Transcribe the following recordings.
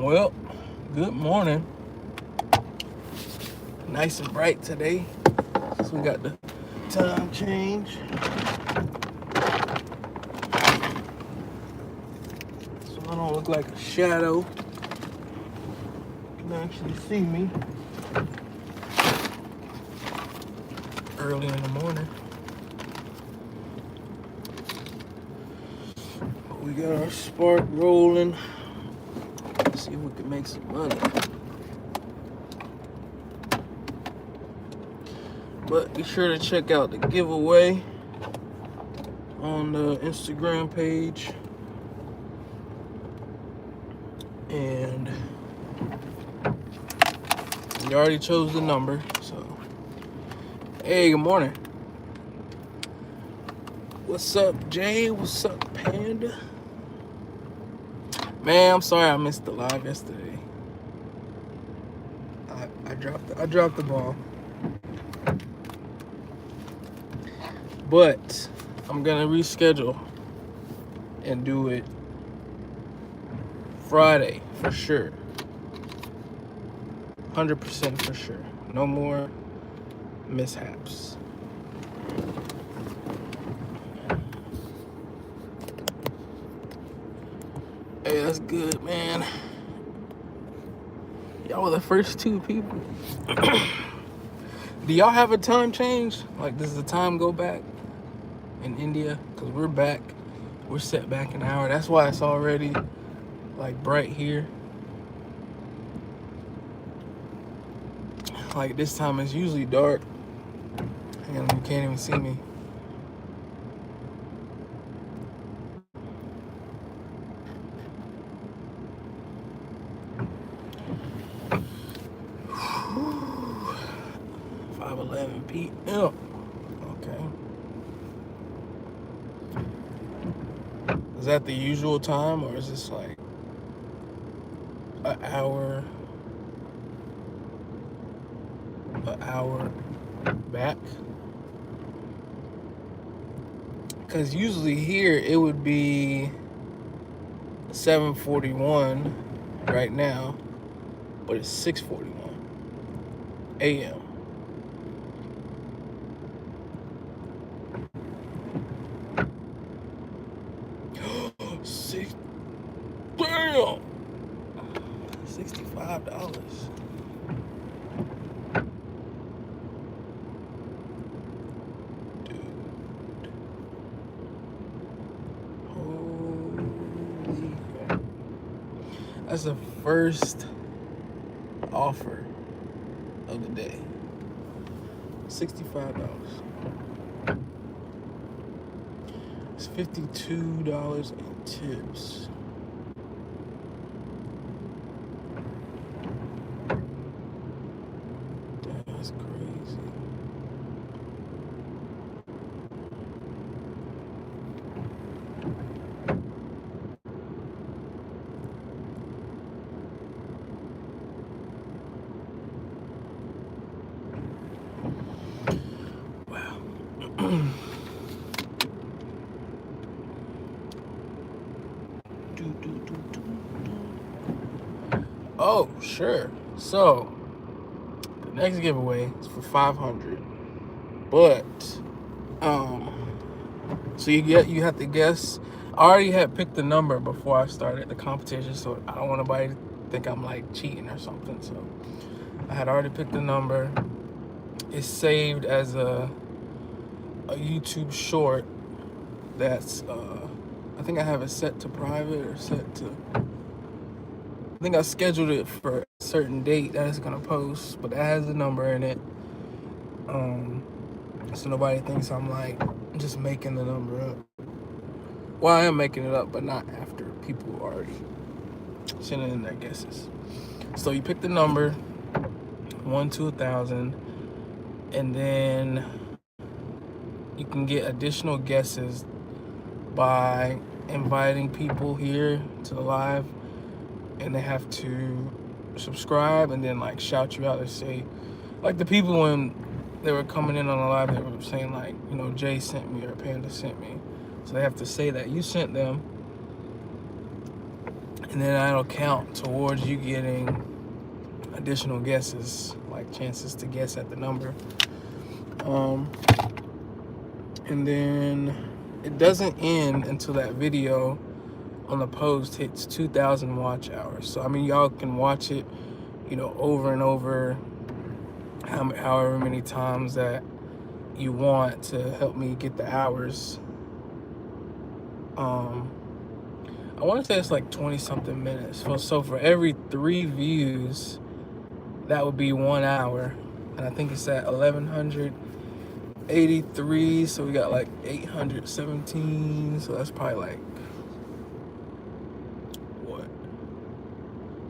Well, good morning. Nice and bright today. So we got the time change. So I don't look like a shadow. You can actually see me early in the morning. But we got our spark rolling. Let's see if we can make some money. But be sure to check out the giveaway on the Instagram page. And we already chose the number, so hey, good morning. What's up, Jay? What's up, Panda? Man, I'm sorry I missed the live yesterday. I dropped the ball. But I'm gonna reschedule and do it Friday for sure. 100% for sure. No more mishaps. Hey, that's good, man. Y'all were the first two people. Do y'all have a time change? Like, does the time go back in India? Because we're back. We're set back an hour. That's why it's already, like, bright here. Like, this time it's usually dark. And you can't even see me. Whew. 5:11 p.m. Okay. Is that the usual time, or is this like an hour back? Because usually here it would be 7:41 right now, but it's 6:41 a.m. Damn! $65. Dude. Holy crap. That's the first offer of the day. $65. It's $52 in tips. That's crazy. Wow. Oh, sure. So the next giveaway is for 500. But so you have to guess. I already had picked the number before I started the competition, so I don't want nobody to think I'm like cheating or something. So I had already picked the number. It's saved as a YouTube short that's I think I have it set to private or set to, I think I scheduled it for a certain date that it's gonna post, but that has the number in it. So nobody thinks I'm like just making the number up. Well, I am making it up, but not after people already sending in their guesses. So you pick the number 1 to 1,000, and then you can get additional guesses by inviting people here to the live, and they have to subscribe and then like shout you out and say, like the people when they were coming in on the live, they were saying like, you know, Jay sent me or Panda sent me. So they have to say that you sent them. and then that'll count towards you getting additional guesses, like chances to guess at the number. And then it doesn't end until that video on the post hits 2,000 watch hours. So I mean, y'all can watch it, over and over, however many times that you want to help me get the hours. I want to say it's like 20 something minutes. So for every 3 views, that would be 1 hour. And I think it's at 1,183. So we got like 817. So that's probably like, what?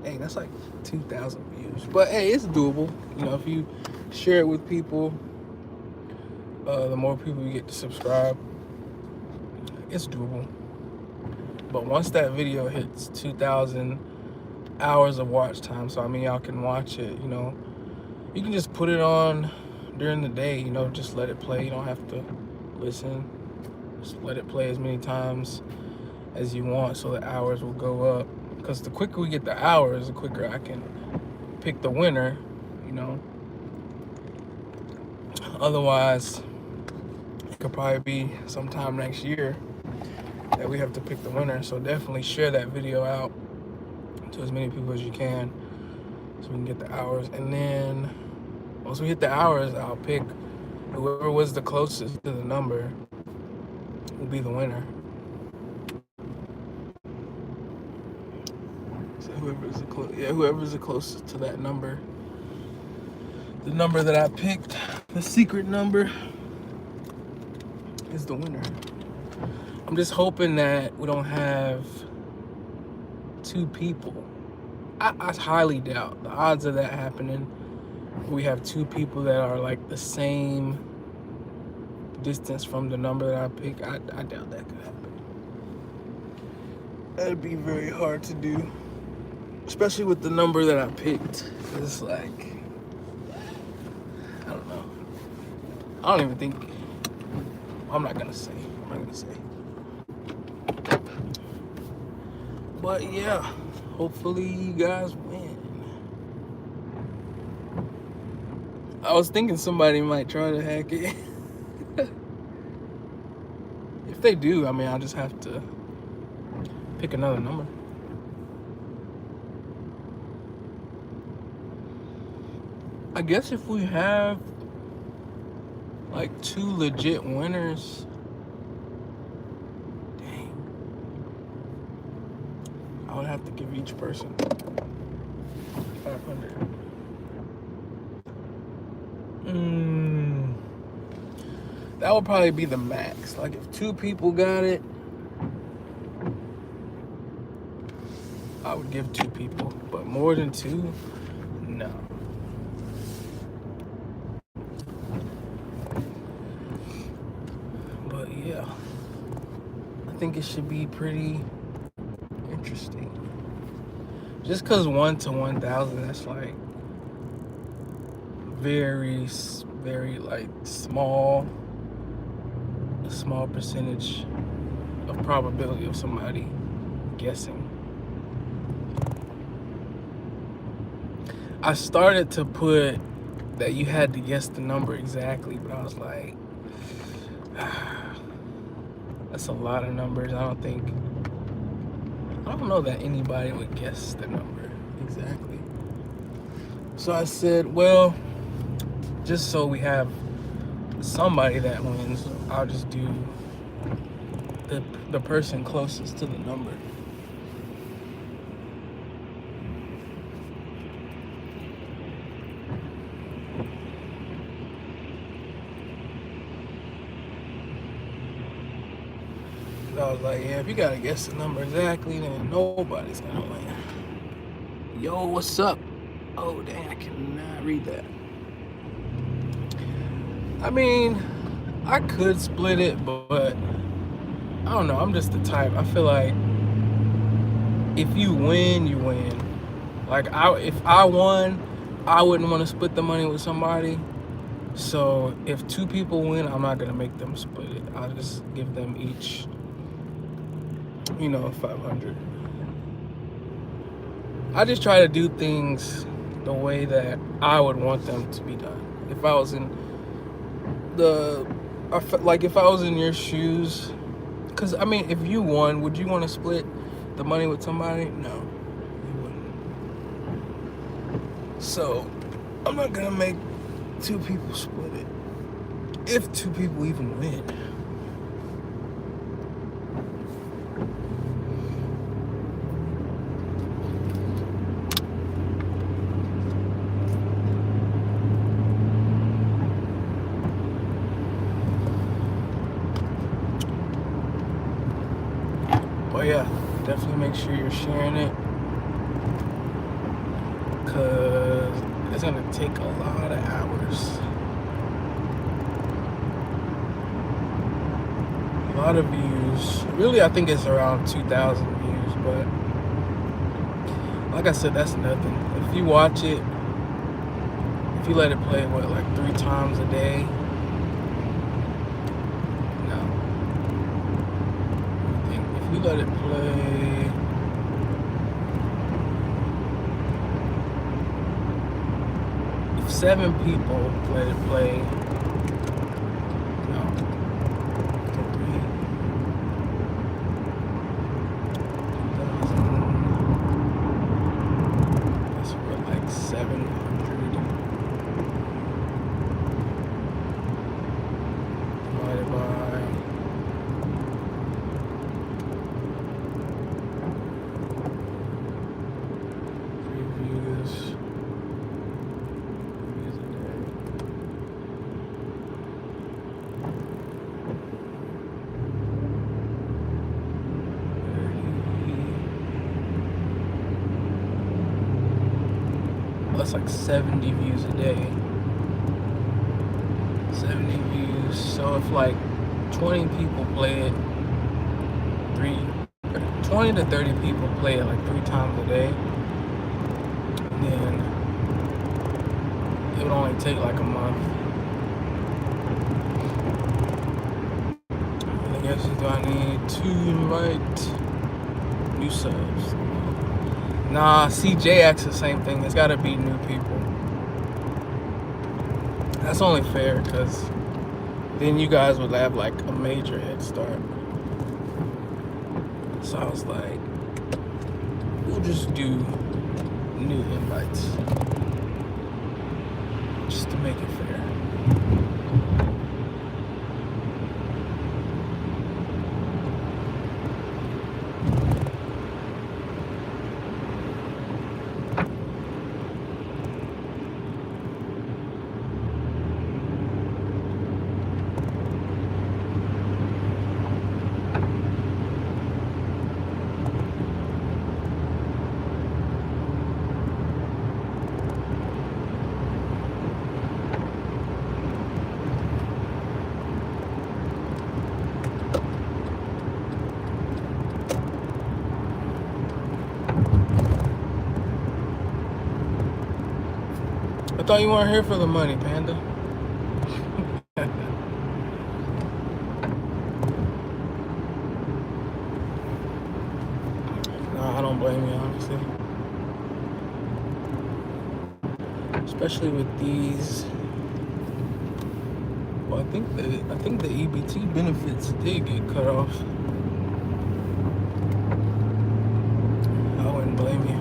Hey, that's like 2,000 views. But hey, it's doable. If you share it with people, the more people you get to subscribe, it's doable. But once that video hits 2,000 hours of watch time, so I mean, y'all can watch it, you can just put it on during the day, just let it play. You don't have to listen. Just let it play as many times as you want, so the hours will go up. Because the quicker we get the hours, the quicker I can pick the winner, Otherwise, it could probably be sometime next year that we have to pick the winner. So definitely share that video out to as many people as you can so we can get the hours. And then once we hit the hours, I'll pick whoever was the closest to the number will be the winner. So whoever's the closest to that number, the number that I picked, the secret number, is the winner. I'm just hoping that we don't have 2 people. I highly doubt the odds of that happening. We have 2 people that are like the same distance from the number that I pick. I doubt that could happen. That'd be very hard to do, especially with the number that I picked. It's like, I don't know. I don't even think. I'm not gonna say. But yeah, hopefully you guys win. I was thinking somebody might try to hack it. If they do, I mean, I'll just have to pick another number. I guess if we have like 2 legit winners, I would have to give each person 500. That would probably be the max. Like if 2 people got it, I would give 2 people. But more than 2, no. But yeah, I think it should be pretty interesting. Just because 1 to 1,000, that's like very like small percentage of probability of somebody guessing. I started to put that you had to guess the number exactly, but I was like, that's a lot of numbers. I don't know that anybody would guess the number exactly. So I said, well, just so we have somebody that wins, I'll just do the person closest to the number. I was like, yeah, if you gotta guess the number exactly, then nobody's gonna win. Yo, what's up? Oh, dang, I cannot read that. I mean, I could split it, but I don't know. I'm just the type. I feel like if you win, you win. Like, if I won, I wouldn't want to split the money with somebody. So if 2 people win, I'm not gonna make them split it. I'll just give them each, 500. I just try to do things the way that I would want them to be done. If I was in if I was in your shoes, because I mean, if you won, would you want to split the money with somebody? No, you wouldn't. So I'm not gonna make two people split it. If two people even win. But yeah, definitely make sure you're sharing it, because it's gonna take a lot of hours. A lot of views. Really, I think it's around 2,000 views, but like I said, that's nothing. If you watch it, if you let it play, like 3 times a day? No. I think if you let it play, if 7 people let it play, no, 3, 2,000, that's for like 700 divided by 3 views. That's like 70 views a day. 70 views. So if like 20 people play it, 20 to 30 people play it like 3 times a day, then it would only take like a month. I guess do I need to invite new subs? Nah, CJ acts the same thing. It's gotta be new people. That's only fair, because then you guys would have like a major head start. So I was like, we'll just do new invites, just to make it fair. I thought you weren't here for the money, Panda. Nah, I don't blame you, honestly. Especially with these. Well, I think the EBT benefits did get cut off. I wouldn't blame you.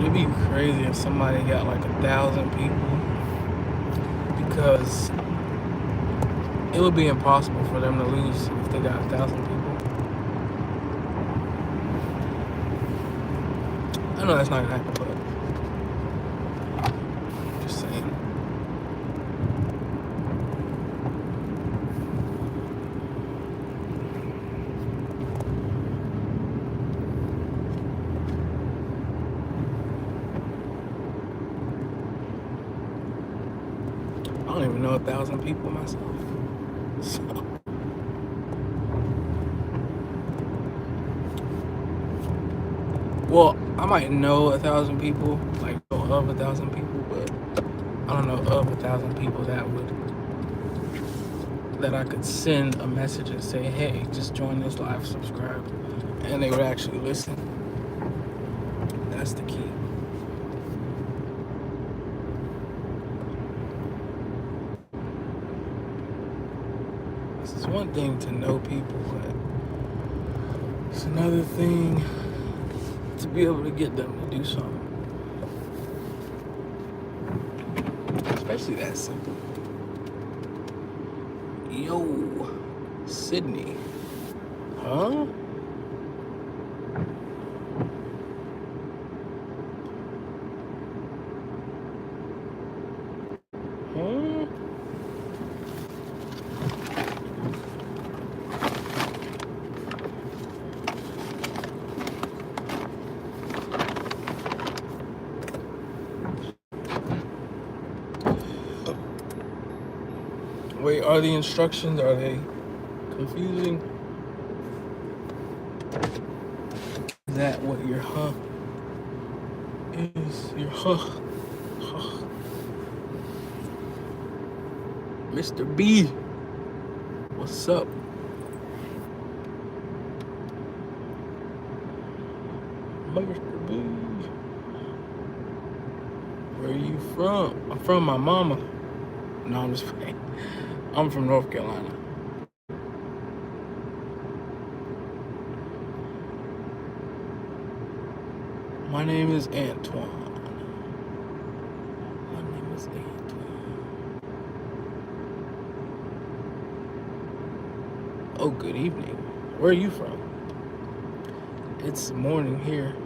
it'd be crazy if somebody got like 1,000 people, because it would be impossible for them to lose if they got 1,000 people. I know that's not gonna happen, but just saying. I don't even know 1,000 people myself. So, well, I might know 1,000 people, like know of 1,000 people, but I don't know of 1,000 people that I could send a message and say, hey, just join this live, subscribe, and they would actually listen. That's the key. It's one thing to know people, but it's another thing to be able to get them to do something. Especially that simple. Yo, Sydney. Huh? Huh? Wait, are the instructions, are they confusing? Is that what your huh is? Your huh. Mr. B, what's up? Mr. B, where are you from? I'm from my mama. No, I'm just playing. I'm from North Carolina. My name is Antoine. My name is Antoine. Oh, good evening. Where are you from? It's morning here.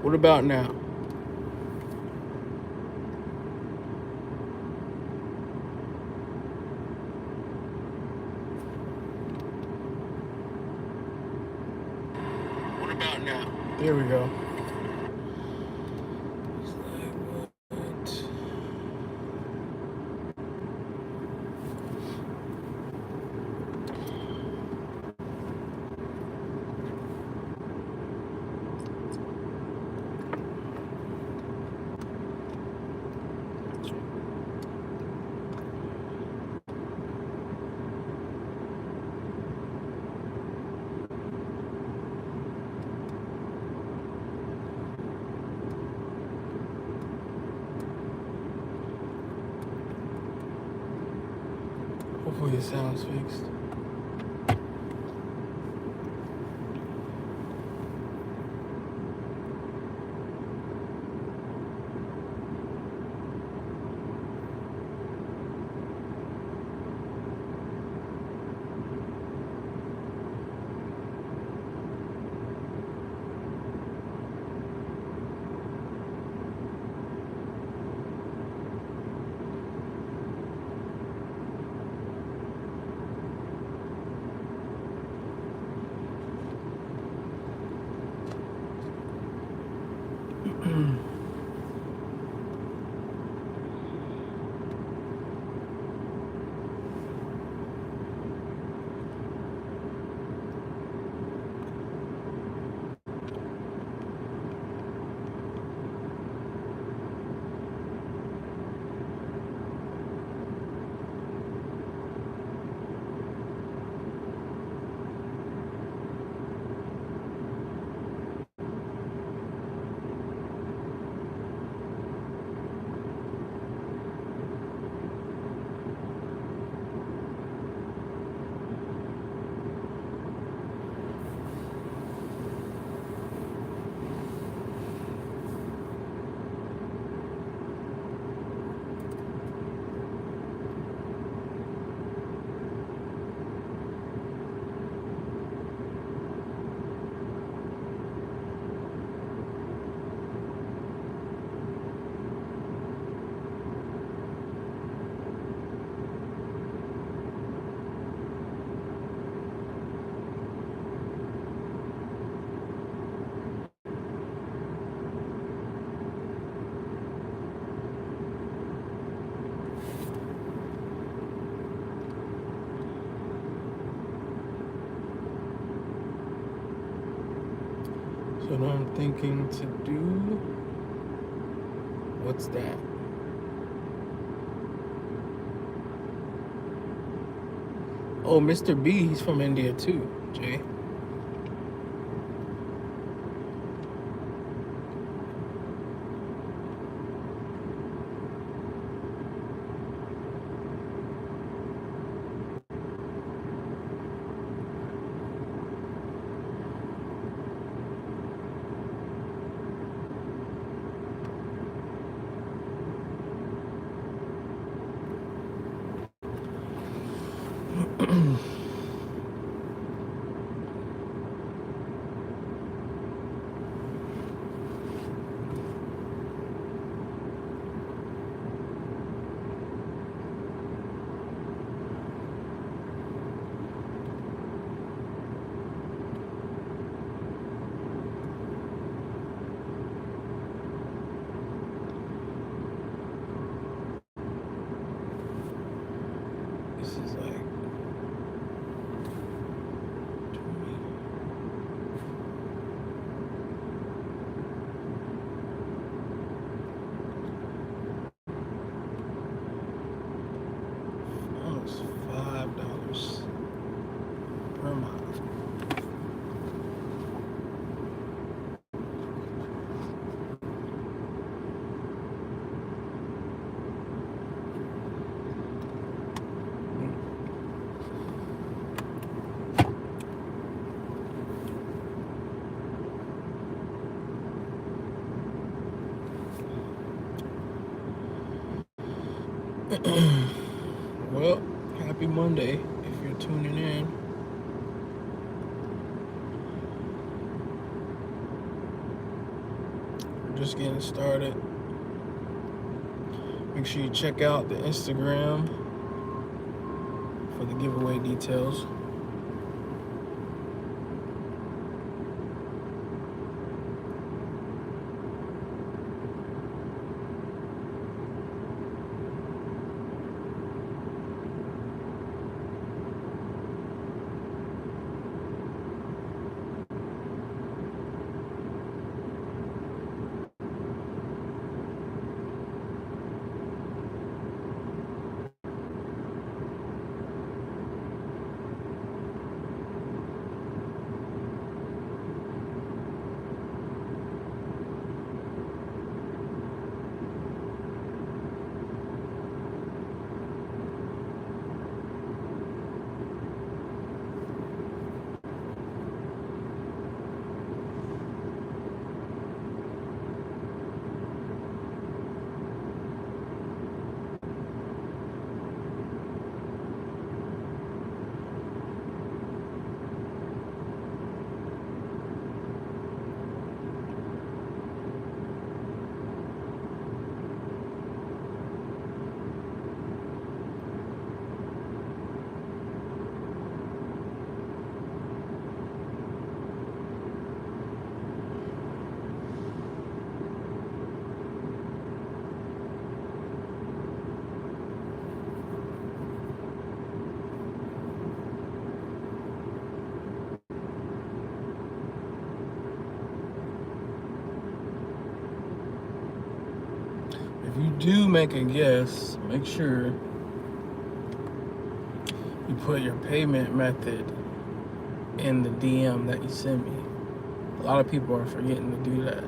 What about now? What about now? There we go. Hopefully it sounds fixed. So now I'm thinking to do, what's that? Oh, Mr. B, he's from India too, Jay. This is like almost $5 per month. Well, happy Monday if you're tuning in. just getting started. Make sure you check out the Instagram for the giveaway details. If you do make a guess, make sure you put your payment method in the DM that you send me. A lot of people are forgetting to do that.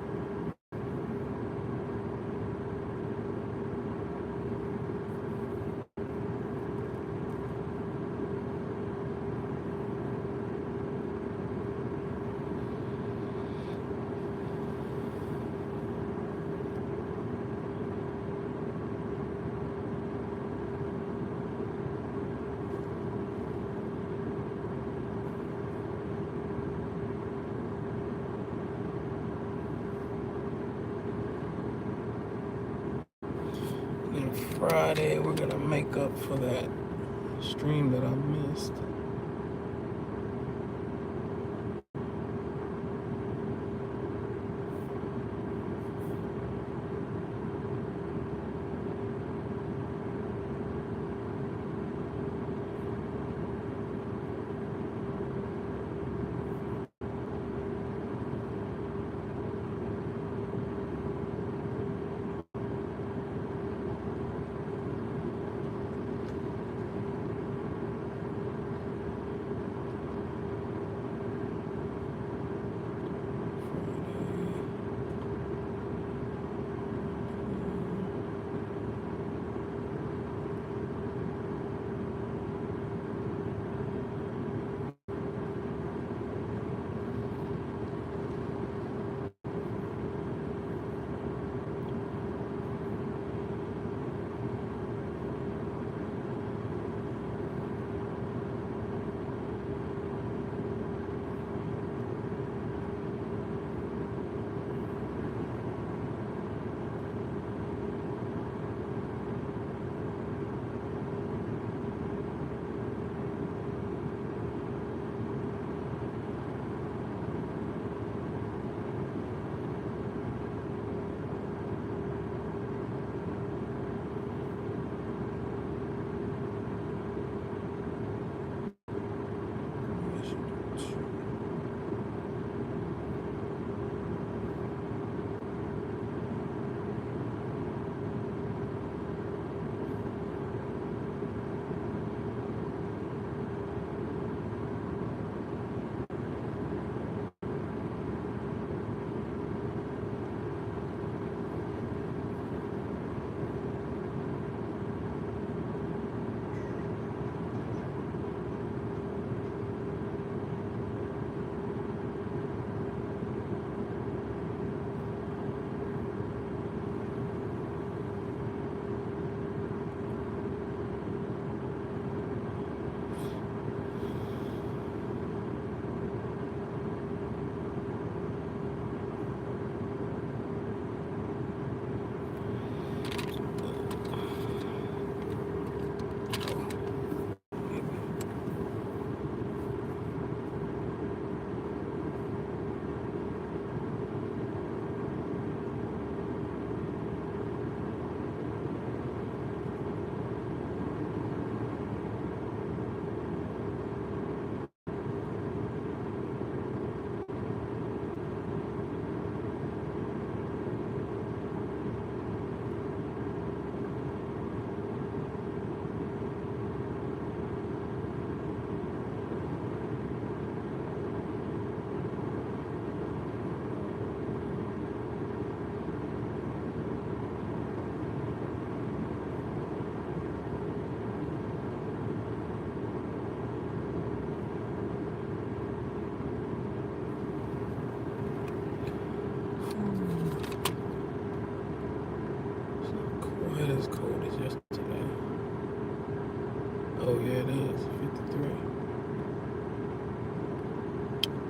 And Friday, we're gonna make up for that stream that I missed.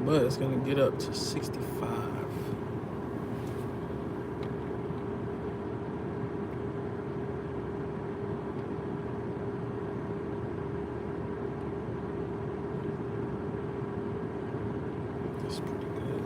but it's gonna get up to 65. That's pretty good.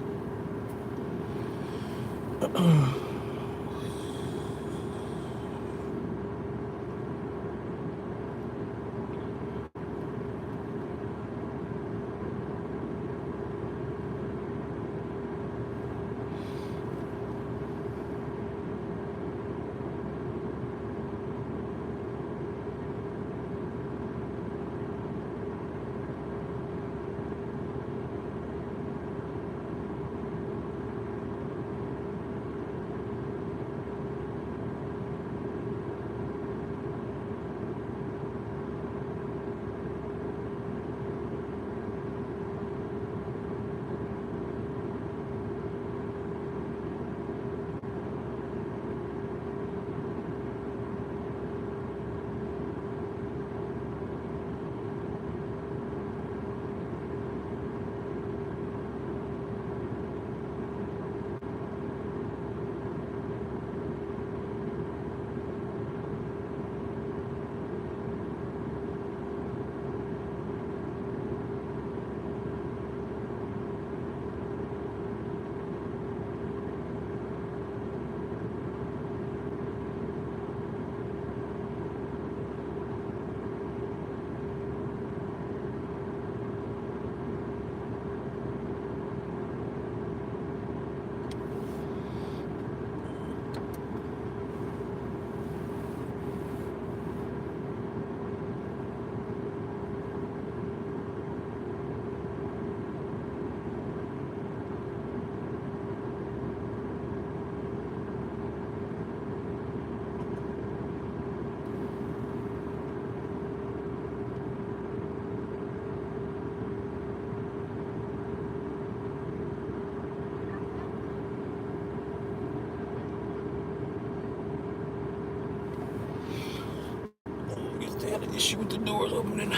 They had an issue with the doors opening.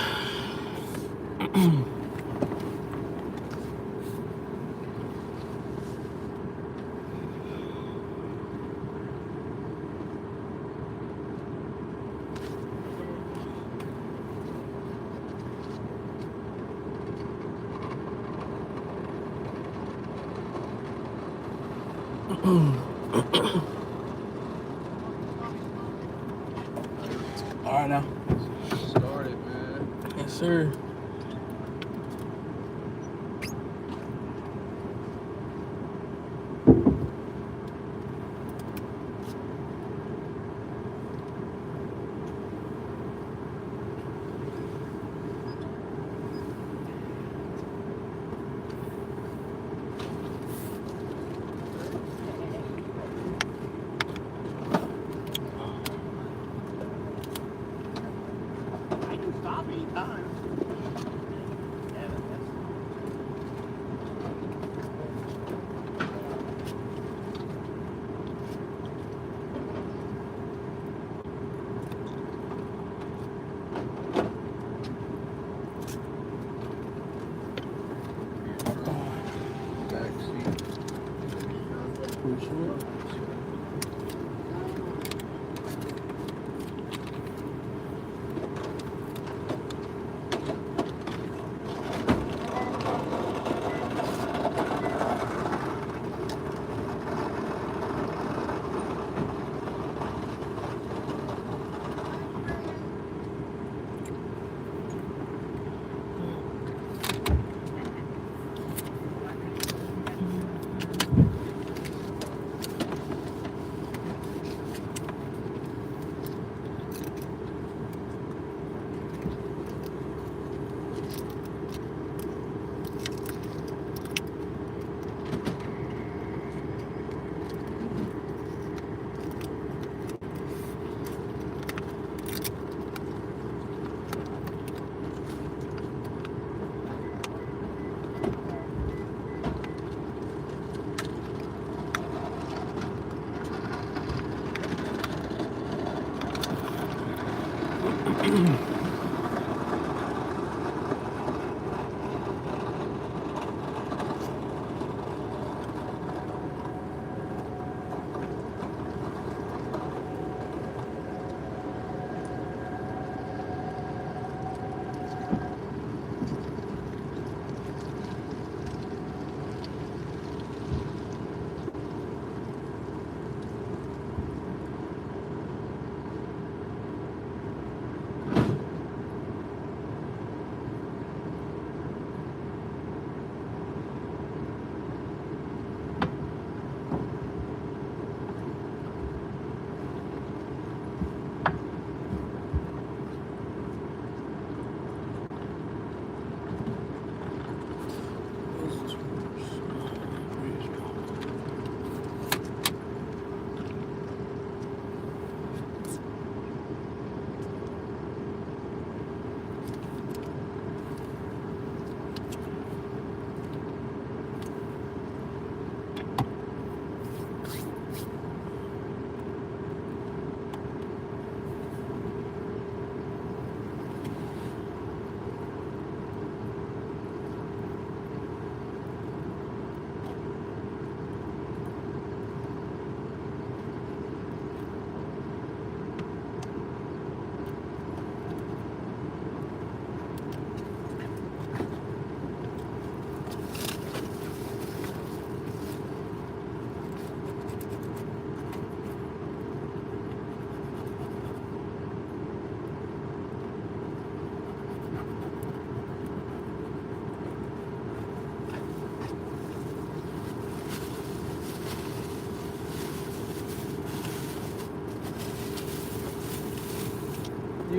All right now. Started, man. Yes, sir. I can stop anytime. Back seat.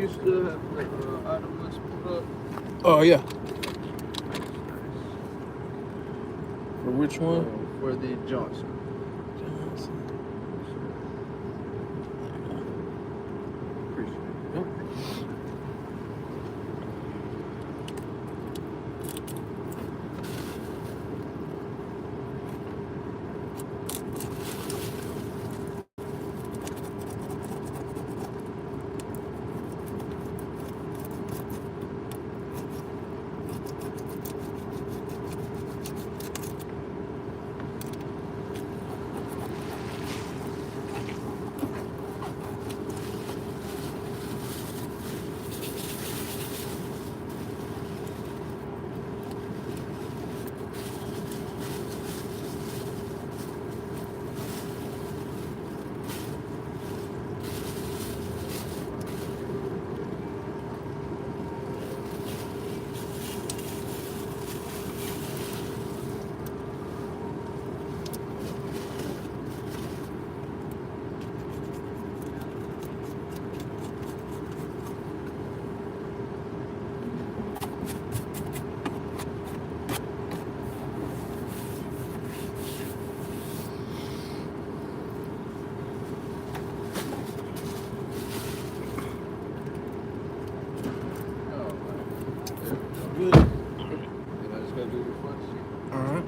you still have the item list pulled up? Oh yeah. For which one? For the Johnson. Appreciate it. Yep. Good. And I just gotta do your front seat. All right.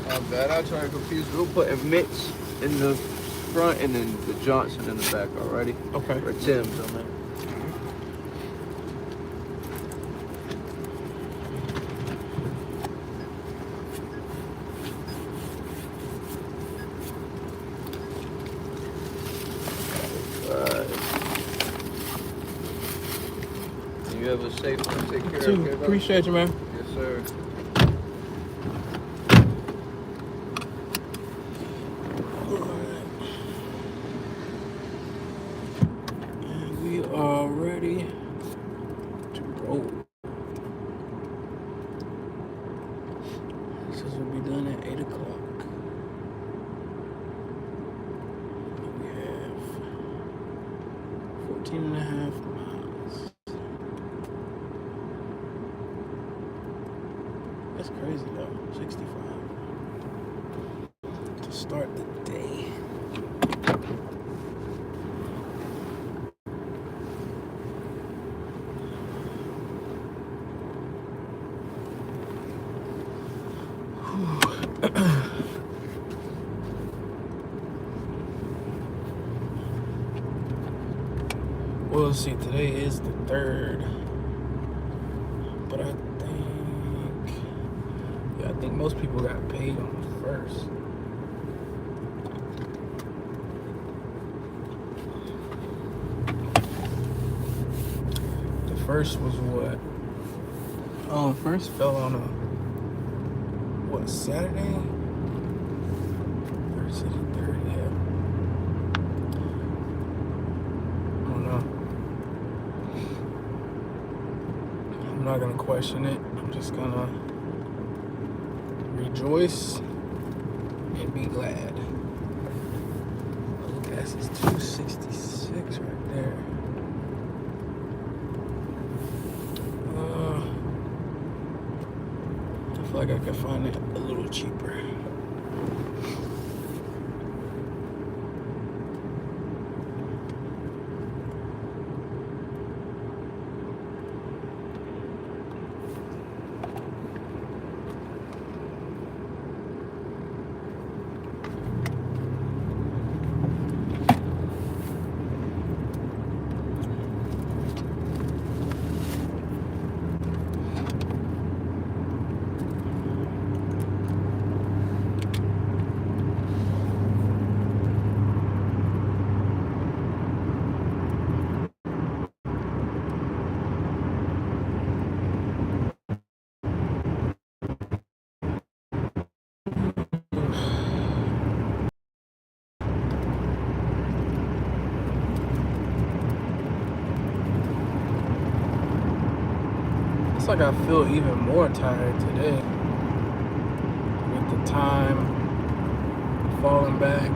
I'm bad. I try to confuse. We'll put Mitch in the front and then the Johnson in the back already. Okay. Or Tim's on that. You have a safe one. Take care. Too. Okay, bud? Appreciate you, man. Yes, sir. And we are ready to roll. This will be done at 8 o'clock. We have 14 and a half miles. That's crazy though. 65 to start the day. Well, let's see. Today is the 3rd, but I think most people got paid on the 1st. The 1st was what? Oh, first fell on a Saturday? Or is it the 3rd? Yeah. I don't know. I'm not gonna question it. I'm just gonna rejoice and be glad. Oh, gas is 266 right there. I feel like I could find it a little cheaper. like I feel even more tired today with the time falling back.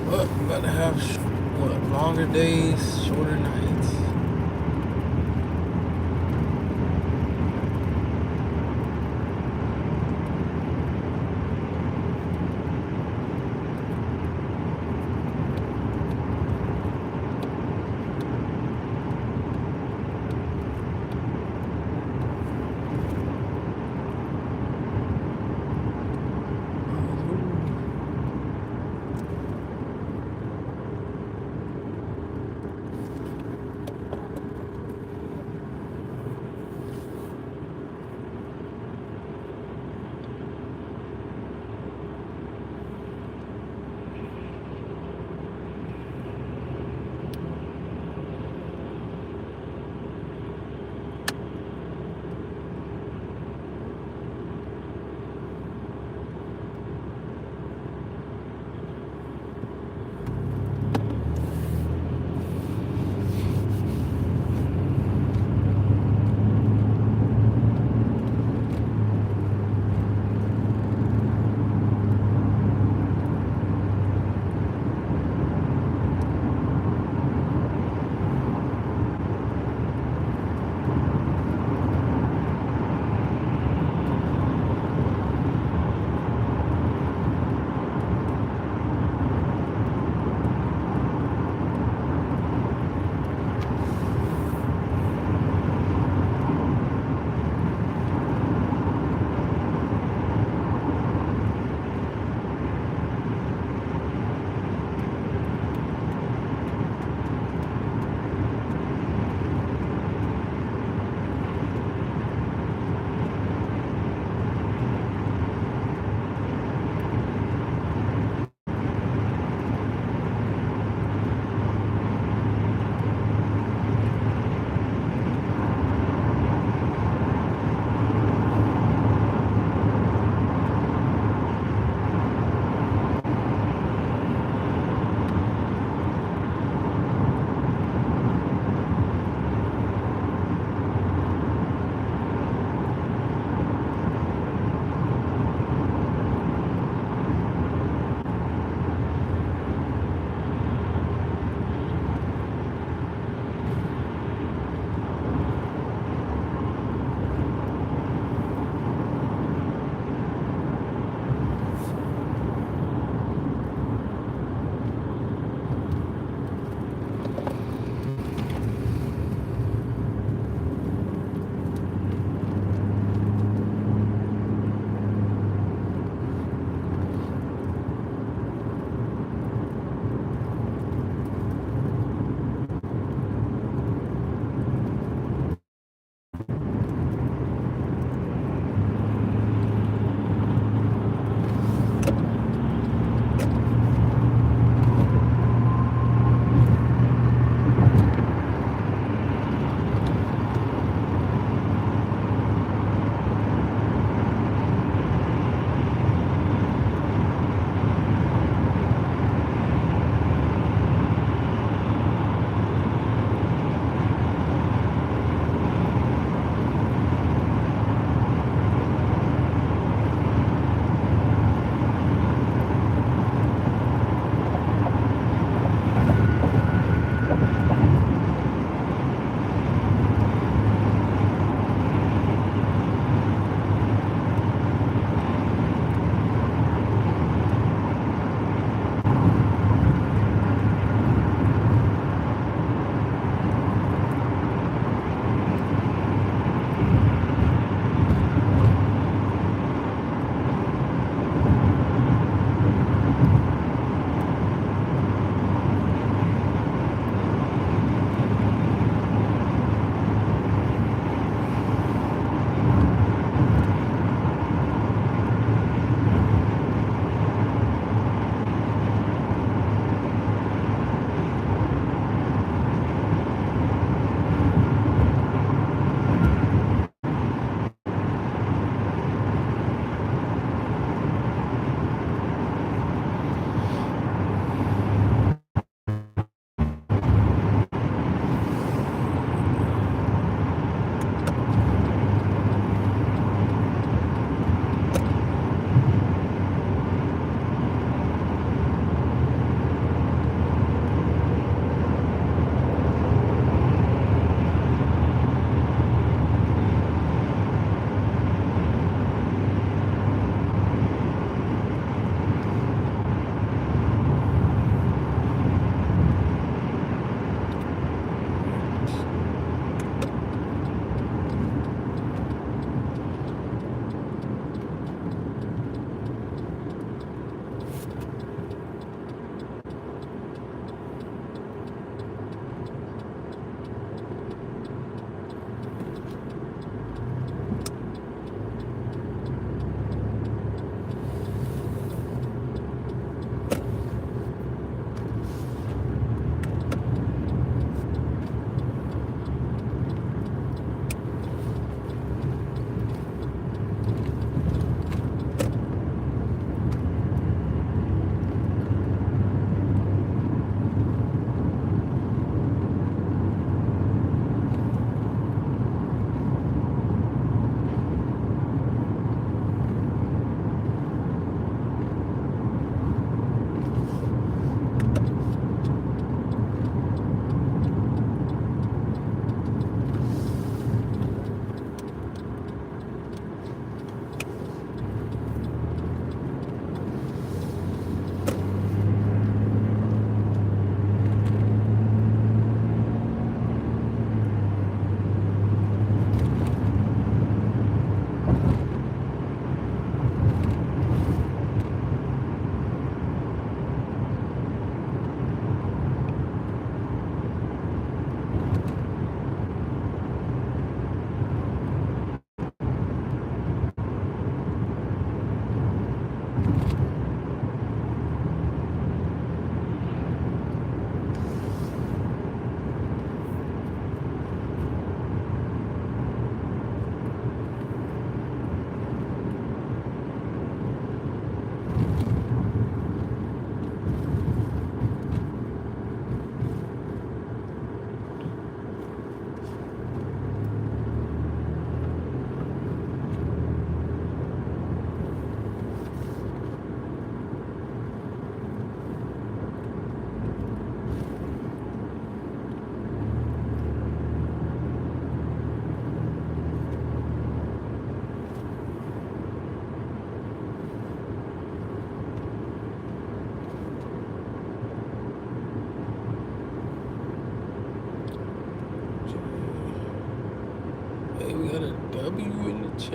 But we gotta have longer days, shorter nights.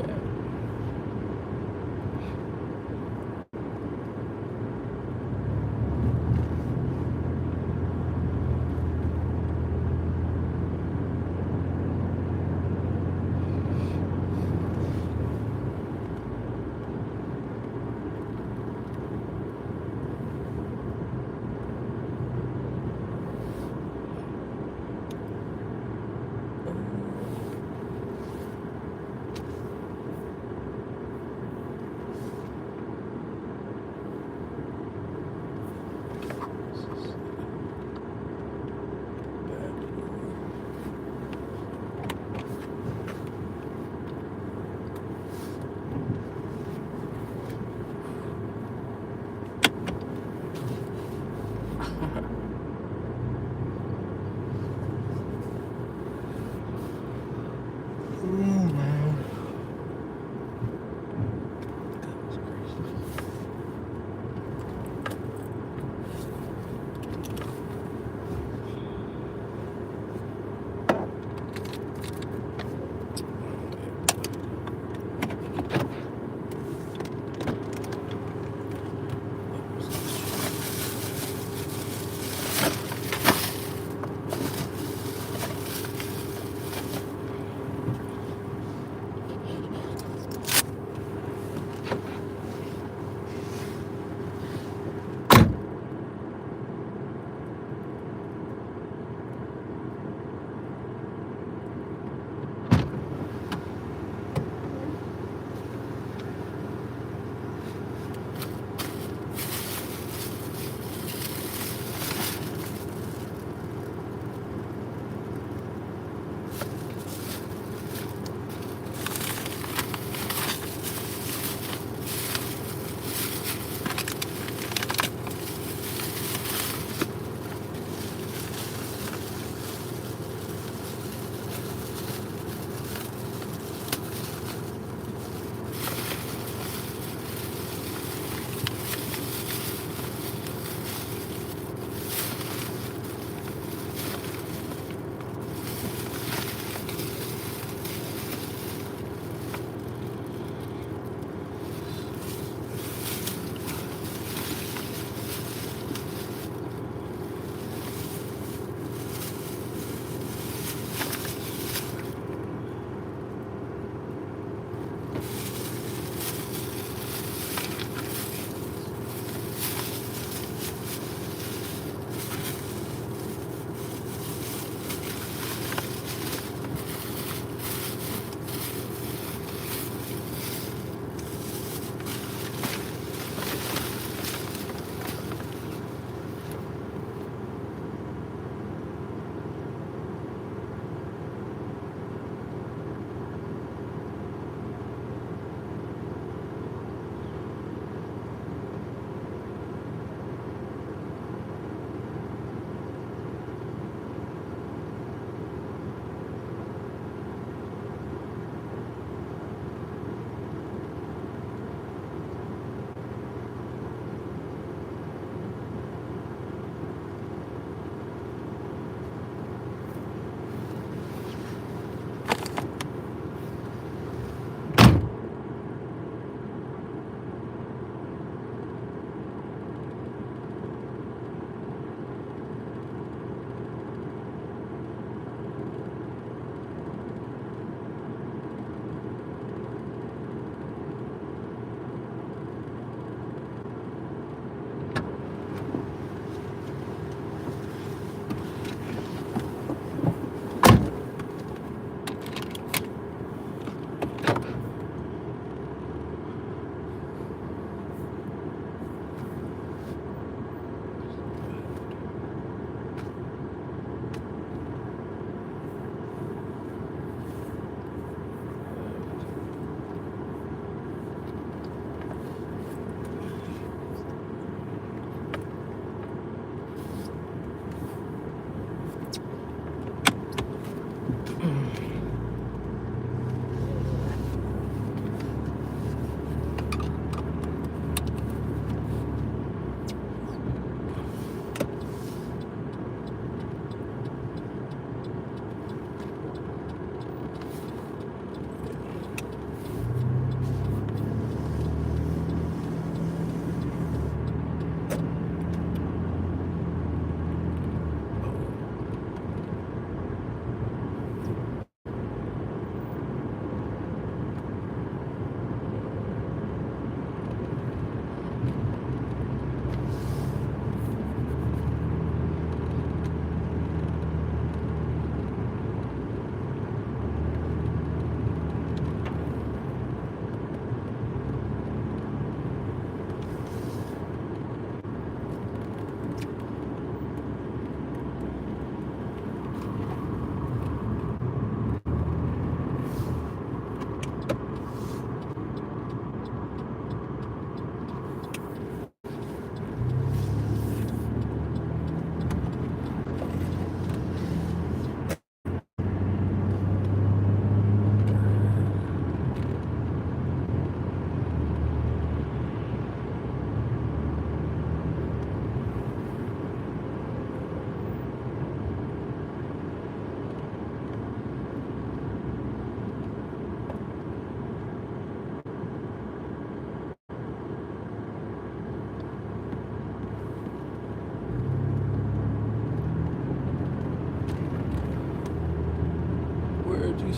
Cash App.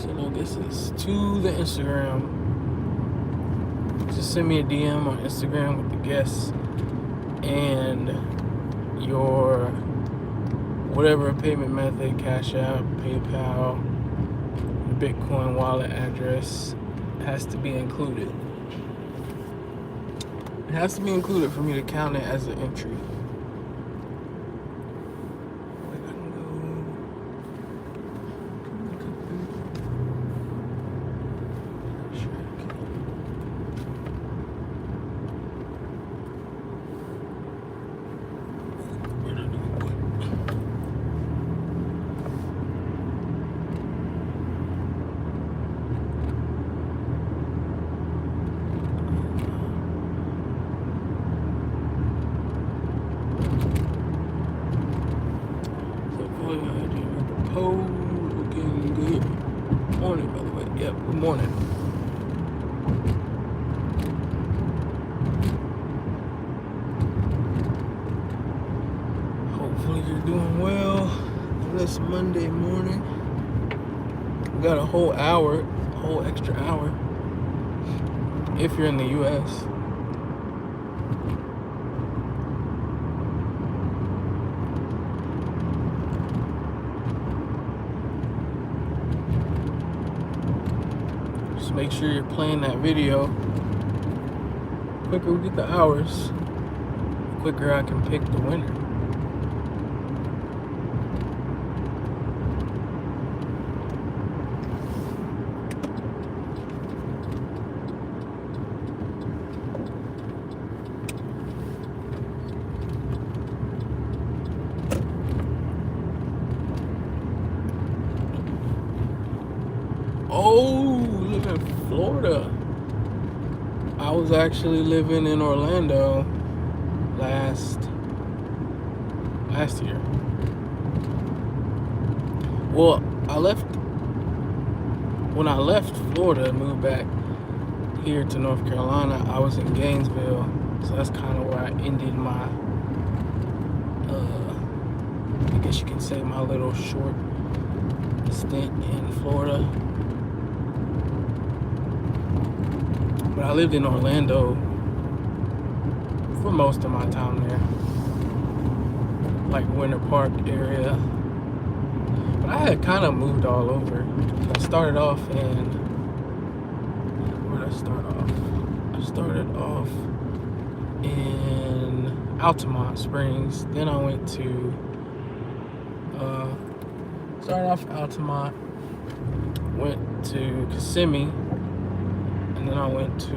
send no guesses to the Instagram. Just send me a DM on Instagram with the guess and your whatever payment method, Cash App, PayPal, the Bitcoin wallet address has to be included. It has to be included for me to count it as an entry. Looking good. Morning, by the way. Yep, good morning. Hopefully you're doing well on this Monday morning. We got a whole extra hour if you're in the US. Just make sure you're playing that video. The quicker we get the hours, the quicker I can pick the winner. Oh, live in Florida. I was actually living in Orlando last year. Well, when I left Florida and moved back here to North Carolina, I was in Gainesville. So that's kind of where I ended my, I guess you can say my little short stint in Florida. But I lived in Orlando for most of my time there, like Winter Park area. But I had kind of moved all over. I started off in, where did I start off? I started off in Altamont Springs. Then I went to, started off Altamont, went to Kissimmee, and then I went to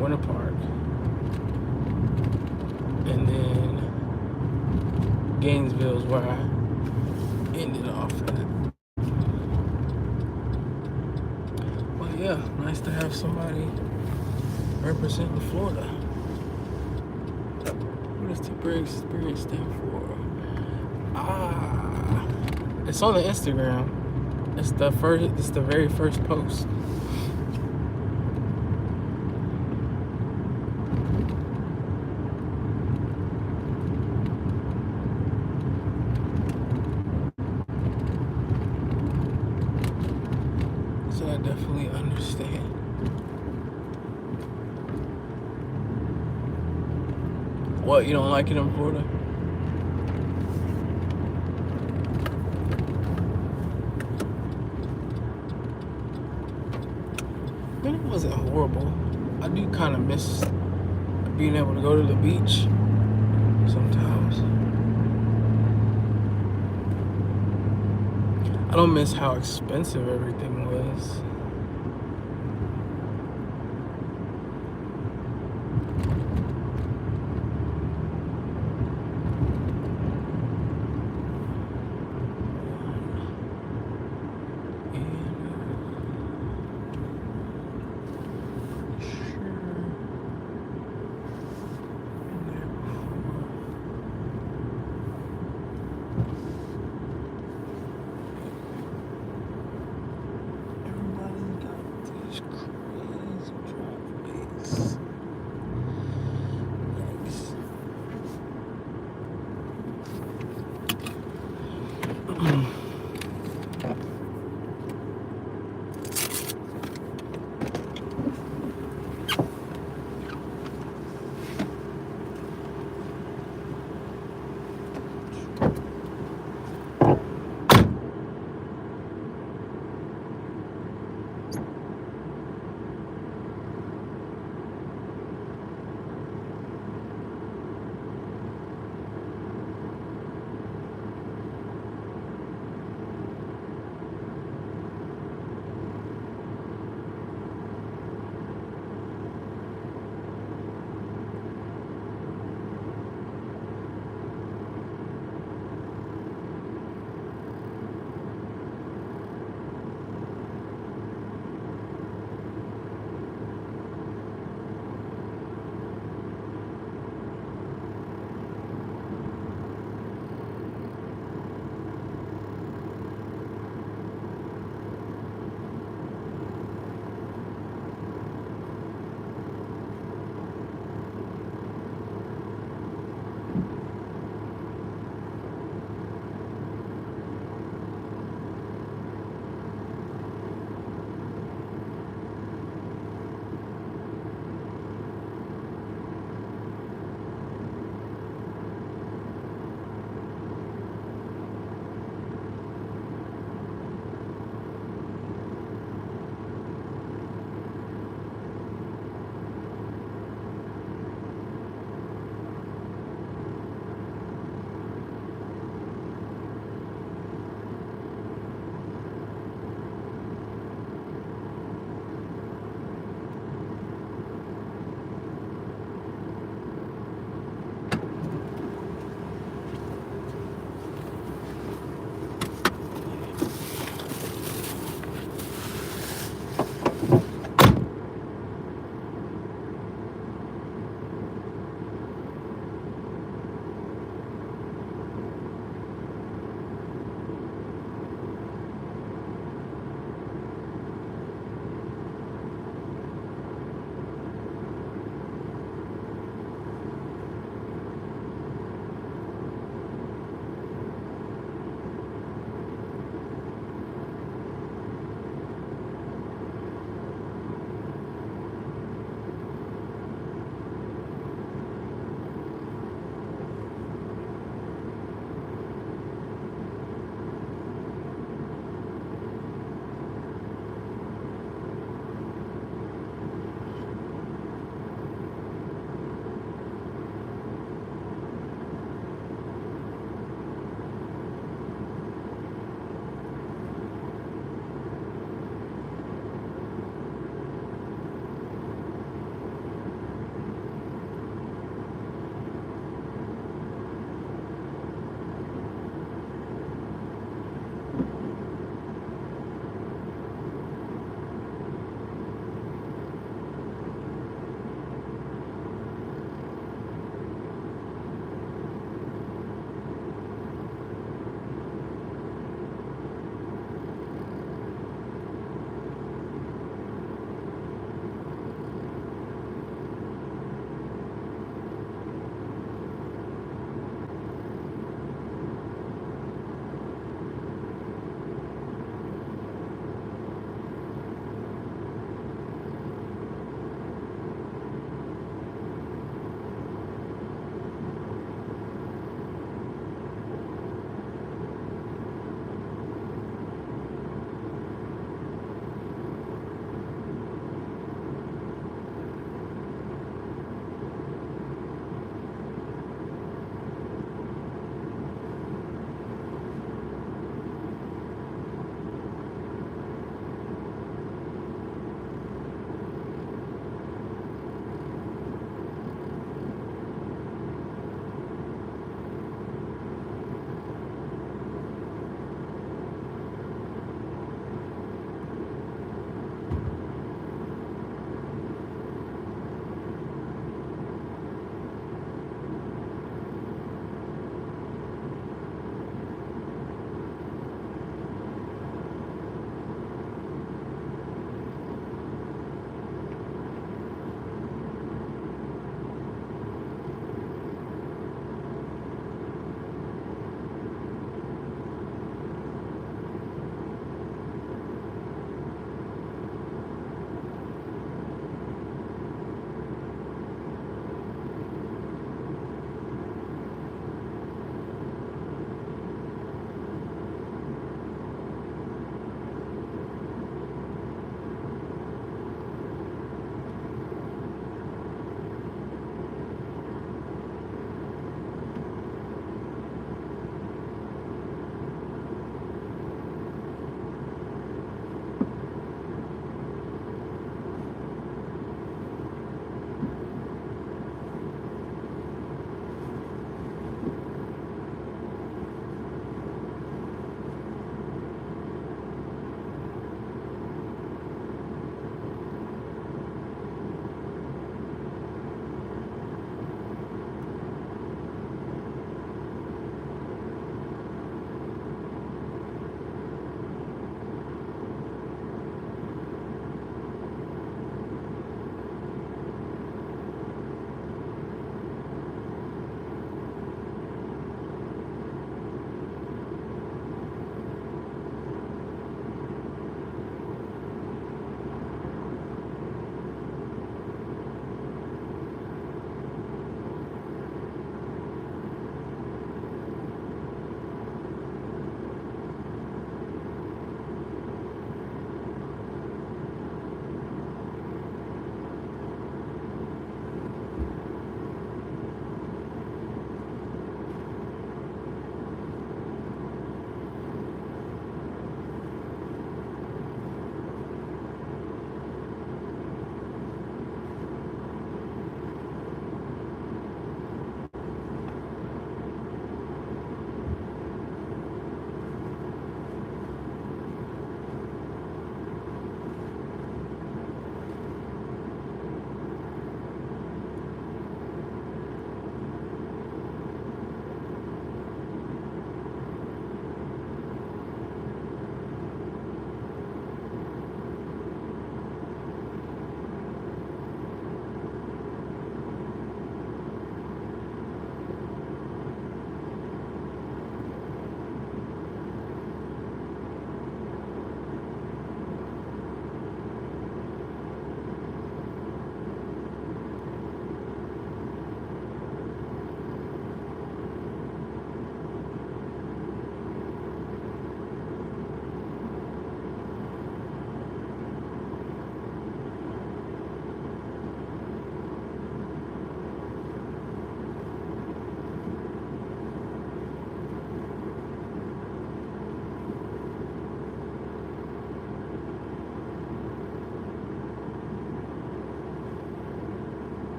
Winter Park, and then Gainesville is where I ended off at. But yeah, nice to have somebody representing Florida. What does temporary experience stand for? It's on the Instagram. It's the very first post. So I definitely understand. What, you don't like it in Florida? I mean, it wasn't horrible. I do kind of miss being able to go to the beach sometimes. I don't miss how expensive everything was.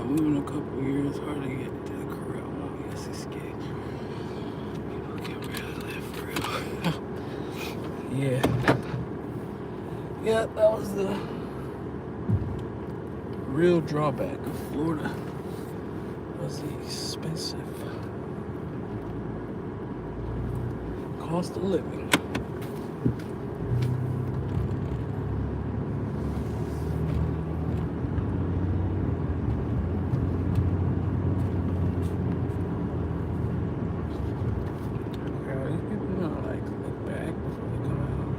about moving a couple of years, hard to get to the career I want. Yes, it's scary. People can barely live for real. Yeah. Yeah, that was the real drawback of Florida. Was the expensive cost of living. Yeah, these people don't like look back before they come out.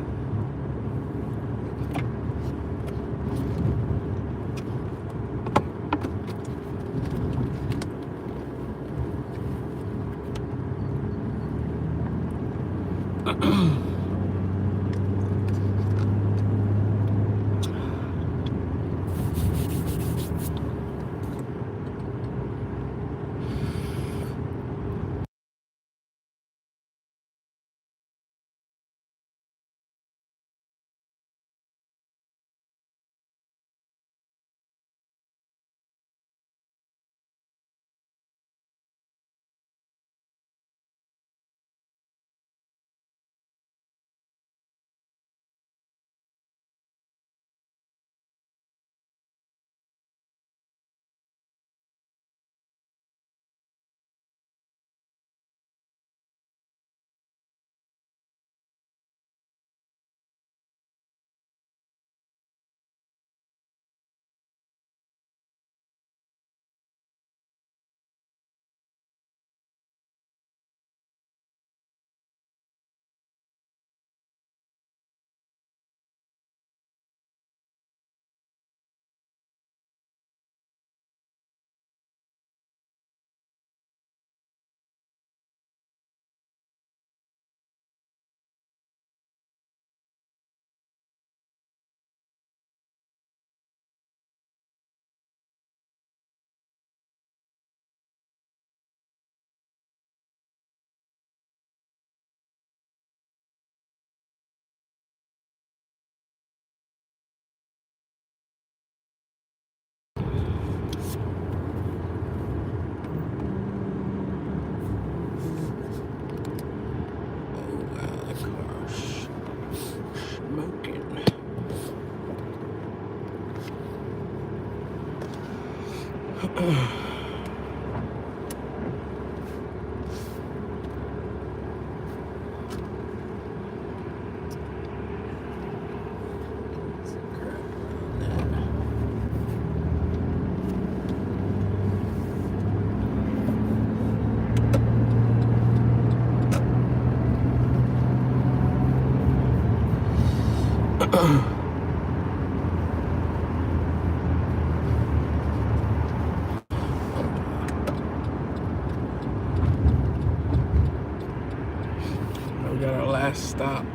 We got our last stop.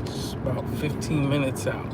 It's about 15 minutes out.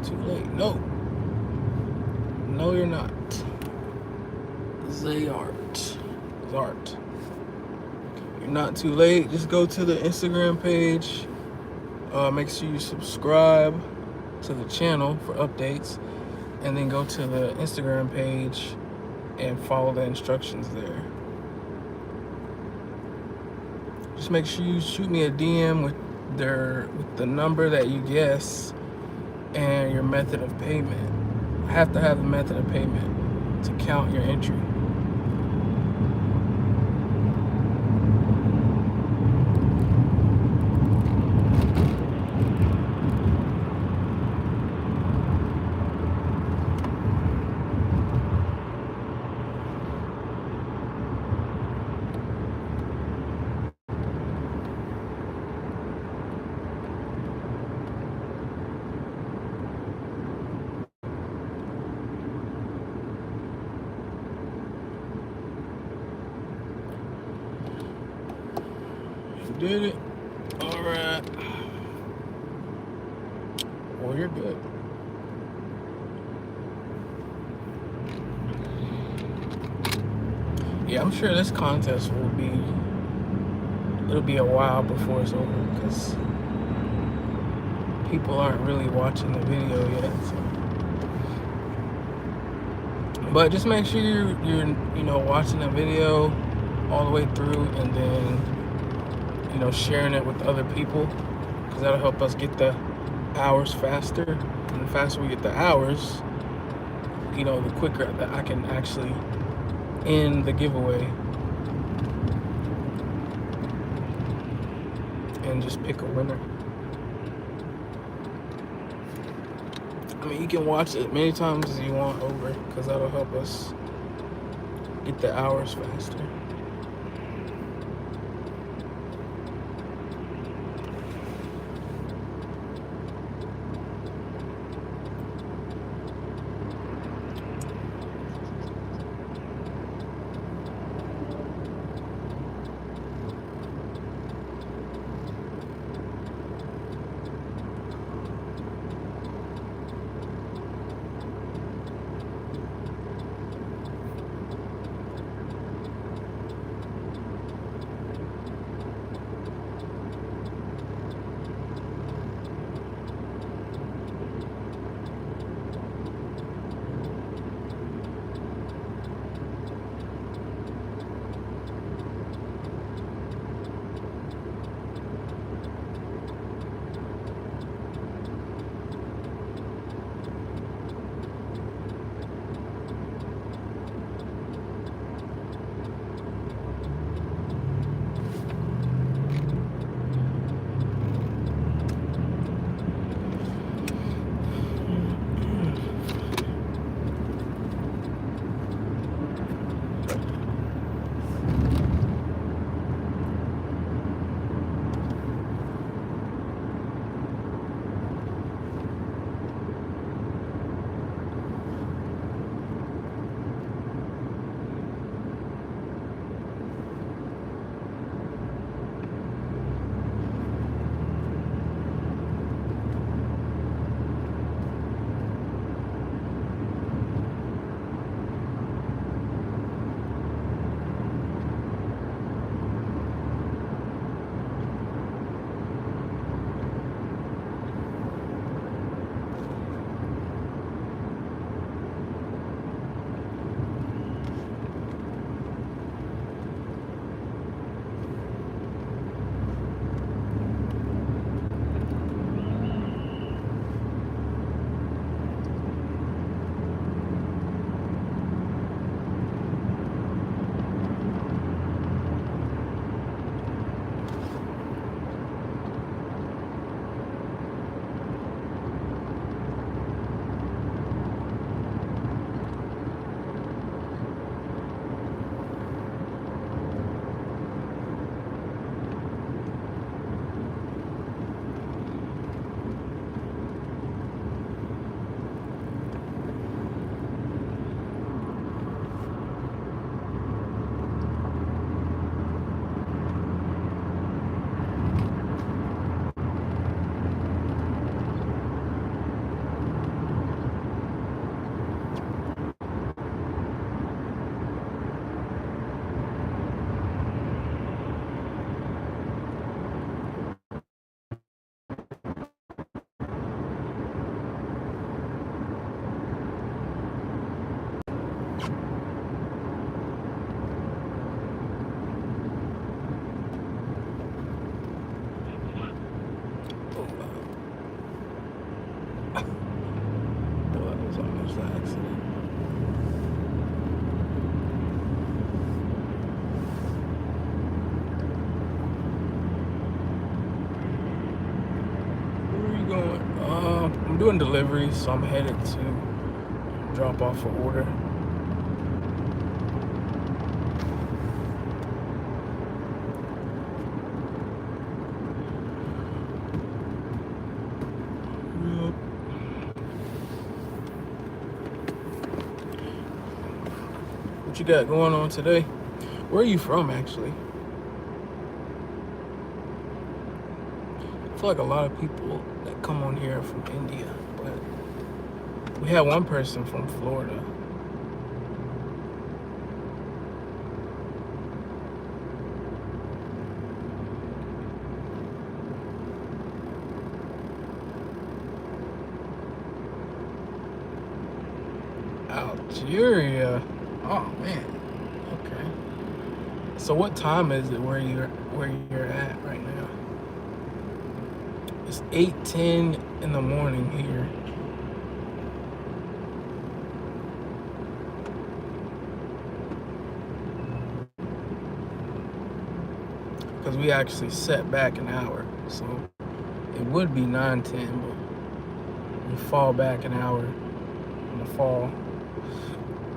Too late. No. No, you're not. Zart. You're not too late. Just go to the Instagram page. Make sure you subscribe to the channel for updates. And then go to the Instagram page and follow the instructions there. Just make sure you shoot me a DM with the number that you guess and your method of payment. I have to have the method of payment to count your entry. Did it? All right. Well, you're good. Yeah, I'm sure this contest will be it'll be a while before it's over because people aren't really watching the video yet. So. But just make sure you're watching the video all the way through, and then sharing it with other people, because that'll help us get the hours faster. And the faster we get the hours, the quicker that I can actually end the giveaway and just pick a winner. I mean, you can watch it many times as you want over, because that'll help us get the hours faster. I'm doing deliveries, so I'm headed to drop off an order. What you got going on today? Where are you from, actually? I feel like a lot of people that come on here are from India, but we have one person from Florida. Nigeria. Oh man. Okay. So what time is it where you're at right now? It's 8:10 in the morning here. Because we actually set back an hour, so it would be 9:10, but we fall back an hour in the fall.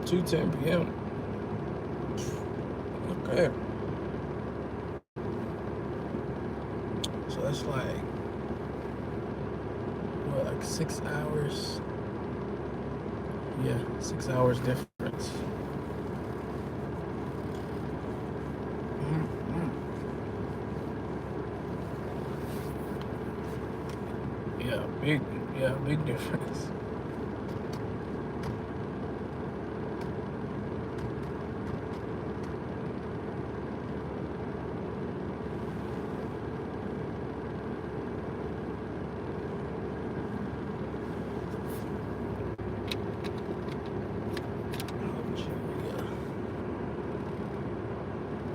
2:10 p.m. Okay. So that's like, what, like 6 hours? Yeah, 6 hours difference. Big difference.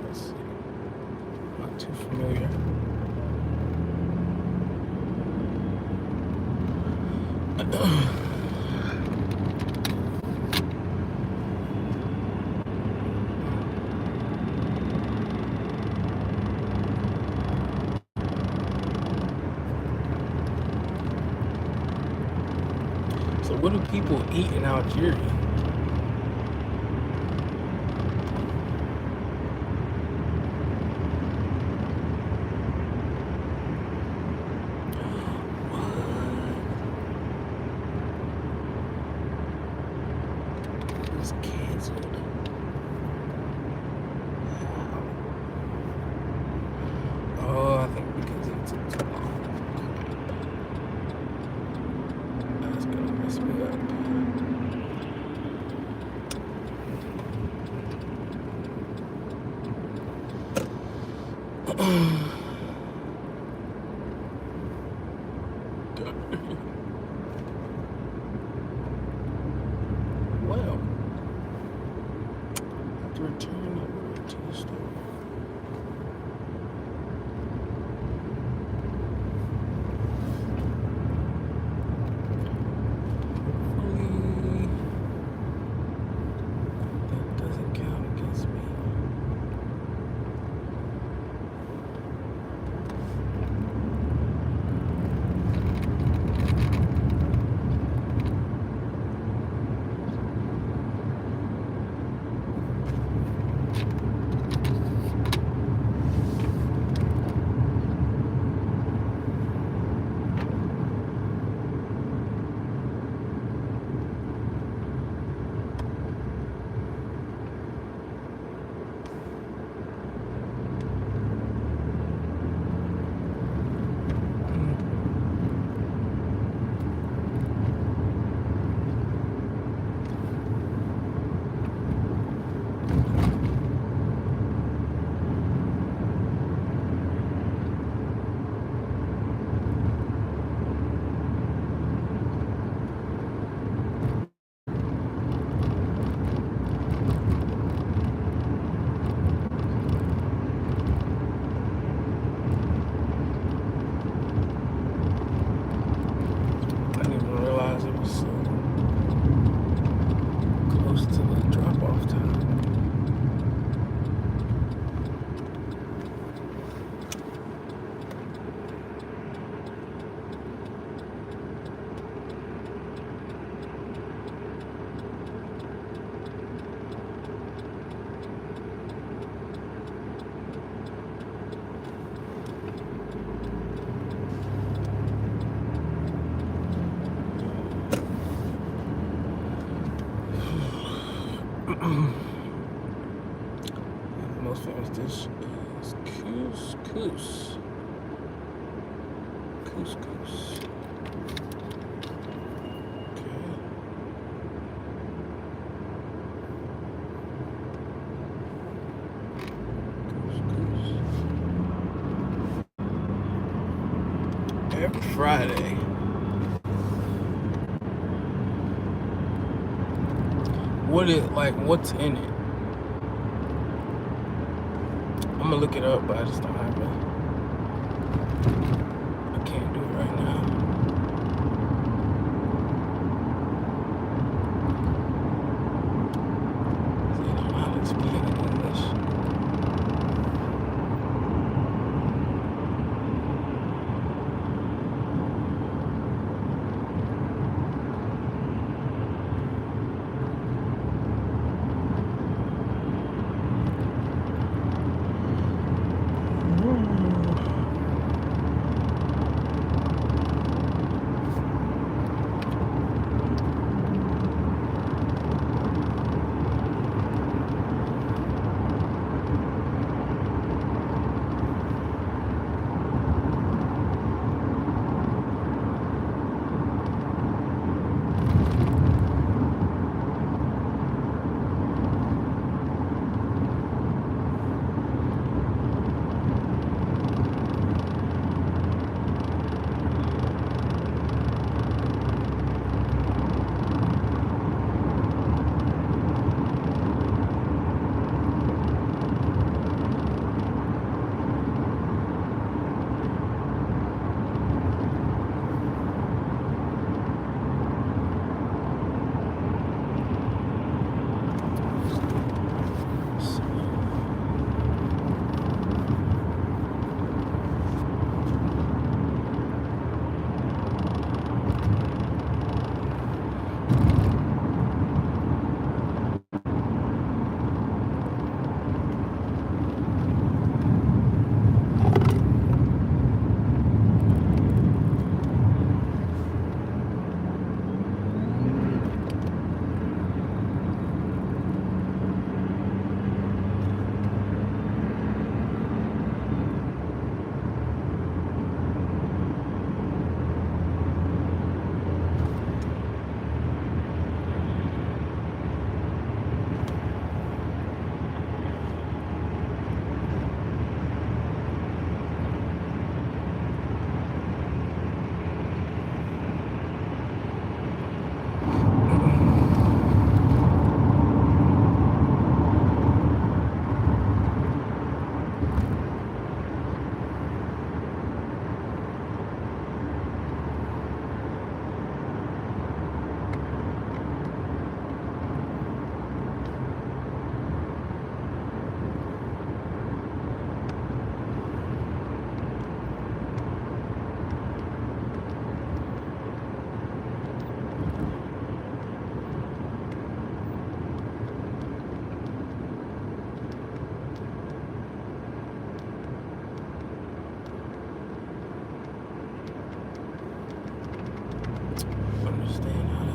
Let's see. Not too familiar. So what do people eat in Algeria? It's canceled. Oh, I think because it took too long. That's gonna mess me up. Well, I have to return it to the store. Hopefully, that doesn't count against me. I didn't even realize it was so close to the drop-off time. The most famous dish is couscous. Couscous. Okay. Couscous. Every Friday. what's in it? I'm gonna look it up, but I just don't have it. I can't do it right now. I don't know how to explain it in English. Understand how that.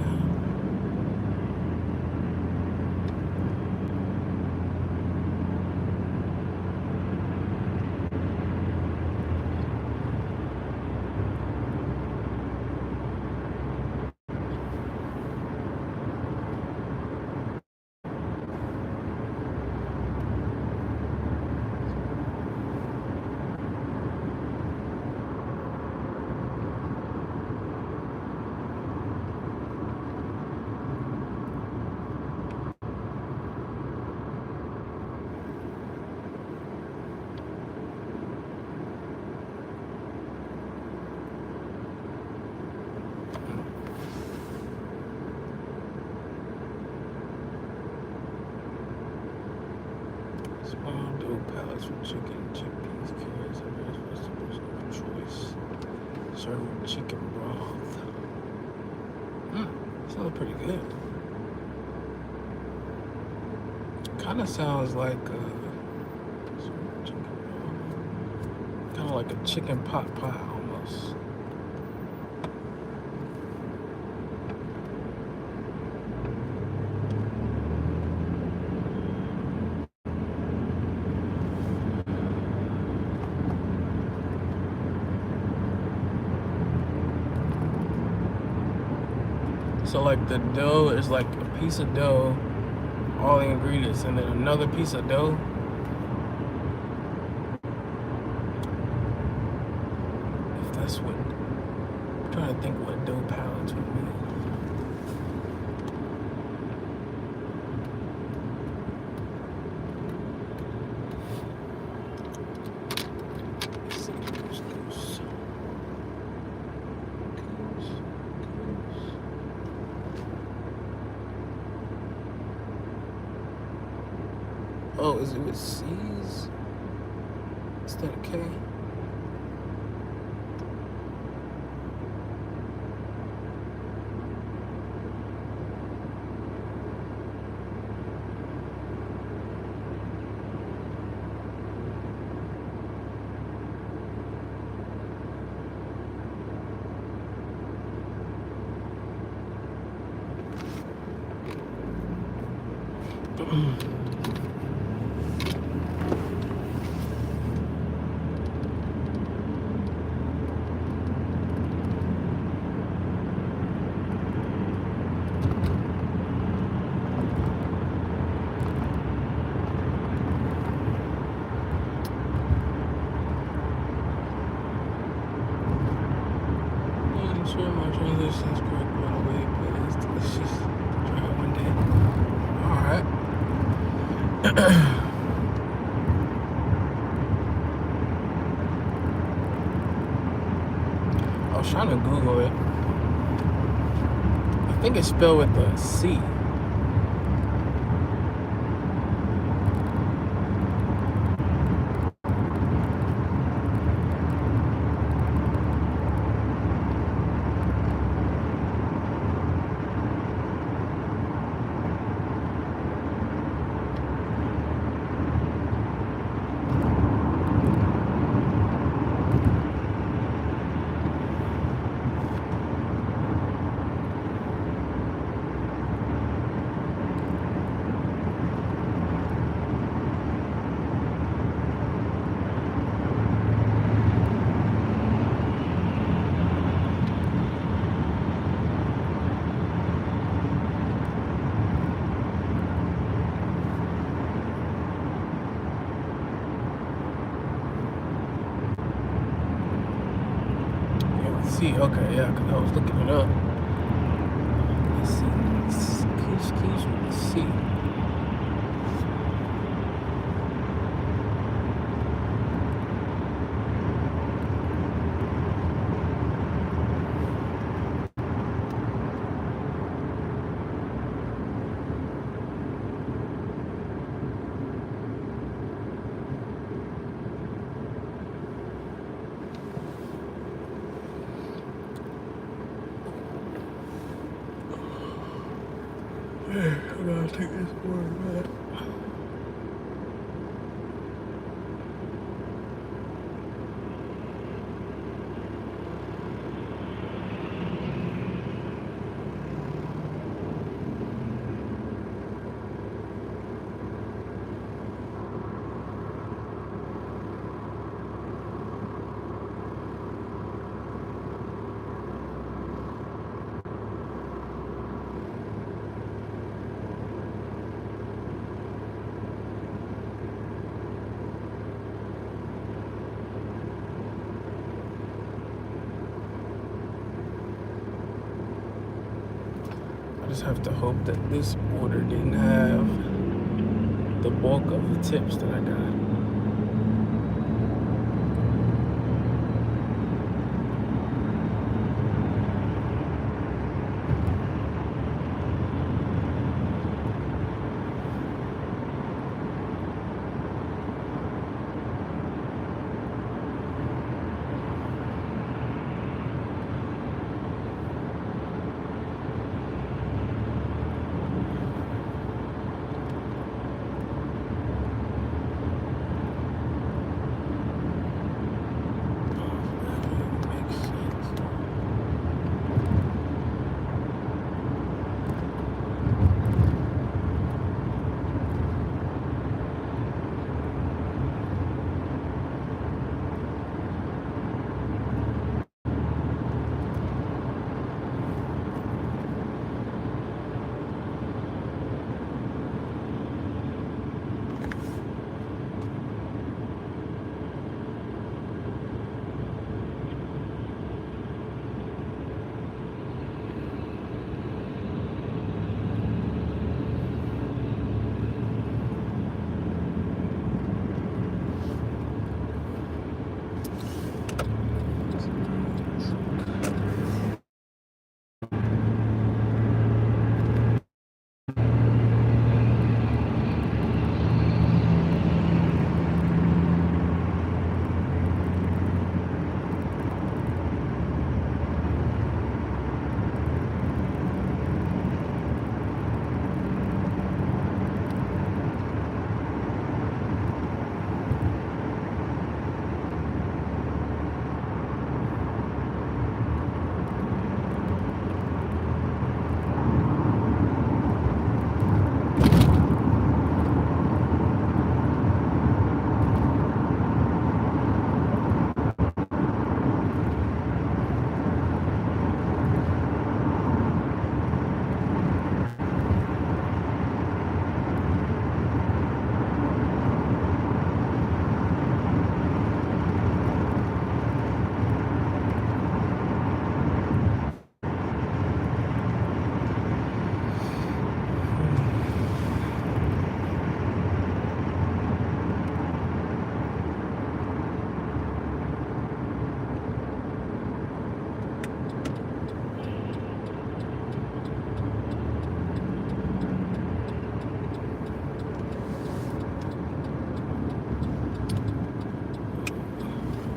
Small dough pallets for chicken, chickpeas, carrots, and various vegetables of choice. Served with chicken broth. Sounds pretty good. Kind of sounds like chicken broth. Kind of like a chicken pot pie almost. So like the dough is like a piece of dough, all the ingredients, and then another piece of dough. If that's what, I'm trying to think what dough pallets would be. is it with C's instead of K? I'm sure my translation is correct by the way, but it's delicious. Try it one day. Alright. I was trying to Google it. I think it's spelled with a C. Okay, yeah, because I was looking it up. Let's see. Quiche with the C. I gotta take this word back. I just have to hope that this order didn't have the bulk of the tips that I got.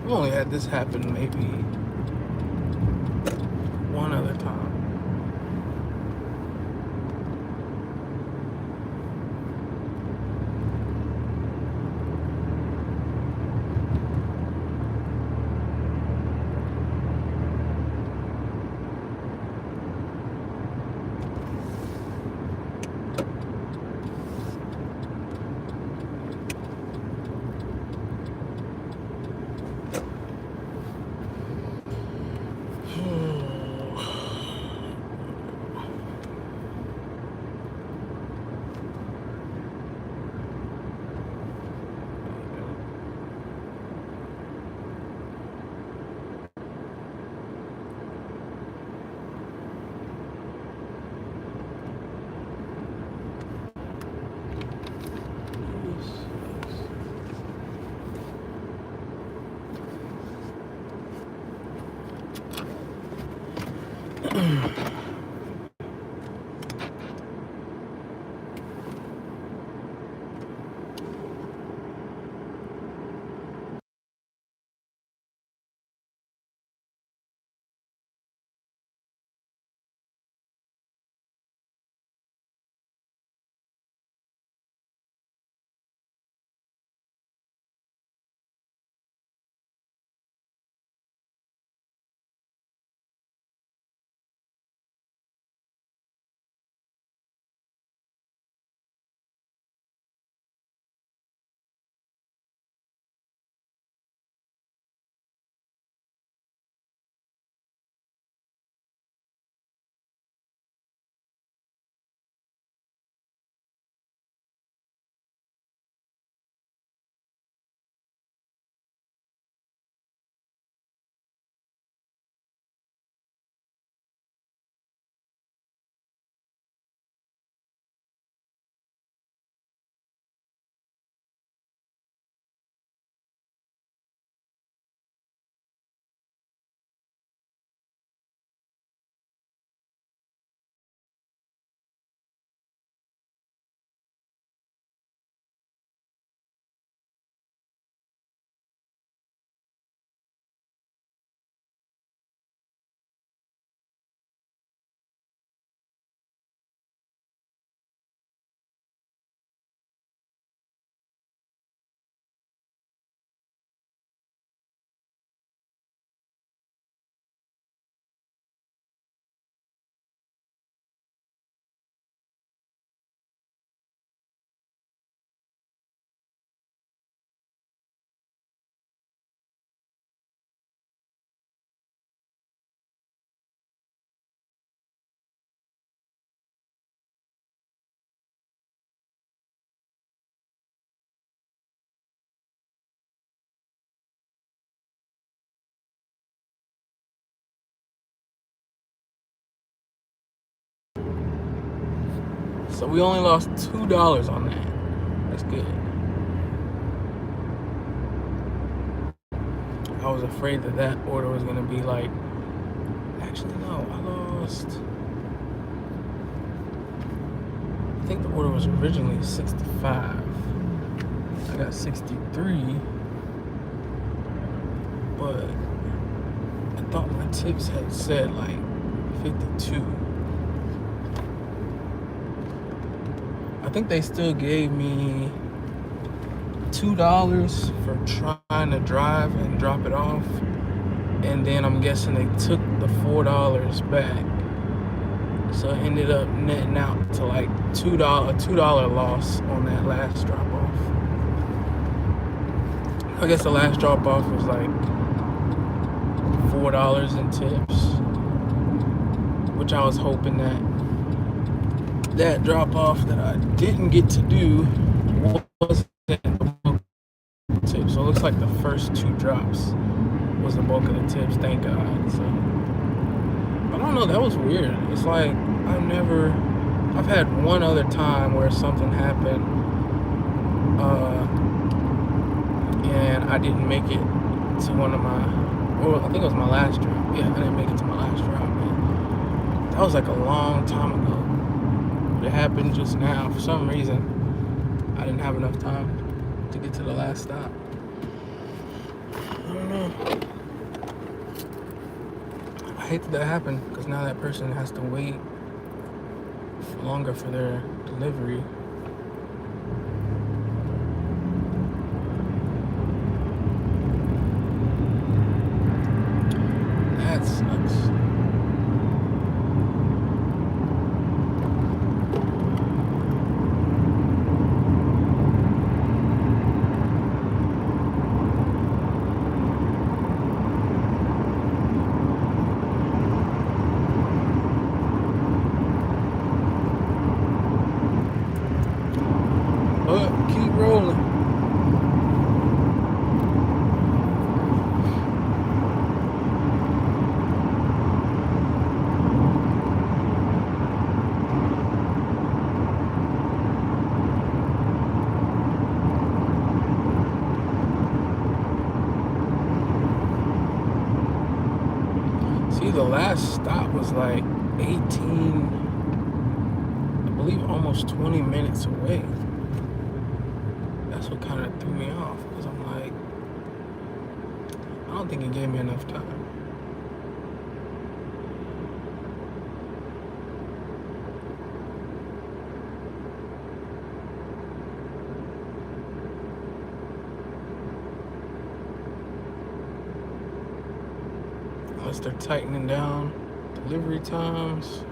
I've only had this happen maybe one other time. So we only lost $2 on that. That's good. I was afraid that that order was gonna be like, actually no, I think the order was originally 65. I got 63, but I thought my tips had said like 52. I think they still gave me $2 for trying to drive and drop it off, and then I'm guessing they took the $4 back, so it ended up netting out to like a $2 loss on that last drop off. I guess the last drop off was like $4 in tips, which I was hoping that drop off that I didn't get to do wasn't the bulk of the tips. So it looks like the first 2 drops was the bulk of the tips, thank God. So, but I don't know, that was weird. It's like I've had one other time where something happened, and I didn't make it to one of my, well, I think it was my last drop. Yeah, I didn't make it to my last drop, man. That was like a long time ago. It happened just now. For some reason, I didn't have enough time to get to the last stop. don't know. I hate that happened because now that person has to wait longer for their delivery. That sucks. But keep rolling. See, the last stop was like 18, I believe almost 20 minutes away. That's what kind of threw me off because I'm like, I don't think it gave me enough time. Unless they're tightening down delivery times.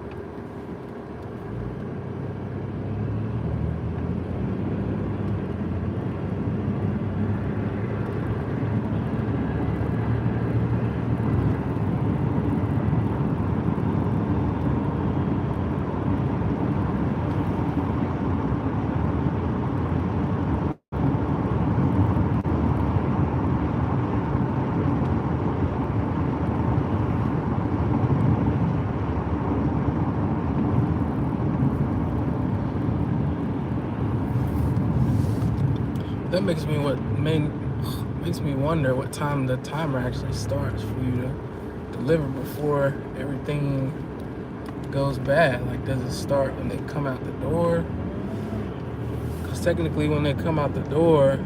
That makes me wonder what time the timer actually starts for you to deliver before everything goes bad. Like, does it start when they come out the door? Because technically when they come out the door,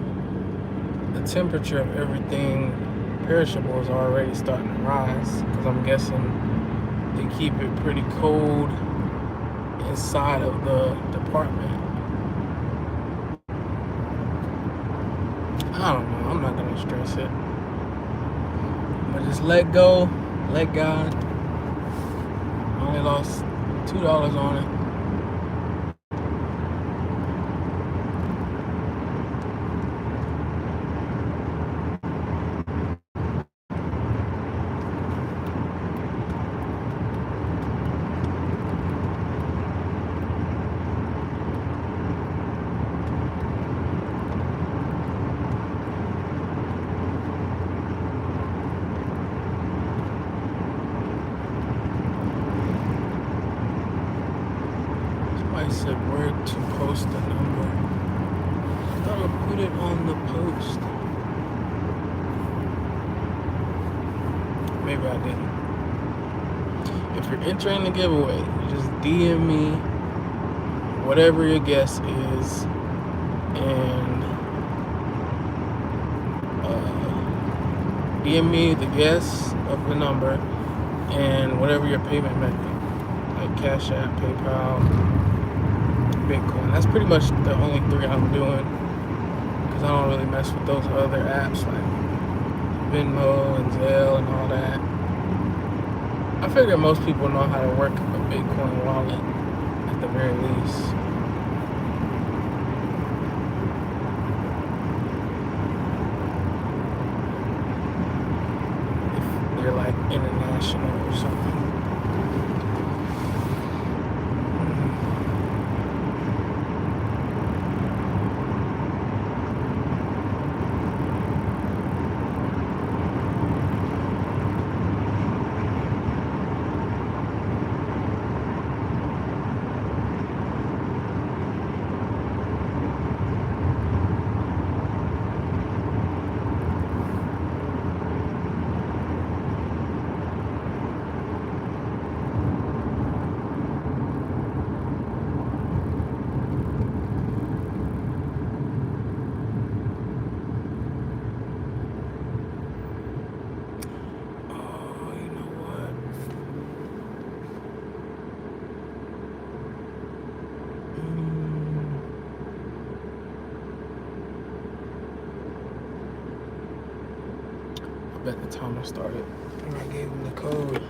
the temperature of everything perishable is already starting to rise. Because I'm guessing they keep it pretty cold inside of the department. I don't know. I'm not going to stress it. But just let go. Let God. I only lost $2 on it. I said where to post the number. I thought I put it on the post. Maybe I didn't. If you're entering the giveaway, you just DM me whatever your guess is and DM me the guess of the number and whatever your payment method, like Cash App, PayPal, Bitcoin. That's pretty much the only three I'm doing because I don't really mess with those other apps like Venmo and Zelle and all that. I figure most people know how to work a Bitcoin wallet at the very least. If they're like international or something. bet the timer started. And I gave him the code.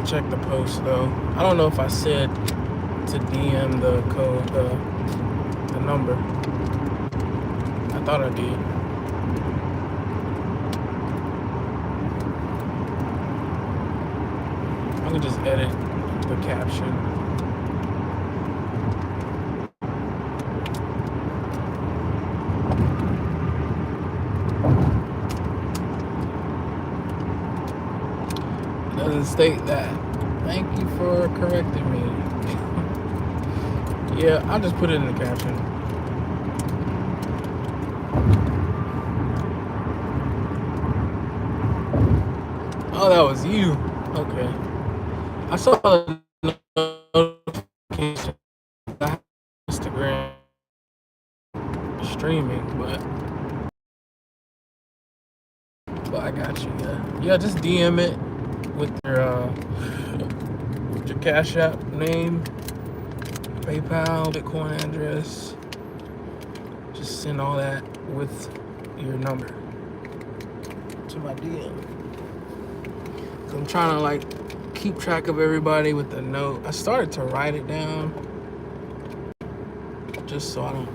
Check the post though. I don't know if I said to DM the code, the number. I thought I did. I can just edit the caption. It doesn't state that. Thank you for correcting me. Yeah, I'll just put it in the caption. Oh, that was you. Okay. I saw the notification. I have Instagram streaming, but I got you. Yeah, just DM it with your Cash App name, PayPal, Bitcoin address. Just send all that with your number to my DM. So I'm trying to like keep track of everybody with the note. I started to write it down just so I don't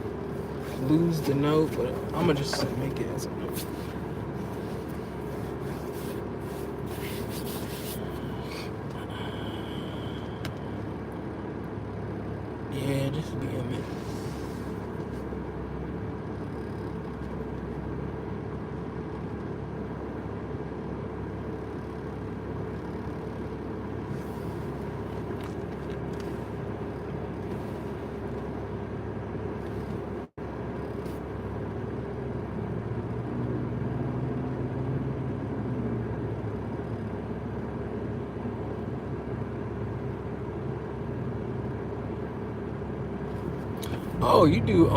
lose the note, but I'm gonna just make it as a note. Yeah, just DM it. Oh, you do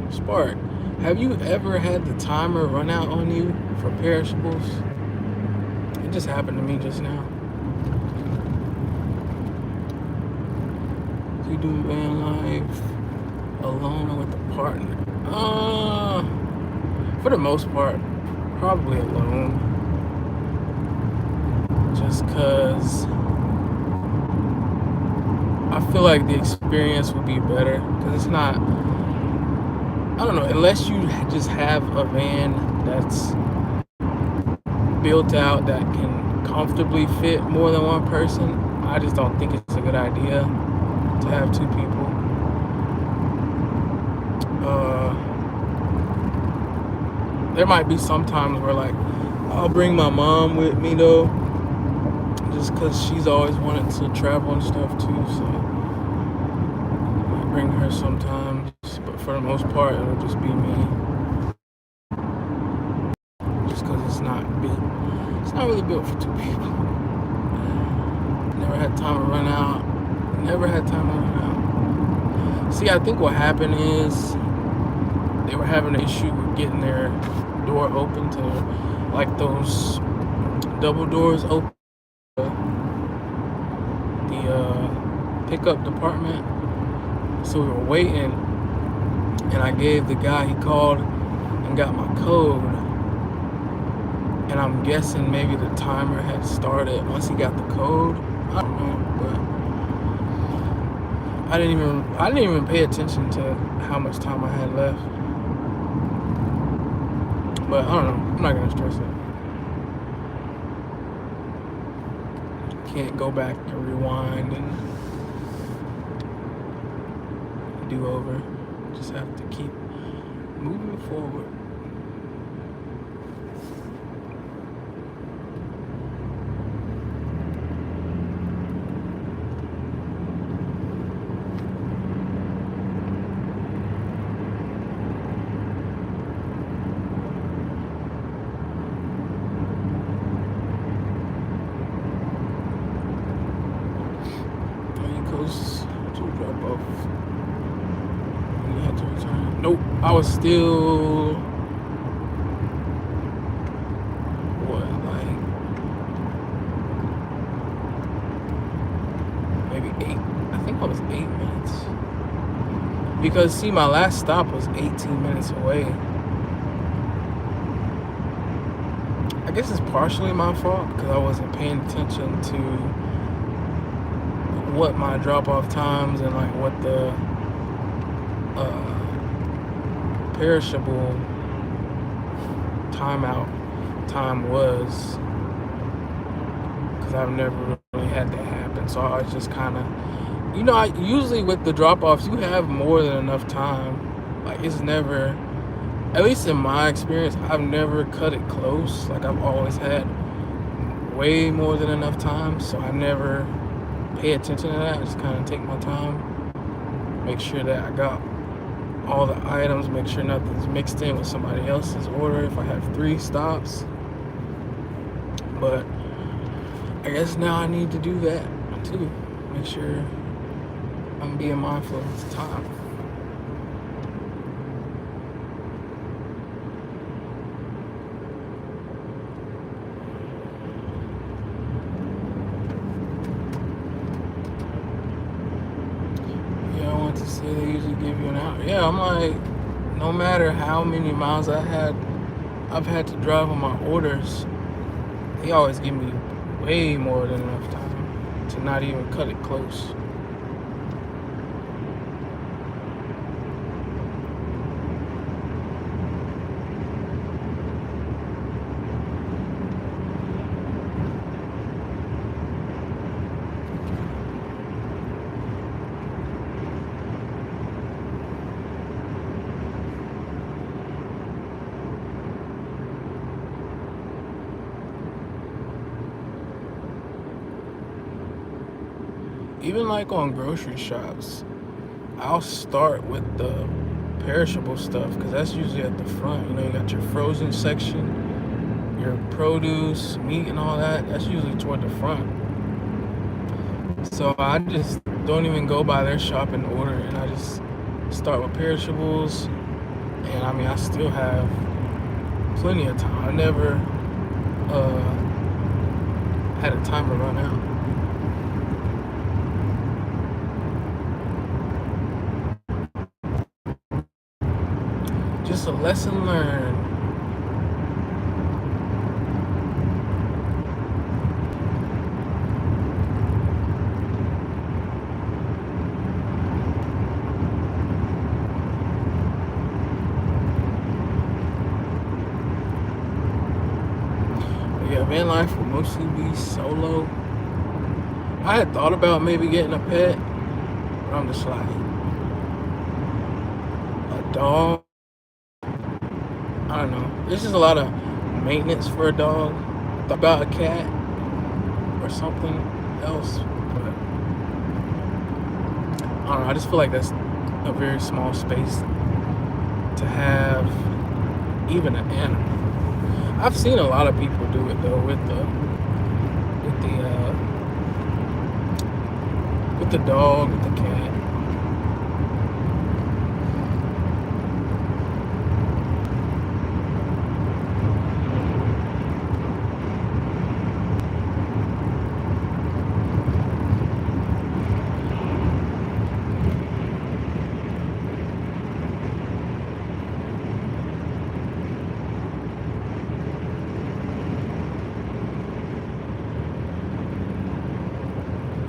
Spark. Have you ever had the timer run out on you for perishables? It just happened to me just now. You do van life alone or with a partner? For the most part, probably alone. Just cause I feel like the experience would be better, because it's not, I don't know, unless you just have a van that's built out that can comfortably fit more than one person. I just don't think it's a good idea to have two people. There might be some times where like I'll bring my mom with me though, just because she's always wanted to travel and stuff too, so I bring her sometimes, but for the most part it'll just be me, just because it's not really built for two people. Never had time to run out. See, I think what happened is they were having an issue with getting their door open to like those double doors open, the pickup department. So we were waiting, and I gave the guy, he called and got my code, and I'm guessing maybe the timer had started once he got the code. I don't know, but I didn't even pay attention to how much time I had left. But I don't know, I'm not gonna stress it. Can't go back and rewind and do over. Just have to keep moving forward. was still, what, like maybe 8. I think I was 8 minutes. Because, see, my last stop was 18 minutes away. I guess it's partially my fault because I wasn't paying attention to what my drop-off times and like what the perishable timeout time was, because I've never really had that happen. So I was just kind of, I usually with the drop-offs you have more than enough time. Like, it's never, at least in my experience, I've never cut it close. Like, I've always had way more than enough time, so I never pay attention to that. I just kind of take my time, make sure that I got all the items, make sure nothing's mixed in with somebody else's order if I have 3 stops. But I guess now I need to do that too. Make sure I'm being mindful of the time. Yeah, I want to say they usually give you an hour. Yeah, I'm like, no matter how many miles I've had to drive on my orders, they always give me way more than enough time to not even cut it close. Even like on grocery shops, I'll start with the perishable stuff because that's usually at the front. You got your frozen section, your produce, meat, and all that. That's usually toward the front. So I just don't even go by their shop in order, and I just start with perishables. And I mean, I still have plenty of time. I never had a timer run out. Just a lesson learned. But yeah, van life will mostly be solo. I had thought about maybe getting a pet, but I'm just like, a dog. I don't know. There's just a lot of maintenance for a dog. Thought about a cat or something else, but I don't know. I just feel like that's a very small space to have even an animal. I've seen a lot of people do it though with the dog, with the cat.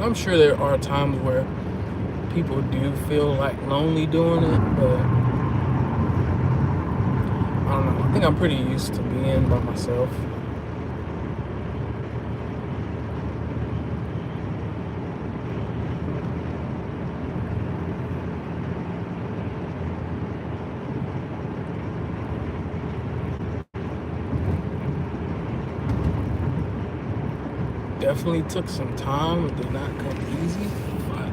I'm sure there are times where people do feel like lonely doing it, but I don't know. I think I'm pretty used to being by myself. Definitely took some time. It did not come easy, but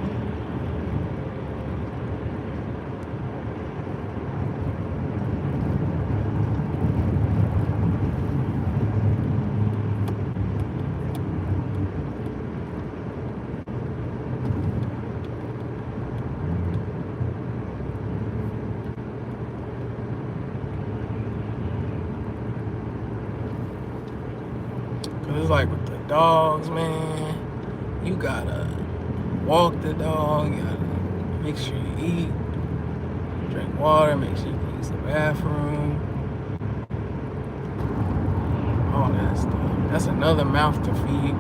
it's like with the dogs, man, you gotta walk the dog, you gotta make sure you eat, drink water, make sure you can use the bathroom, all that stuff. That's another mouth to feed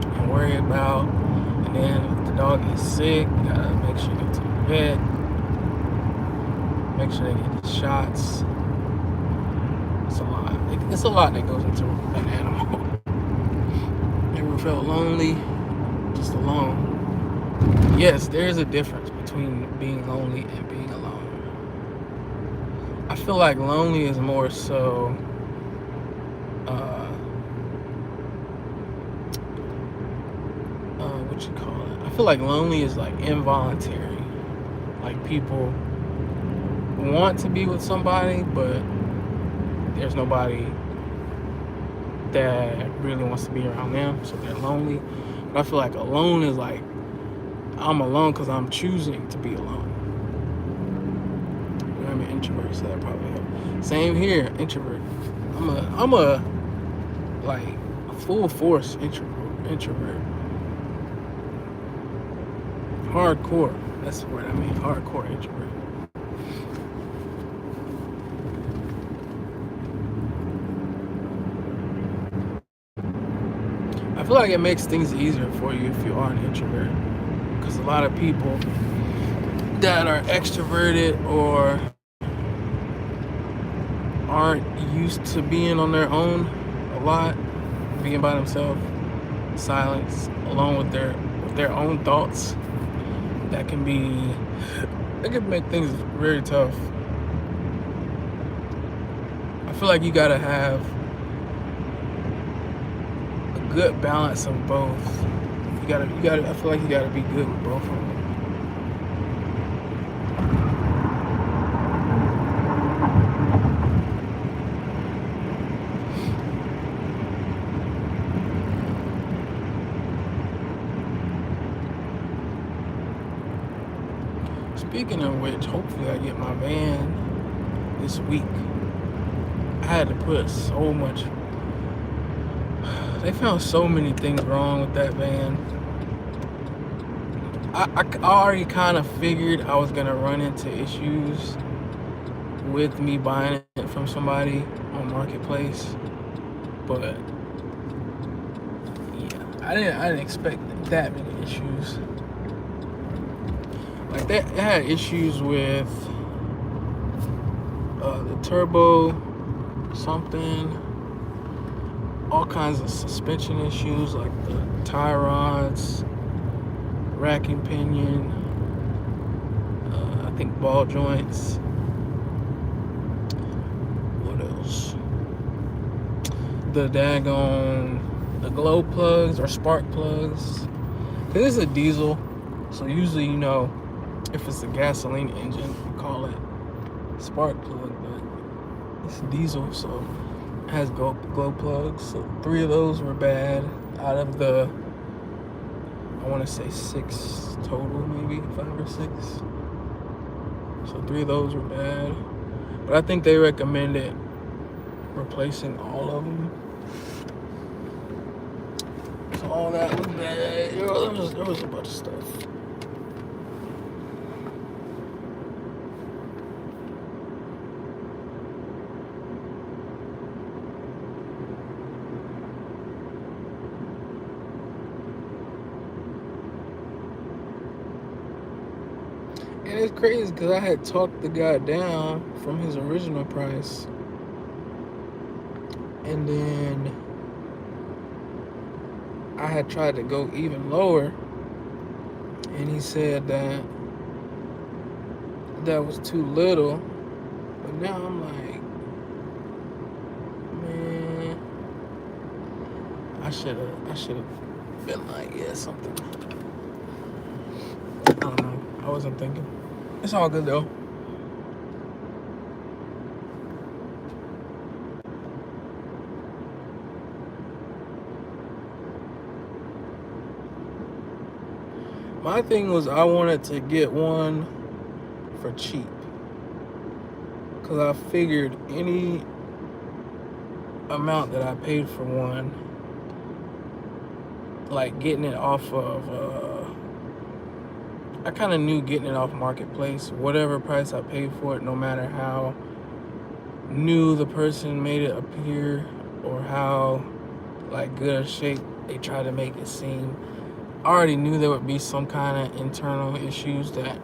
and worry about. And then if the dog is sick, you gotta make sure you go to the vet, make sure they get the shots. It's a lot. It's a lot that goes into an animal. Ever felt lonely? Just alone? Yes, there's a difference between being lonely and being alone. I feel like lonely is more so what you call it? I feel like lonely is like involuntary. Like people want to be with somebody, but there's nobody that really wants to be around them, so they're lonely. But I feel like alone is like I'm alone because I'm choosing to be alone. I'm an introvert, so that probably helps. Same here, introvert. I'm a like full force introvert. Hardcore. That's what I mean. Hardcore introvert. I feel like it makes things easier for you if you are an introvert, because a lot of people that are extroverted or aren't used to being on their own a lot, being by themselves, silence, alone with their own thoughts, that can make things very tough. I feel like you gotta have a good balance of both. I feel like you gotta be good with both of them. Speaking of which, hopefully I get my van this week. I had to put so much. They found so many things wrong with that van. I already kind of figured I was gonna run into issues with me buying it from somebody on Marketplace, but yeah, I didn't expect that many issues. Like it had issues with the turbo something, all kinds of suspension issues like the tie rods, racking pinion, I think ball joints. What else? The the glow plugs or spark plugs. This is a diesel, so usually if it's a gasoline engine, you call it spark plug, but it's diesel, so it has glow plugs. So 3 of those were bad out of the, I want to say 6 total, maybe 5 or 6. So 3 of those were bad, but I think they recommended replacing all of them. So all that was bad. There was a bunch of stuff. And it's crazy because I had talked the guy down from his original price, and then I had tried to go even lower, and he said that was too little. But now I'm like, man, I should have been like, yeah, something. I don't know. I wasn't thinking. It's all good though. My thing was I wanted to get one for cheap, because I figured any amount that I paid for one, like getting it off of, I kind of knew getting it off Marketplace, whatever price I paid for it, no matter how new the person made it appear or how like good a shape they tried to make it seem. I already knew there would be some kind of internal issues that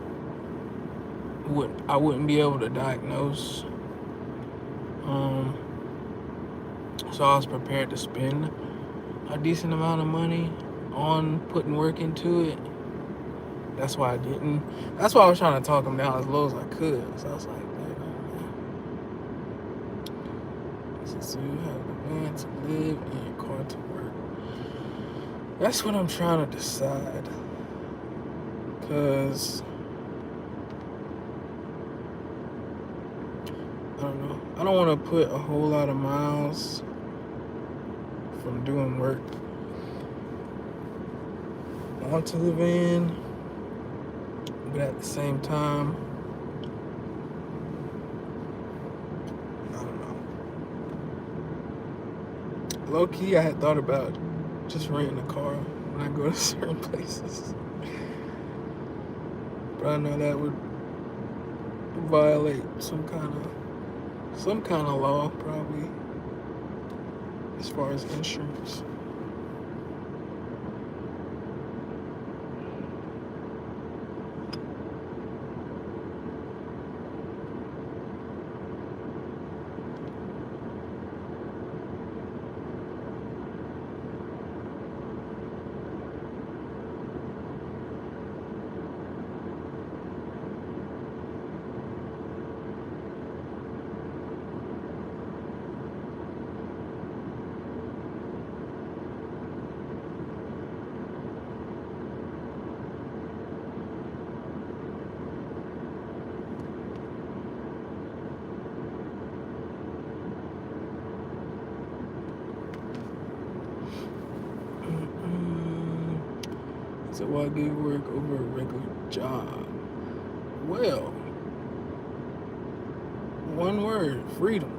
I wouldn't be able to diagnose. So I was prepared to spend a decent amount of money on putting work into it. That's why I didn't. That's why I was trying to talk them down as low as I could. So I was like, so you have the van to live and your car to work. That's what I'm trying to decide. Because I don't know. I don't want to put a whole lot of miles from doing work onto the van, but at the same time, I don't know. Low key, I had thought about just renting a car when I go to certain places, but I know that would violate some kind of law, probably, as far as insurance. So why give work over a regular job? Well, one word, freedom.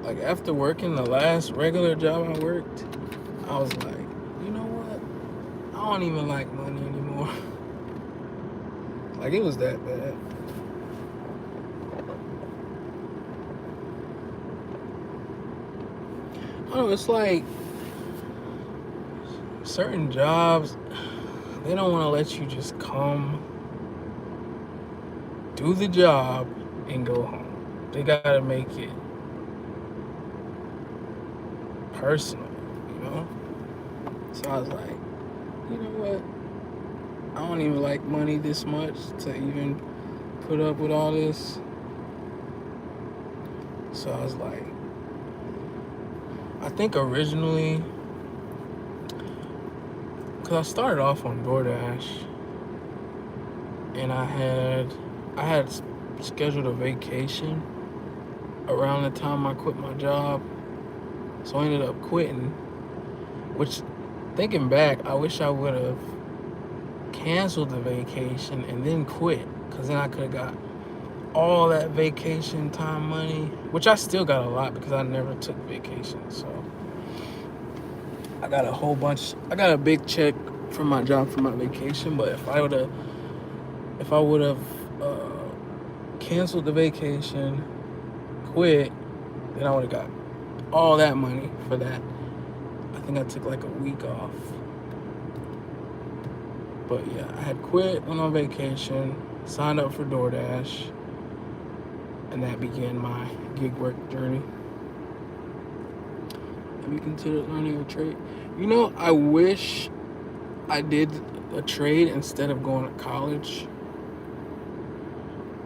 Like after working the last regular job I worked, I was like, you know what? I don't even like money anymore. Like it was that bad. Oh, it's like certain jobs, they don't want to let you just come, do the job, and go home. They gotta make it personal, you know? So I was like, you know what? I don't even like money this much to even put up with all this. So I was like, I think originally, because I started off on DoorDash, and I had scheduled a vacation around the time I quit my job. So I ended up quitting, which, thinking back, I wish I would have canceled the vacation and then quit, because then I could have got all that vacation time money, which I still got a lot because I never took vacation. So I got a big check from my job for my vacation. But if I would have canceled the vacation, quit, then I would have got all that money for that. I think I took like a week off. But yeah, I had quit, went on vacation, signed up for DoorDash, and that began my gig work journey. Have you considered learning a trade? You know, I wish I did a trade instead of going to college.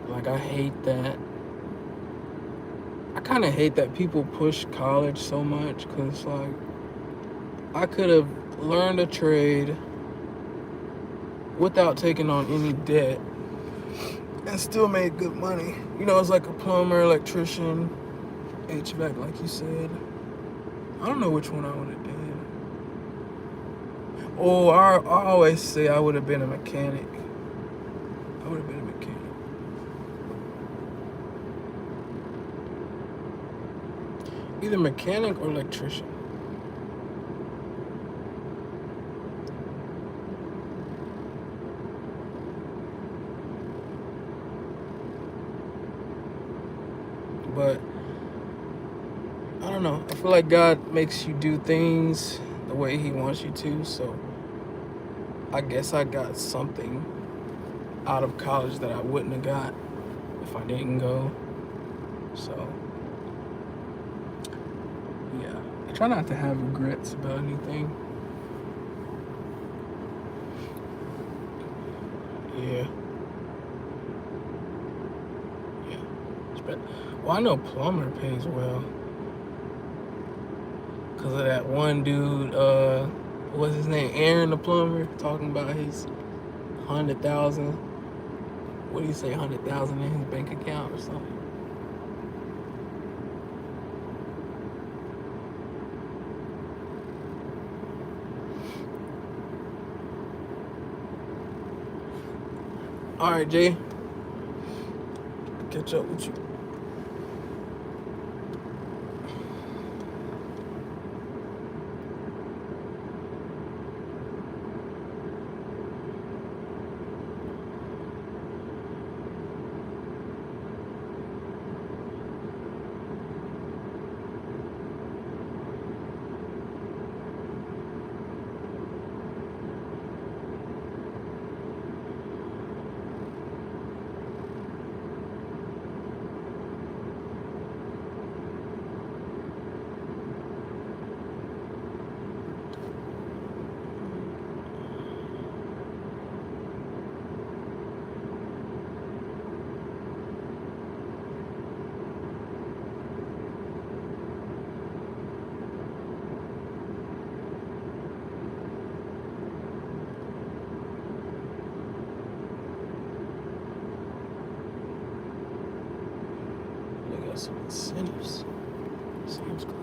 Like, I hate that. I kind of hate that people push college so much, because, like, I could have learned a trade without taking on any debt and still made good money. You know, it's like a plumber, electrician, HVAC, like you said. I don't know which one I would have did. Oh, I always say I would have been a mechanic. I would have been a mechanic. Either mechanic or electrician. But I don't know. I feel like God makes you do things the way He wants you to. So I guess I got something out of college that I wouldn't have got if I didn't go. So yeah, I try not to have regrets about anything. Yeah, yeah. Well, I know plumber pays well because of that one dude. What's his name? Aaron the plumber, talking about his 100,000. What do you say? 100,000 in his bank account or something? All right, Jay. Catch up with you. They got some incentives. Seems cool.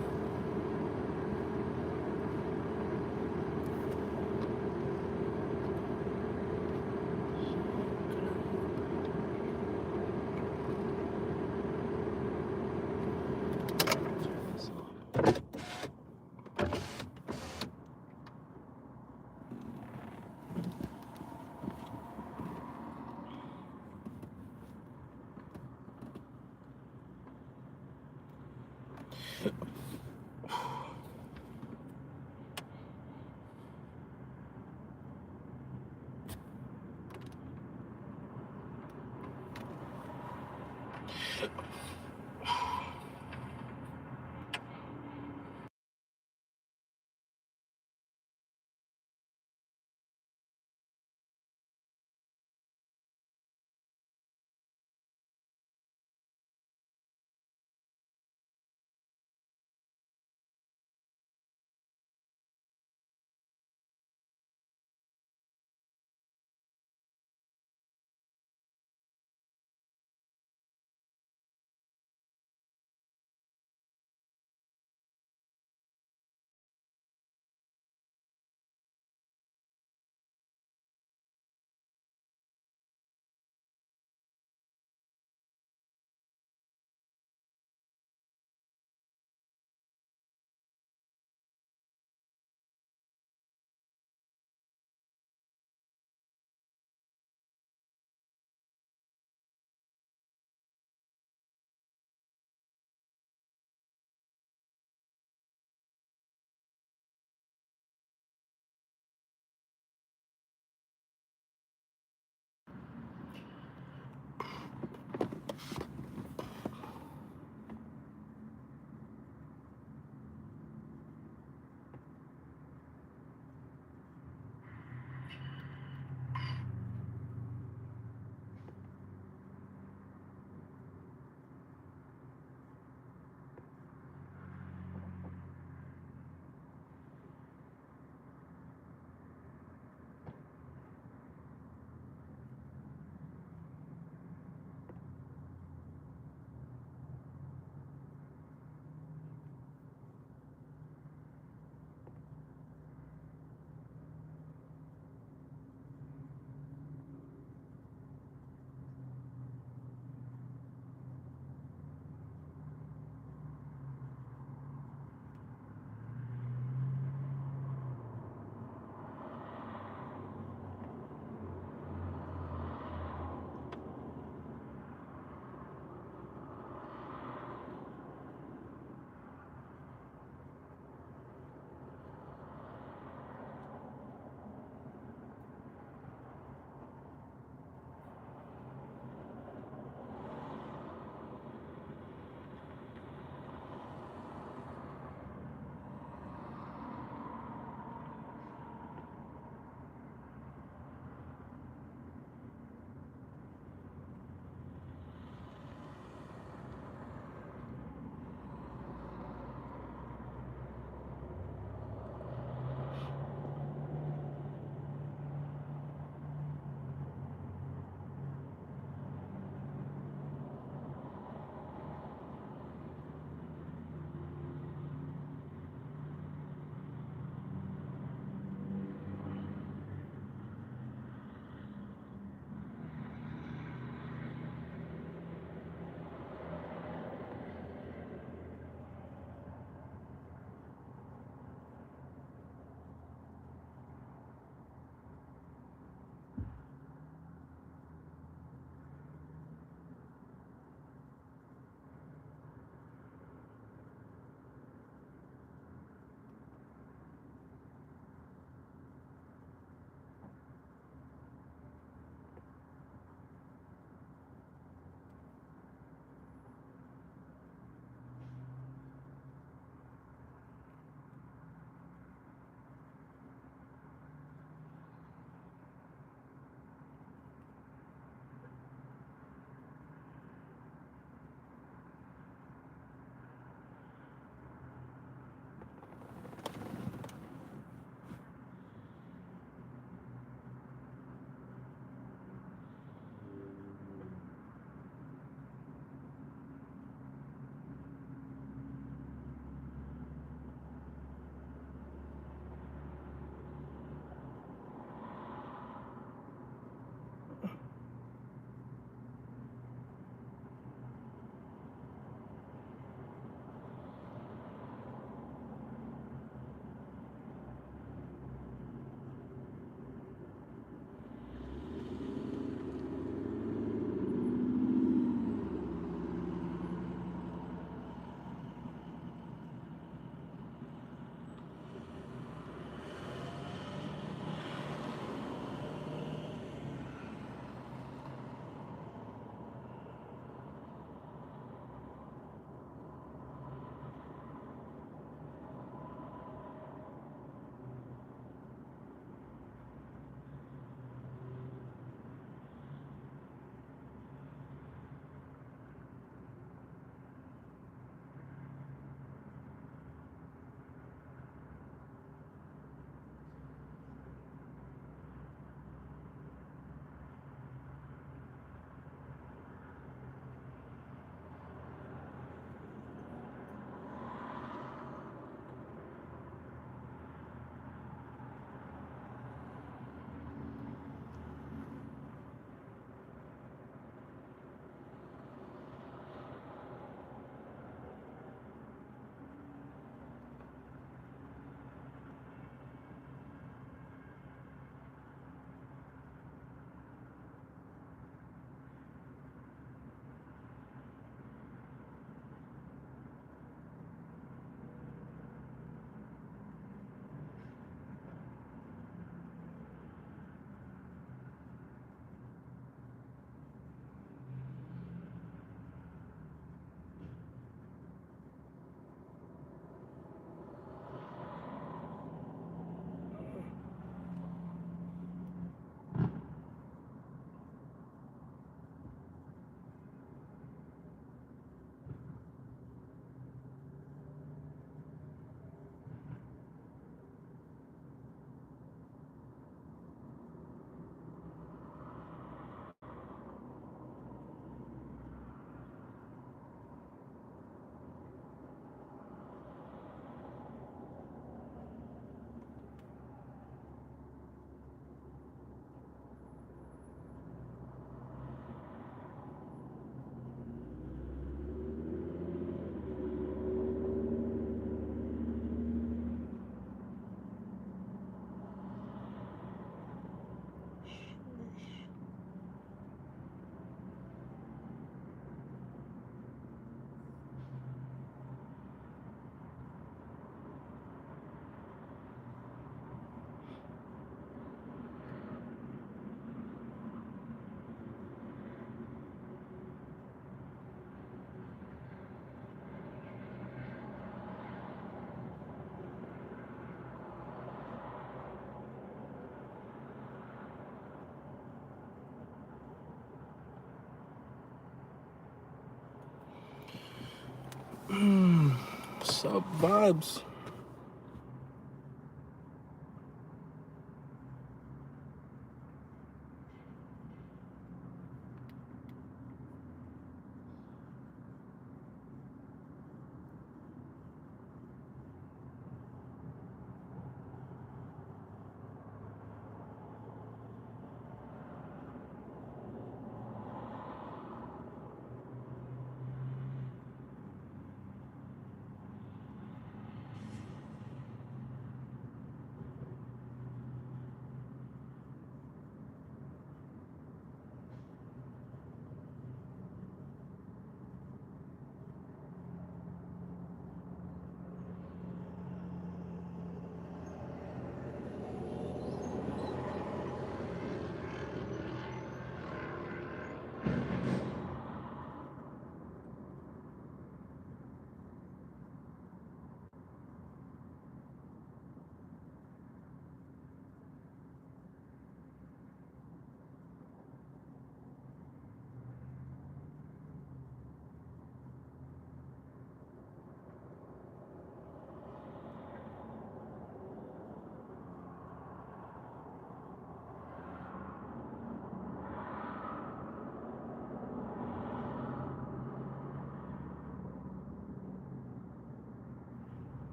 Sub vibes.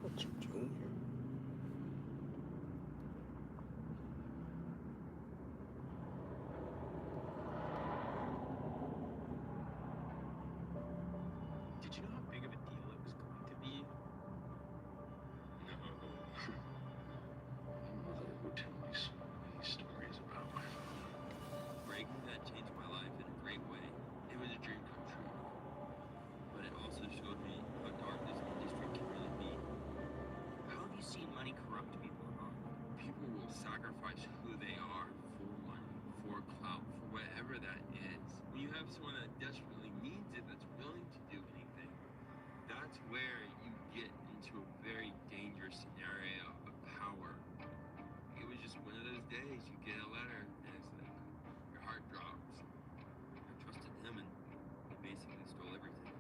What's your junior? Did you know how big of a deal it was going to be? No. My mother would tell me so many stories about my father. Breaking that changed my life in a great way. It was a dream come true. But it also showed me how dark this industry can really be. How have you seen money corrupt people, huh? People will sacrifice who they are for money, for clout, for whatever that is. When you have someone that desperately needs it, that's willing to do anything, that's where you get into a very dangerous scenario of power. It was just one of those days you get a letter and it's like your heart drops. I trusted him and he basically stole everything.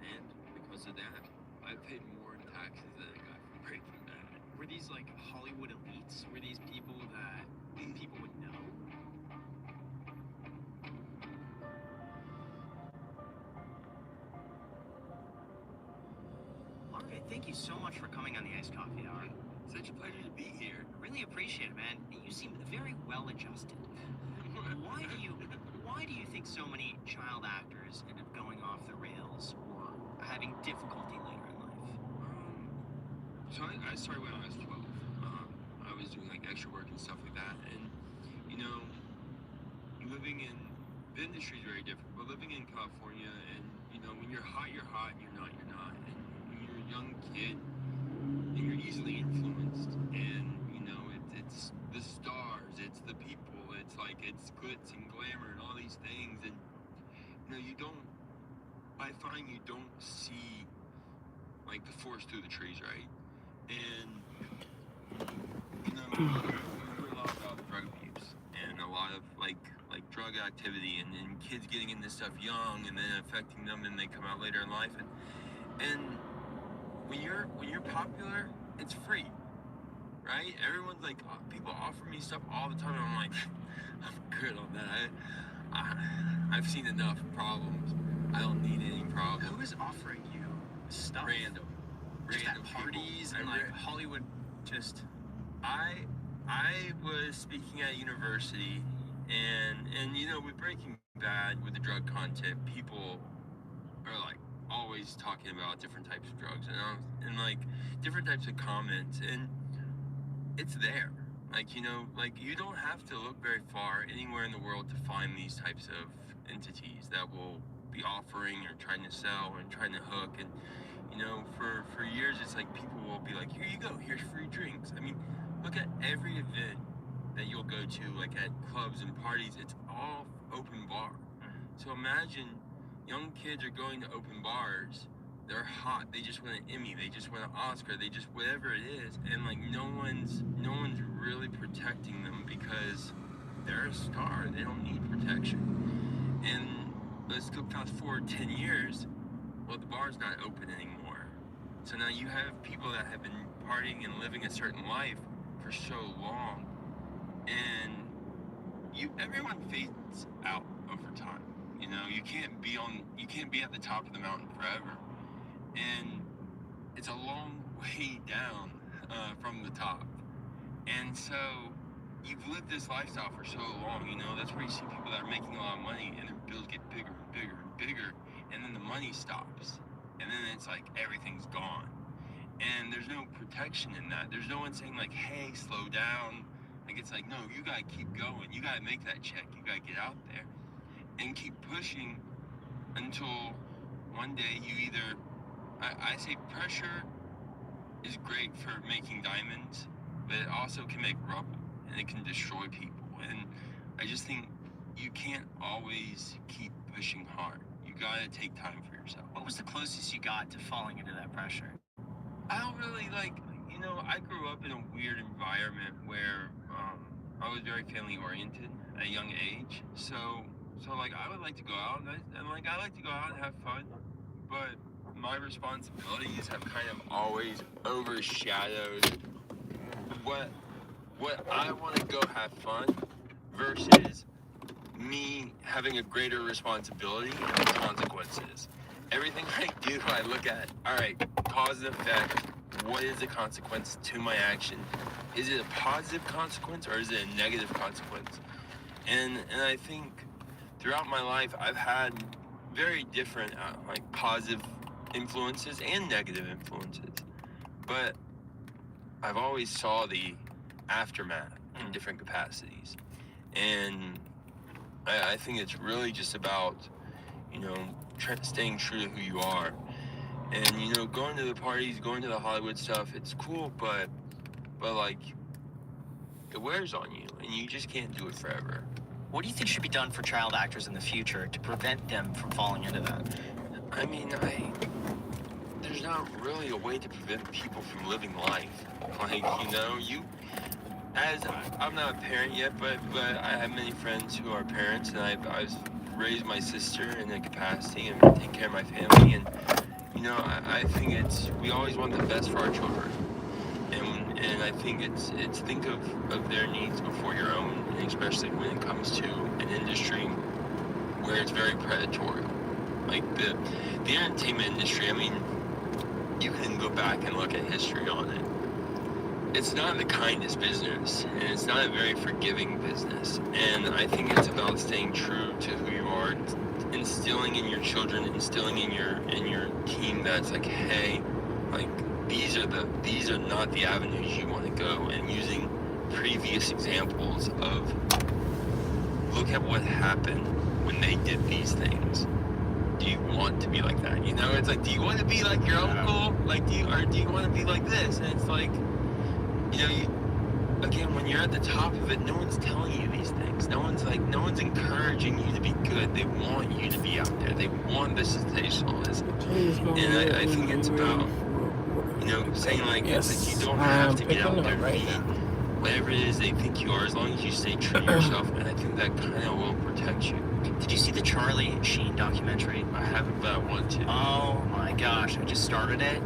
And because of that, I paid more in taxes than I got from Breaking Bad. Were these like Hollywood elites? Were these people that people would know? Alright, thank you so much for coming on the Iced Coffee Hour. Such a pleasure to be here. I really appreciate it, man. You seem very well adjusted. Why do you think so many child actors end up going off the rails or having difficulty later in life? So I started when I was 12. I was doing like extra work and stuff like that. And, you know, living in the industry is very different, but living in California and, you know, when you're hot, and you're not. And when you're young kid and you're easily influenced, and it's the stars, it's the people, it's like it's glitz and glamour and all these things, and I find you don't see like the forest through the trees, right? And you hear a lot about drug abuse and a lot of like drug activity and kids getting into stuff young and then affecting them, and they come out later in life, and when you're popular, it's free, right? Everyone's like, people offer me stuff all the time, and I'm like, I'm good on that. I've seen enough problems. I don't need any problems. Who is offering you stuff? Random At parties and like Hollywood, just. I was speaking at university, and with Breaking Bad, with the drug content, people are like always talking about different types of drugs and like different types of comments, and it's there. Like you don't have to look very far anywhere in the world to find these types of entities that will be offering or trying to sell and trying to hook. And for years, it's like people will be like, here you go, here's free drinks. I mean, look at every event that you'll go to, like at clubs and parties, it's all open bar. So imagine young kids are going to open bars, they're hot, they just win an Emmy, they just win an Oscar, they just whatever it is, and like no one's really protecting them because they're a star, they don't need protection. And let's go fast forward 10 years, well, the bar's not open anymore. So now you have people that have been partying and living a certain life for so long, and everyone fades out over time. You can't be at the top of the mountain forever, and it's a long way down from the top. And so you've lived this lifestyle for so long, that's where you see people that are making a lot of money and their bills get bigger and bigger and bigger, and then the money stops, and then it's like everything's gone, and there's no protection in that. There's no one saying like, hey, slow down. Like, it's like, no, you gotta keep going, you gotta make that check, you gotta get out there and keep pushing until one day you either, I say pressure is great for making diamonds, but it also can make rubble and it can destroy people. And I just think you can't always keep pushing hard. You gotta take time for yourself. What was the closest you got to falling into that pressure? I don't really I grew up in a weird environment where I was very family oriented at a young age. So like I would like to go out and I like to go out and have fun, but my responsibilities have kind of always overshadowed what I want to go have fun versus me having a greater responsibility and consequences. Everything I do, I look at, all right, cause and effect. What is the consequence to my action? Is it a positive consequence or is it a negative consequence? And I think throughout my life, I've had very different positive influences and negative influences, but I've always saw the aftermath in different capacities. And I think it's really just about, staying true to who you are. And, going to the parties, going to the Hollywood stuff, it's cool, but like, it wears on you, and you just can't do it forever. What do you think should be done for child actors in the future to prevent them from falling into that? I mean, there's not really a way to prevent people from living life. Like, I'm not a parent yet, but I have many friends who are parents, and I've raised my sister in a capacity and take care of my family, and I think we always want the best for our children, and I think it's think of their needs before your own, and especially when it comes to an industry where it's very predatory, like the entertainment industry. I mean, you can go back and look at history on it. It's not the kindest business, and it's not a very forgiving business. And I think it's about staying true to who you are, instilling in your children, instilling in your team that's like, hey, like these are not the avenues you want to go, and using previous examples of look at what happened when they did these things. do you want to be like that? You know, it's like, do you want to be like your uncle? Like, do you want to be like this? And it's like, you know, again, when you're at the top of it, no one's telling you these things. No one's encouraging you to be good. They want you to be out there. They want this sensationalism. And I think it's about, you know, saying like, Yes, it's like you don't have to get picking out there up right and be now. whatever it is they think you are, as long as you stay true to yourself. And I think that kind of will protect you. Did you see the Charlie Sheen documentary? I haven't, but I want to. Oh my gosh, I just started it.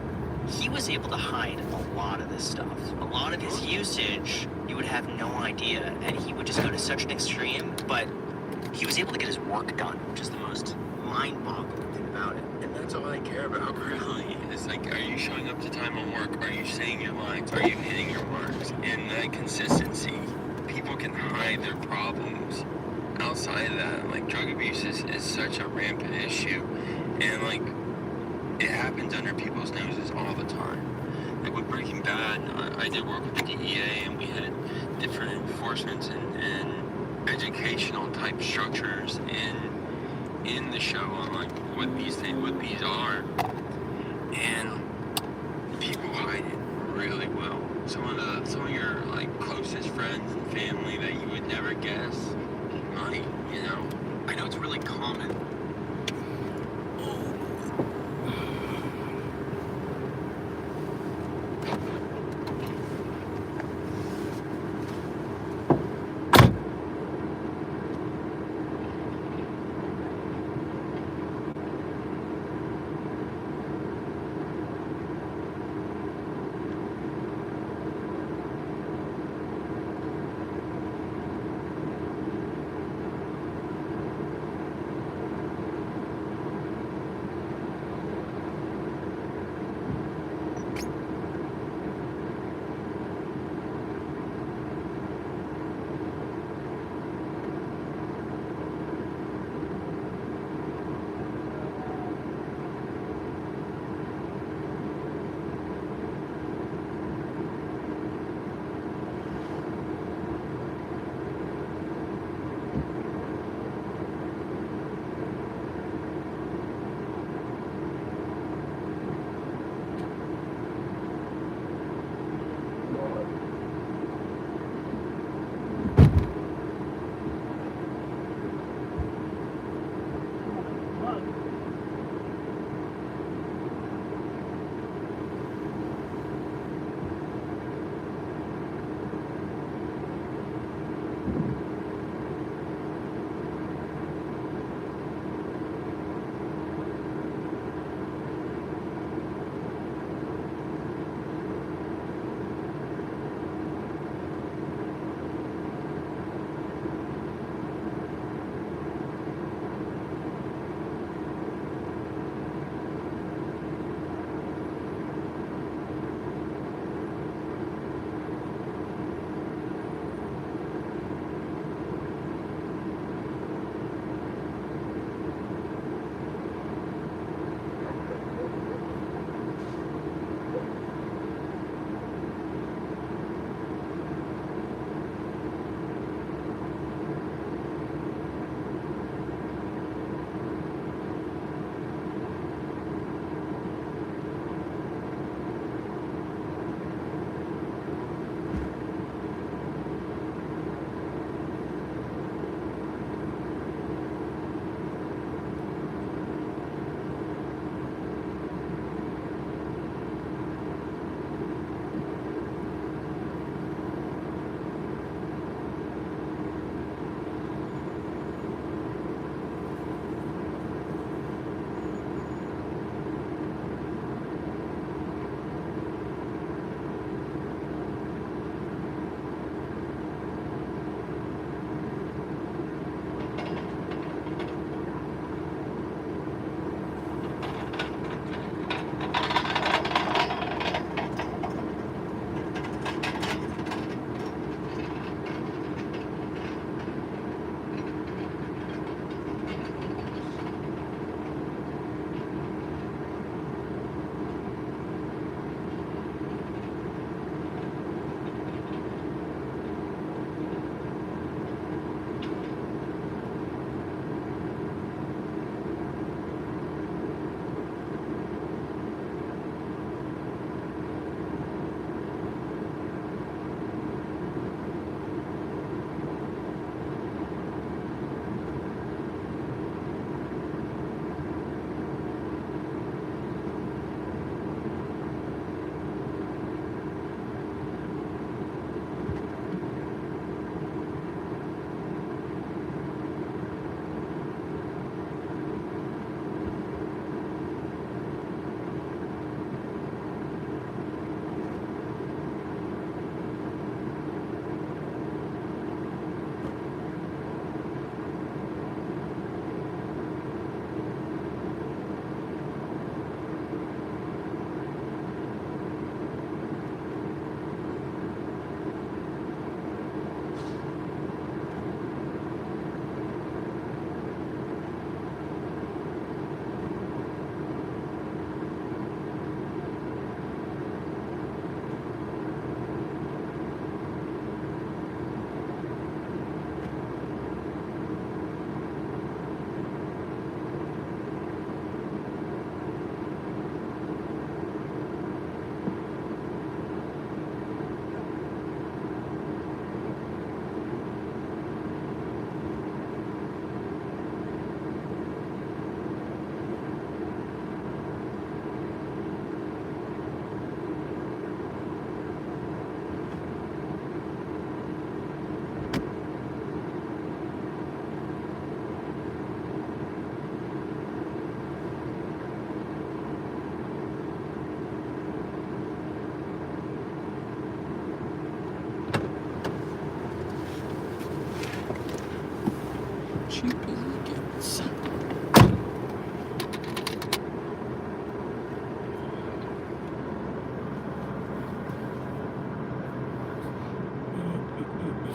He was able to hide a lot of this stuff. A lot of his usage, you would have no idea, and he would just go to such an extreme, but he was able to get his work done, which is the most mind-boggling thing about it. And that's all I care about, really. It's like, are you showing up to time on work? Are you saying your lines? Are you hitting your marks? And that consistency, people can hide their problems. Outside of that, like, drug abuse is such a rampant issue. And, like, it happens under people's noses all the time. Like with Breaking Bad, I did work with the DEA, and we had different enforcement and educational type structures in the show on like what these are, and people hide it really well. Some of your like closest friends and family that you would never guess might, you know. I know it's really common.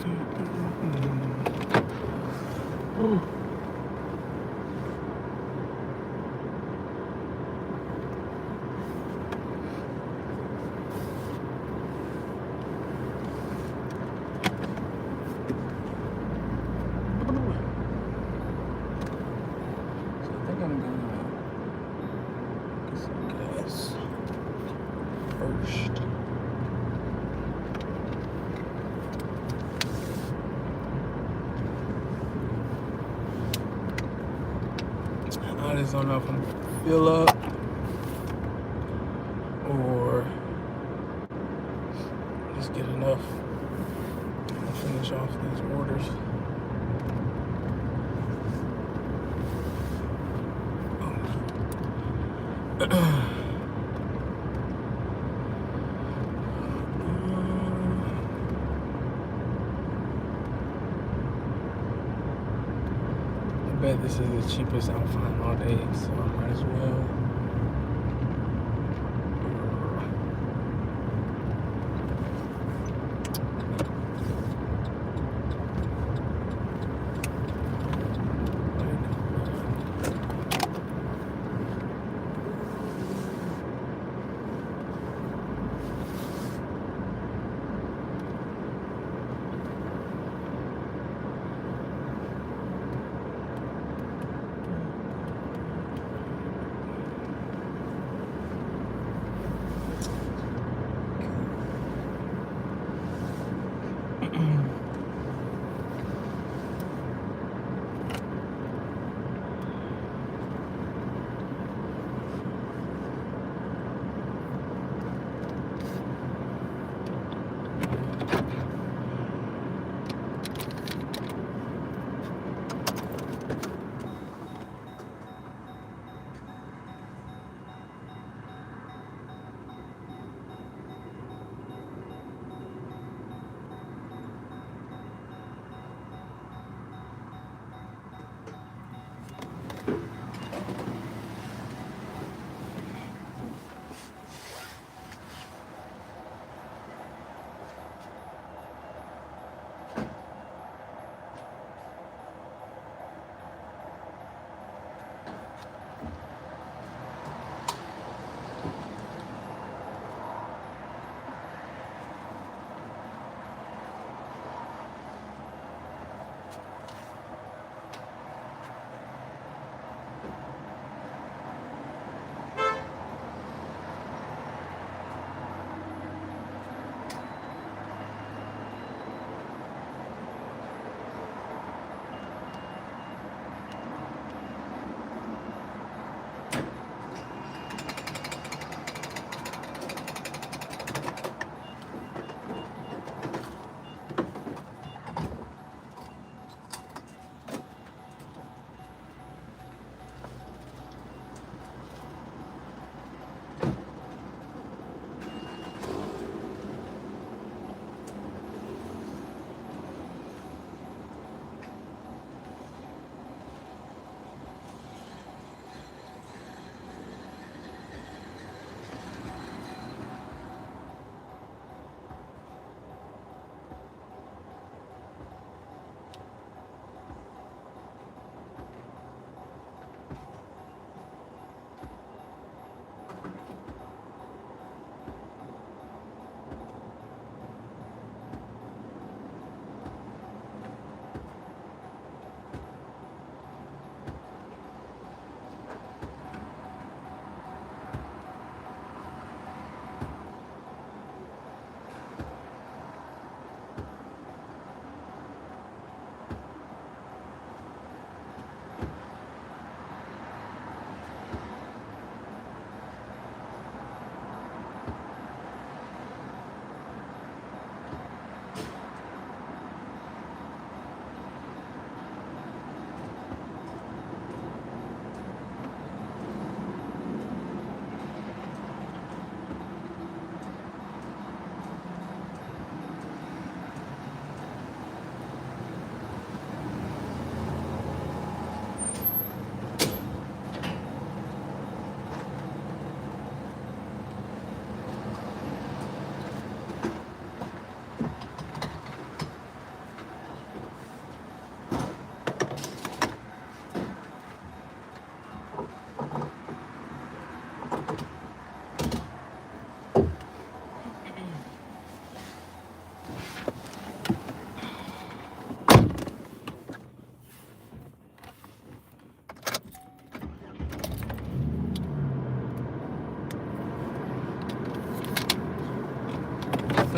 So I think I'm gonna get some gas first. I just don't know if I'm gonna fill up or just get enough and finish off these orders. I bet this is the cheapest I'll find all day, so I might as well.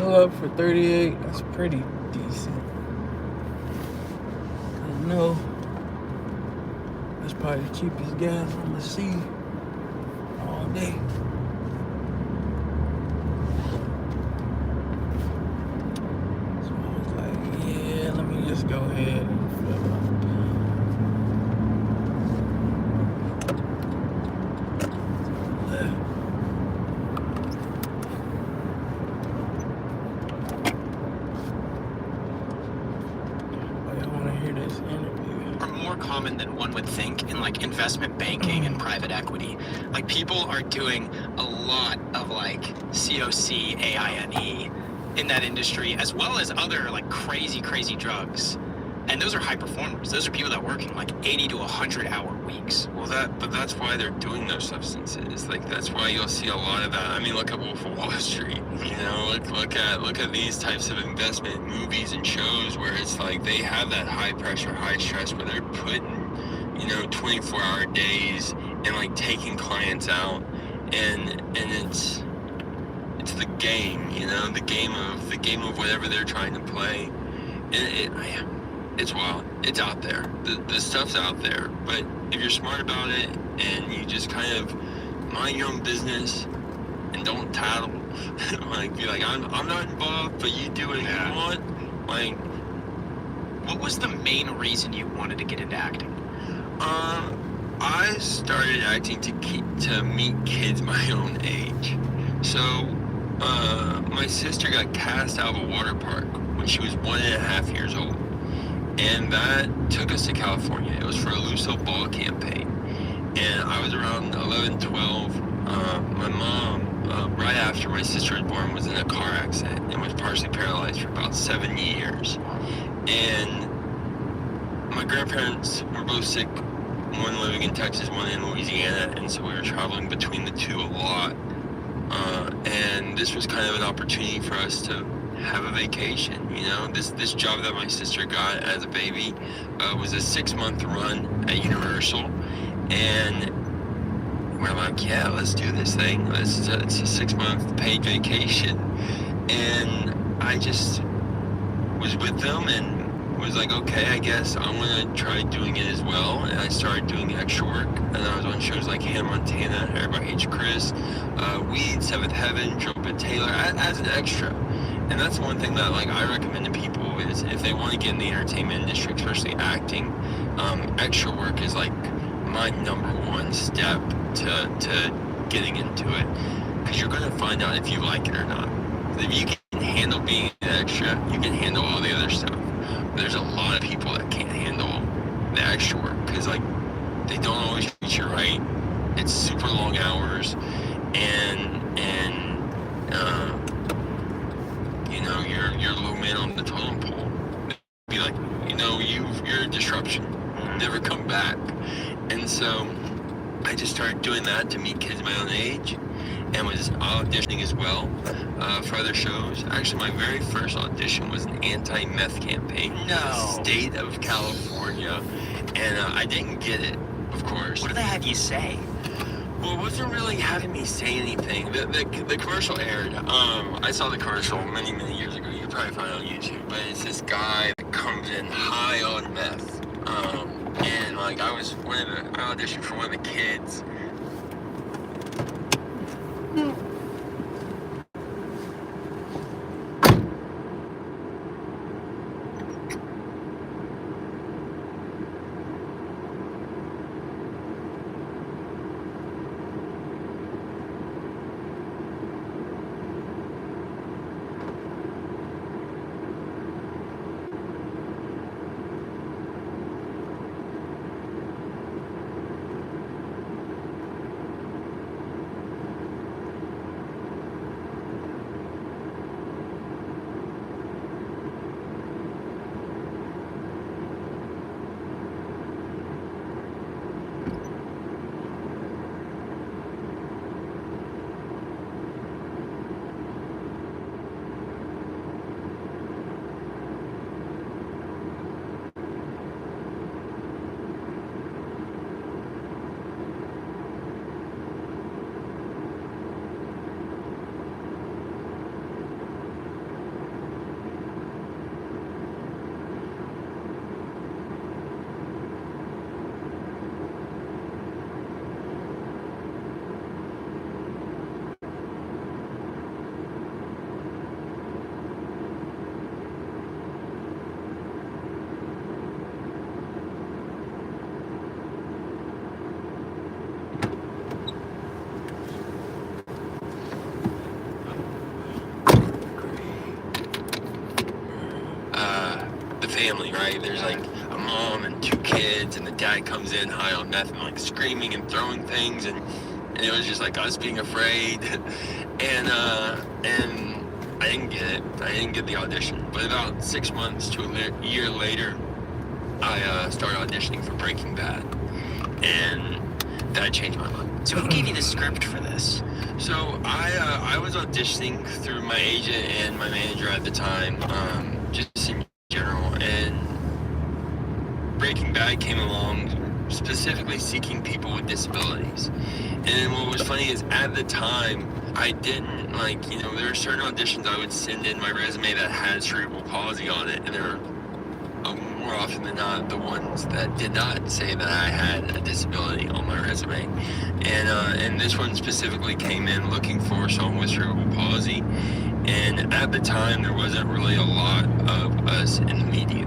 fill up for 38. That's pretty decent. I know that's probably the cheapest gas I'm gonna see all day. So I was like, yeah, let me just go ahead and fill up. Are more common than one would think in like investment banking and private equity. Like people are doing a lot of like COC, AINE in that industry, as well as other like crazy drugs. And those are high performers. Those are people that are working like 80 to 100-hour weeks. Well, but that's why they're doing those substances. Like that's why you'll see a lot of that. I mean, look at Wolf of Wall Street. You know, look at these types of investment movies and shows where it's like they have that high pressure, high stress where they're putting, you know, 24-hour days and like taking clients out, and it's the game. You know, the game of whatever they're trying to play, and it's wild. It's out there. The stuff's out there. But if you're smart about it and you just kind of mind your own business and don't tattle, like be like, I'm not involved, but you do what you want. Like, what was the main reason you wanted to get into acting? I started acting to meet kids my own age. So, my sister got cast out of a water park when she was 1.5 years old. And that took us to California. It was for a Luso Ball campaign. And I was around 11, 12. My mom, right after my sister was born, was in a car accident and was partially paralyzed for about 7 years. And my grandparents were both sick, one living in Texas, one in Louisiana. And so we were traveling between the two a lot. And this was kind of an opportunity for us to have a vacation. You know, this job that my sister got as a baby was a 6-month run at Universal, and we're like, yeah, let's do this thing. It's a 6-month paid vacation. And I just was with them and was like, okay, I guess I'm gonna try doing it as well. And I started doing extra work, and I was on shows like Hannah Montana, Everybody Hates Chris, Weeds, Seventh Heaven, Trumpet Taylor, as an extra. And that's one thing that like I recommend to people is if they want to get in the entertainment industry, especially acting, extra work is like my #1 step to getting into it, because you're gonna find out if you like it or not. If you can handle being an extra, you can handle all the other stuff. But there's a lot of people that can't handle the extra work because like they don't always treat you right. It's super long hours, and you know, you're low man on the totem pole. Be like, you know, you're a disruption. Never come back. And so I just started doing that to meet kids my own age, and was auditioning as well for other shows. Actually, my very first audition was an anti-meth campaign in the state of California, and I didn't get it, of course. What did they have you say? Well, it wasn't really having me say anything. The commercial aired. I saw the commercial many years ago. You can probably find it on YouTube. But it's this guy that comes in high on meth. And like I auditioned for one of the kids. family, right? There's like a mom and 2 kids, and the dad comes in high on meth and like screaming and throwing things, and it was just like us being afraid. and I didn't get it. I didn't get the audition. But about 6 months to a year later, I started auditioning for Breaking Bad, and that changed my life. So who gave you the script for this? So I was auditioning through my agent and my manager at the time, just in general, and Breaking Bad came along specifically seeking people with disabilities. And what was funny is at the time, I didn't there were certain auditions I would send in my resume that had cerebral palsy on it, and there were more often than not the ones that did not say that I had a disability on my resume. And this one specifically came in looking for someone with cerebral palsy. And at the time, there wasn't really a lot of us in the media.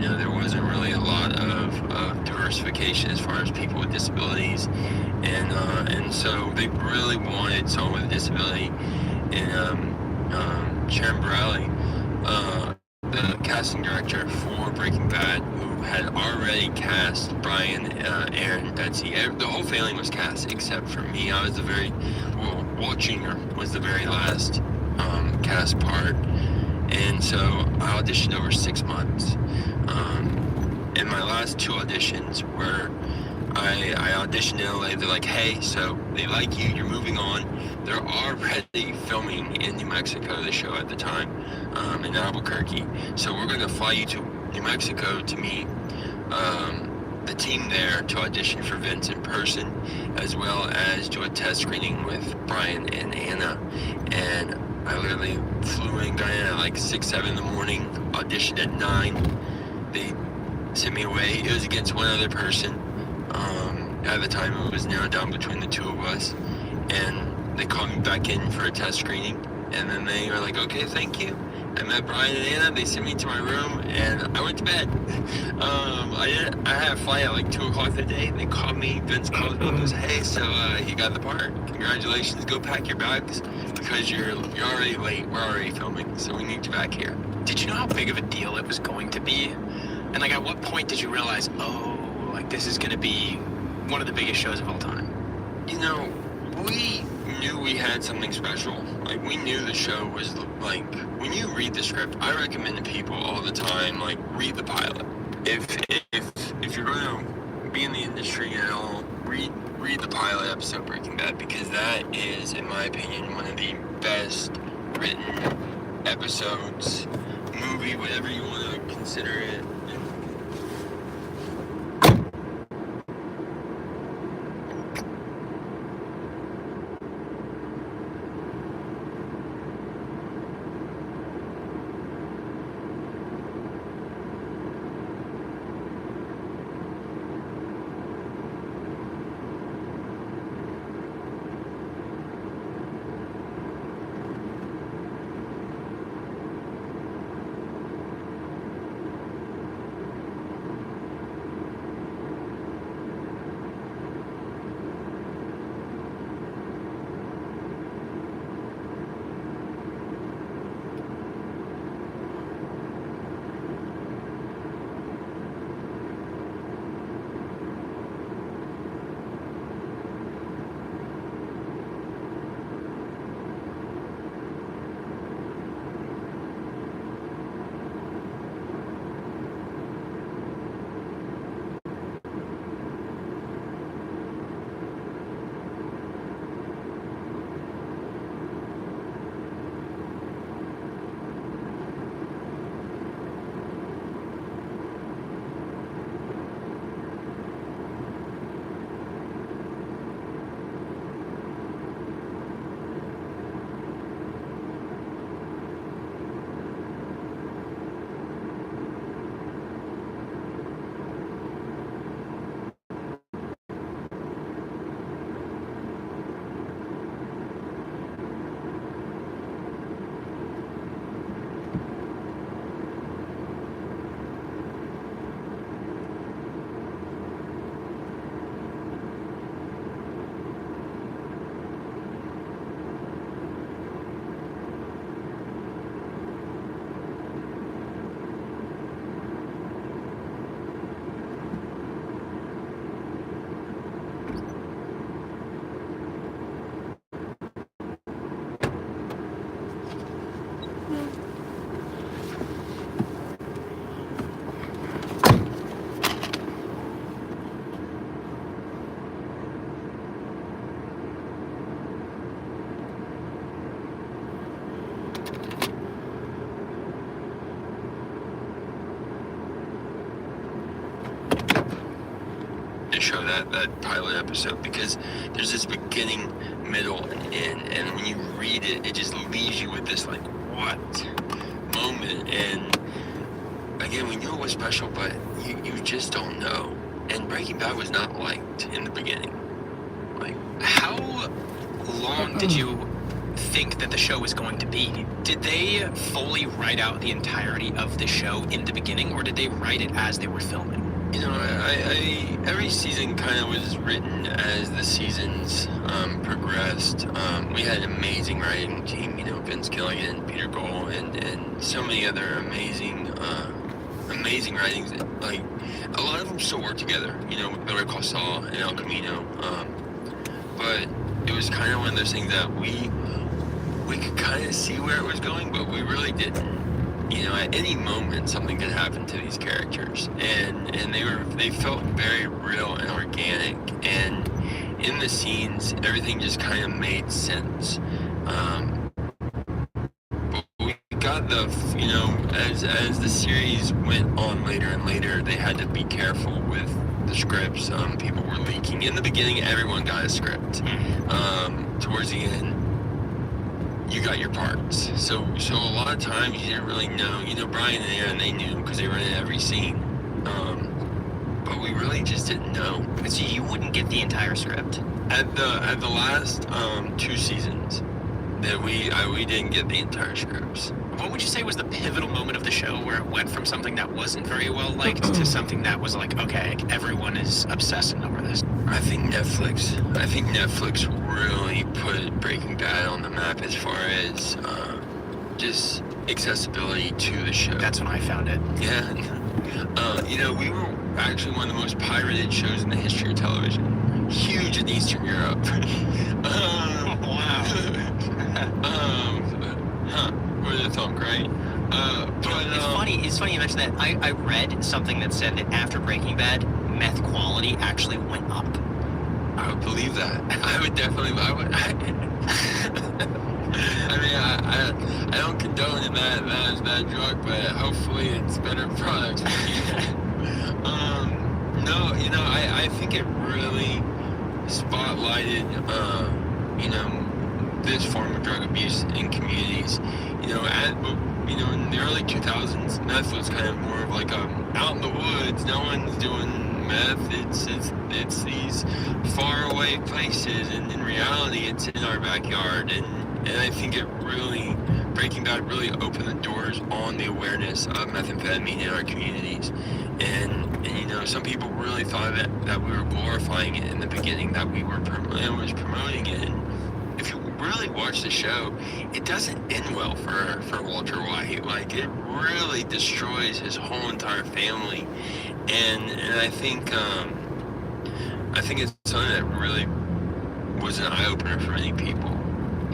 There wasn't really a lot of diversification as far as people with disabilities. And so they really wanted someone with a disability. And Sharon Bradley, the casting director for Breaking Bad, who had already cast Brian, Aaron, Betsy. The whole family was cast except for me. I was Walt Jr. was the very last cast part. And so I auditioned over 6 months. And my last 2 auditions were, I auditioned in LA. They're like, hey, so they like you, you're moving on. They're already filming in New Mexico, the show at the time, in Albuquerque. So we're going to fly you to New Mexico to meet the team there to audition for Vince in person, as well as do a test screening with Brian and Anna. And I literally flew in, got in at like 6, 7 in the morning, auditioned at 9. They sent me away. It was against one other person. At the time, it was narrowed down between the 2 of us. And they called me back in for a test screening. And then they were like, okay, thank you. I met Brian and Anna. They sent me to my room, and I went to bed. I had a flight at like 2 o'clock that day. They called me. Vince called me and goes, hey, so you got the part. Congratulations. Go pack your bags because you're already late. We're already filming, so we need you back here. Did you know how big of a deal it was going to be? And like, at what point did you realize, this is going to be one of the biggest shows of all time? We knew we had something special. Like, we knew the show was, like, when you read the script, I recommend to people all the time, like, read the pilot. If you're going to be in the industry at all, read the pilot episode of Breaking Bad, because that is, in my opinion, one of the best written episodes, movie, whatever you want to consider it. that pilot episode, because there's this beginning, middle, and end, and when you read it, it just leaves you with this like, what moment? And again, we knew it was special, but you just don't know. And Breaking Bad was not liked in the beginning. Like, How long did you think that the show was going to be? Did they fully write out the entirety of the show in the beginning, or did they write it as they were filming? you know, I every season kind of was written as the seasons progressed. We had an amazing writing team, you know, Vince Gilligan, Peter Gohl, and so many other amazing writings. Like, a lot of them still work together, you know, with Better Call Saul and El Camino. But it was kind of one of those things that we could kind of see where it was going, but we really didn't. You know, at any moment something could happen to these characters, and they felt very real and organic, and in the scenes everything just kind of made sense. But we got you know, as the series went on later and later, they had to be careful with the scripts. People were leaking. In the beginning, everyone got a script. Towards the end, you got your parts. So a lot of times you didn't really know. You know, Brian and Aaron, they knew because they were in every scene. But we really just didn't know. So you wouldn't get the entire script? At the last 2 seasons, that we didn't get the entire scripts. What would you say was the pivotal moment of the show where it went from something that wasn't very well liked to something that was like, okay, everyone is obsessing over this? I think Netflix really put Breaking Bad on the map as far as just accessibility to the show. That's when I found it. Yeah. You know, we were actually one of the most pirated shows in the history of television. Huge in Eastern Europe. Wow. Where the film, great. But It's funny you mentioned that. I read something that said that after Breaking Bad, meth quality actually went up. I would believe that. I would. I mean, I don't condone that drug, but hopefully it's better products. No, you know, I think it really spotlighted, you know, this form of drug abuse in communities. You know, in the early 2000s, meth was kind of more of like out in the woods. No one's doing meth. It's these far away places, and in reality, it's in our backyard. And I think Breaking Bad really opened the doors on the awareness of methamphetamine in our communities. And you know, some people really thought that we were glorifying it in the beginning, that we were promoting it. And if you really watch the show, it doesn't end well for Walter White. Like, it really destroys his whole entire family. And I think it's something that really was an eye-opener for many people.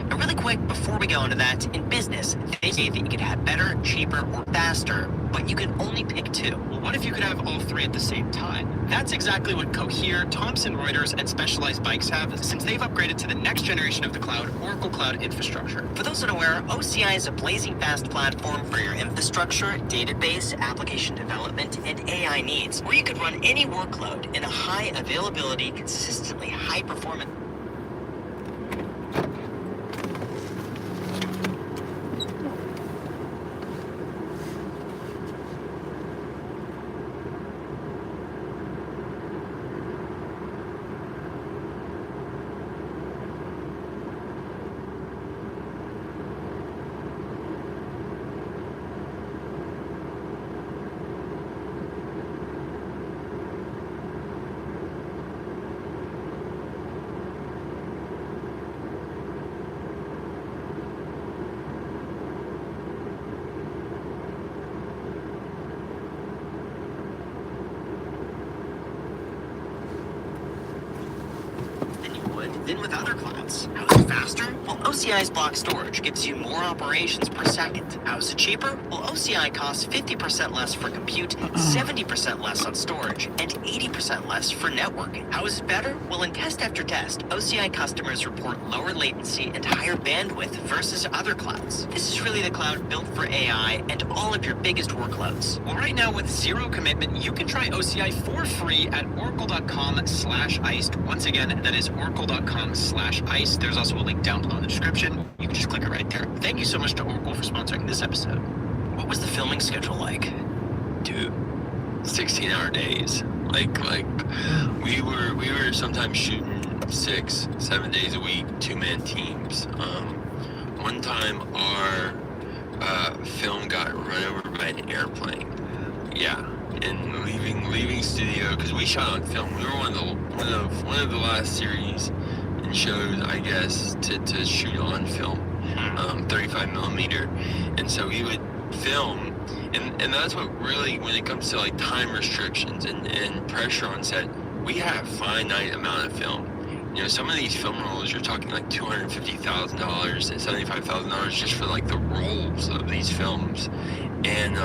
And really quick, before we go into that, in business, they say that you could have better, cheaper, or faster, but you can only pick 2. Well, what if you could have all 3 at the same time? That's exactly what Cohere, Thomson Reuters, and Specialized Bikes have, since they've upgraded to the next generation of the cloud, Oracle Cloud Infrastructure. For those unaware, OCI is a blazing fast platform for your infrastructure, database, application development, and AI needs, where you could run any workload in a high availability, consistently high performance. faster? Well, OCI's block storage gives you more operations per second. How is it cheaper? Well, OCI costs 50% less for compute, 70% less on storage, and 80% less for networking. How is it better? Well, in test after test, OCI customers report lower latency and higher bandwidth versus other clouds. This is really the cloud built for AI and all of your biggest workloads. Well, right now with zero commitment, you can try OCI for free at oracle.com/iced. Once again, that is oracle.com/iced. There's also a link down below in the description. You can just click it right there. Thank you so much to Oracle for sponsoring this episode. What was the filming schedule like? Dude, 16-hour days. Like we were sometimes shooting 6-7 days a week, 2-man teams. One time our film got run over by an airplane. Yeah, and leaving studio because we shot on film. We were one of the last series and shows, I guess, to shoot on film, 35 millimeter, and so we would film. And that's what really, when it comes to like time restrictions and pressure on set, we have finite amount of film. You know, some of these film rolls, you're talking like $250,000 and $75,000 just for like the rolls of these films. And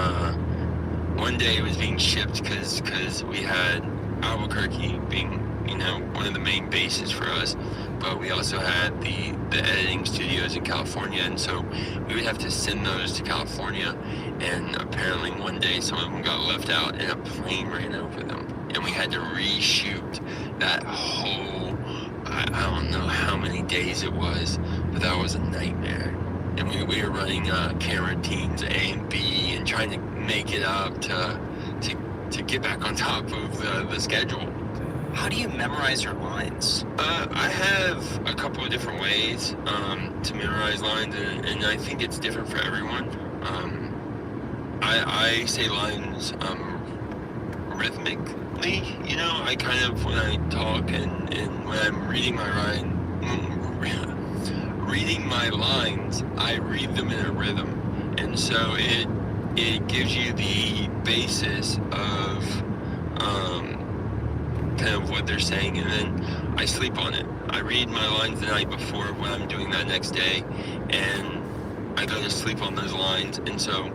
one day it was being shipped because we had Albuquerque being, you know, one of the main bases for us, but we also had the editing studios in California, and so we would have to send those to California, and apparently one day some of them got left out and a plane ran over them, and we had to reshoot that whole, I don't know how many days it was, but that was a nightmare. And we were running camera teams A and B and trying to make it up to get back on top of the schedule. How do you memorize your lines? I have a couple of different ways to memorize lines, and I think it's different for everyone. I say lines rhythmically, you know. I kind of, when I talk and when I'm reading my lines, I read them in a rhythm, and so it gives you the basis of kind of what they're saying, and then I sleep on it. I read my lines the night before when I'm doing that next day, and I go to sleep on those lines. And so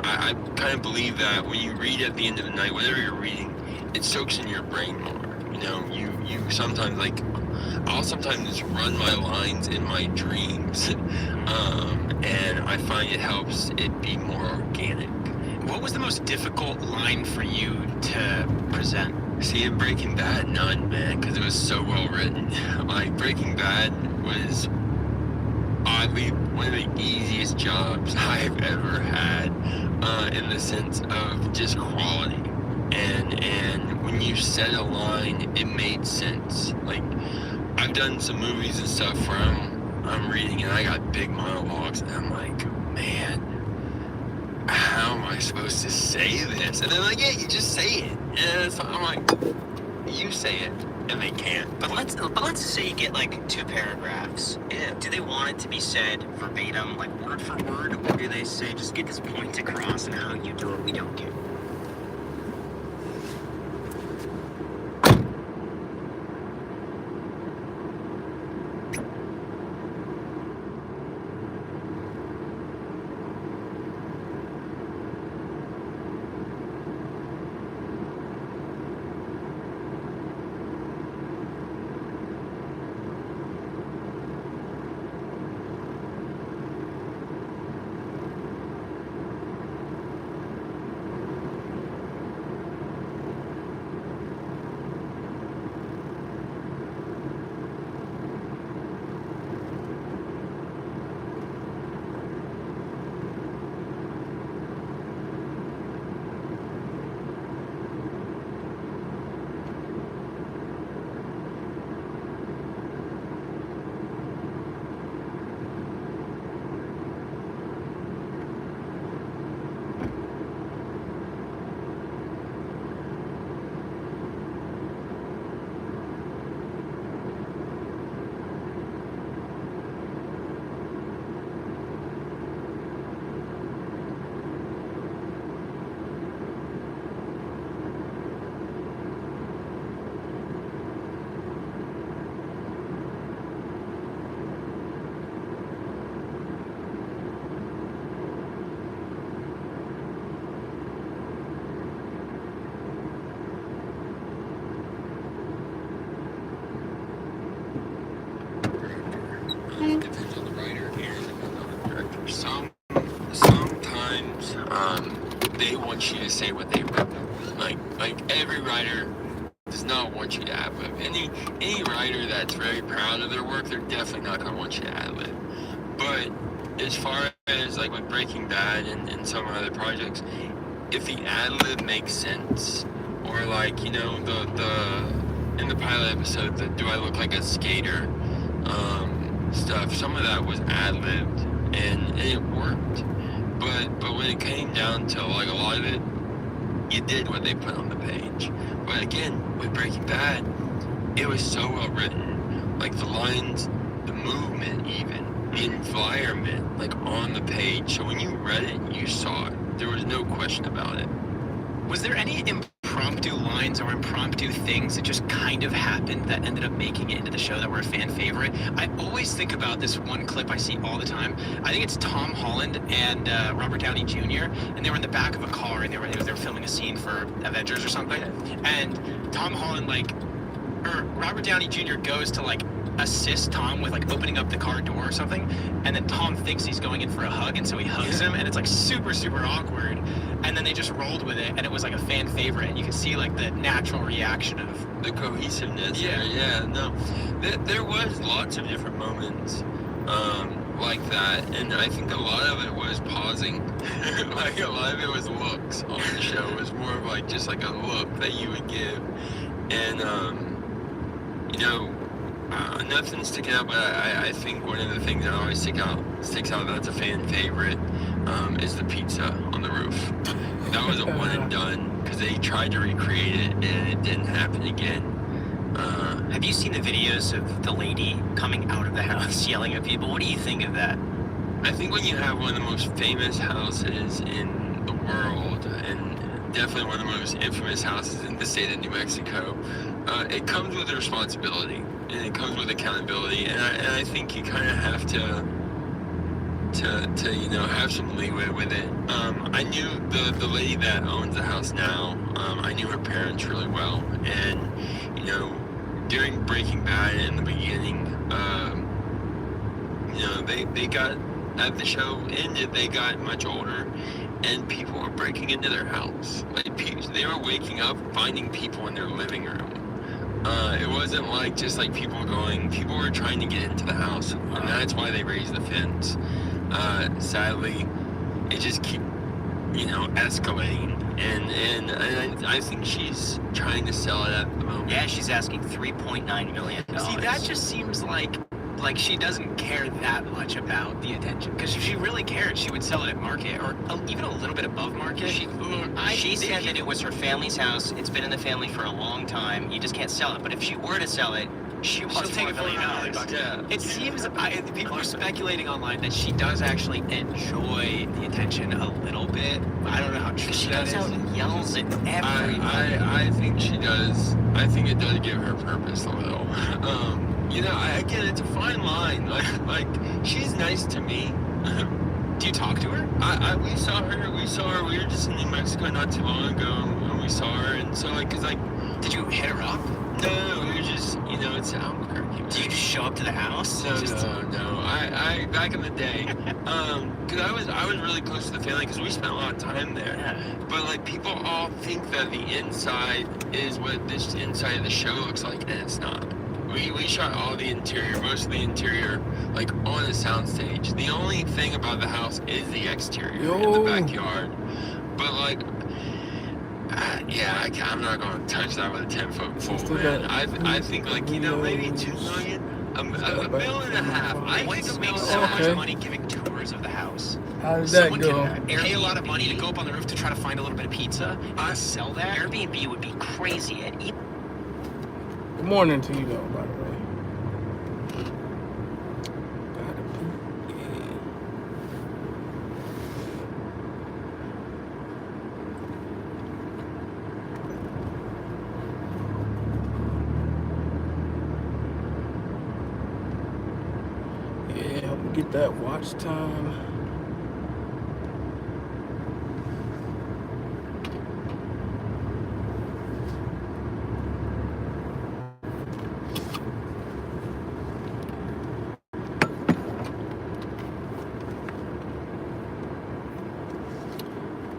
I kind of believe that when you read at the end of the night, whatever you're reading, it soaks in your brain more. You know, you sometimes, like, I'll sometimes run my lines in my dreams, and I find it helps it be more organic. What was the most difficult line for you to present? See, in Breaking Bad, none, man, because it was so well written. Like, Breaking Bad was oddly one of the easiest jobs I've ever had, in the sense of just quality. And when you said a line, it made sense. Like, I've done some movies and stuff where I'm reading and I got big monologues, and I'm like, man, how am I supposed to say this? And they're like, yeah, you just say it. And so I'm like, you say it, and they can't. But let's say you get like 2 paragraphs. Yeah. Do they want it to be said verbatim, like word for word, or do they say just get this point across, and how you do it, we don't care? want you to say what they wrote. Like every writer does not want you to ad lib. Any writer that's very proud of their work, they're definitely not gonna want you to ad lib. But as far as like with Breaking Bad and some other projects, if the ad lib makes sense, or like, you know, the in the pilot episode, the do I look like a skater stuff, some of that was ad libbed and it worked. But when it came down to like a lot of it, you did what they put on the page. But again, with Breaking Bad, it was so well written. Like the lines, the movement even, the environment, like on the page. So when you read it, you saw it. There was no question about it. Was there any impromptu lines or impromptu things that just kind of happened that ended up making it into the show that were a fan favorite? I always think about this one clip I see all the time. I think it's Tom Holland and Robert Downey Jr. and they were in the back of a car and they were filming a scene for Avengers or something. And Tom Holland Robert Downey Jr. goes to like assist Tom with like opening up the car door or something, and then Tom thinks he's going in for a hug, and so he hugs him, and it's like super awkward, and then they just rolled with it, and it was like a fan favorite, and you can see like the natural reaction of the cohesiveness. No, there was lots of different moments like that, and I think a lot of it was pausing. Like a lot of it was looks on the show. It was more of like just like a look that you would give, and you know, nothing's sticking out, but I think one of the things that always sticks out that's a fan favorite is the pizza on the roof. That was a one and done because they tried to recreate it and it didn't happen again. Have you seen the videos of the lady coming out of the house yelling at people? What do you think of that? I think when you have one of the most famous houses in the world, and definitely one of the most infamous houses in the state of New Mexico, it comes with a responsibility and it comes with accountability, and I think you kind of have to you know, have some leeway with it. I knew the lady that owns the house now. I knew her parents really well, and you know, during Breaking Bad in the beginning, you know, they got, as the show ended, they got much older, and people were breaking into their house. Like they were waking up, finding people in their living room. It wasn't like just like people were trying to get into the house, and that's why they raised the fence. Sadly, it just keep, you know, escalating, and I think she's trying to sell it at the moment. Yeah, she's asking $3.9 million. See, that just seems like she doesn't care that much about the attention. Because if she really cared, she would sell it at market or even a little bit above market. She said that it was her family's house. It's been in the family for a long time. You just can't sell it. But if she were to sell it, she'll take it for $1 million. Yeah. It seems people are speculating online that she does actually enjoy the attention a little bit. I don't know how true she that goes is. out and yells at everybody. I think she does. I think it does give her purpose a little. You know, again, it's a fine line. Like she's nice to me. Do you talk to her? We saw her. We were just in New Mexico not too long ago, and we saw her. And so, like, 'cause like, did you hit her up? No, we were just, you know, it's Albuquerque. Did you just show up to the house? No. I back in the day, because I was really close to the family because we spent a lot of time there. Yeah. But like people all think that the inside is what this inside of the show looks like, and it's not. We shot all the interior, most of the interior, like on a soundstage. The only thing about the house is the exterior in the backyard. But like, yeah, I'm not gonna touch that with a 10-foot pole, man. I think like, you know, maybe $2 million, $1.5 million. I What think makes so much money giving tours of the house? How did that Someone go? can pay a lot of money to go up on the roof to try to find a little bit of pizza and sell that. Airbnb would be crazy at Good morning to you, though, by the way. Gotta poop, yeah. Yeah, help me get that watch time.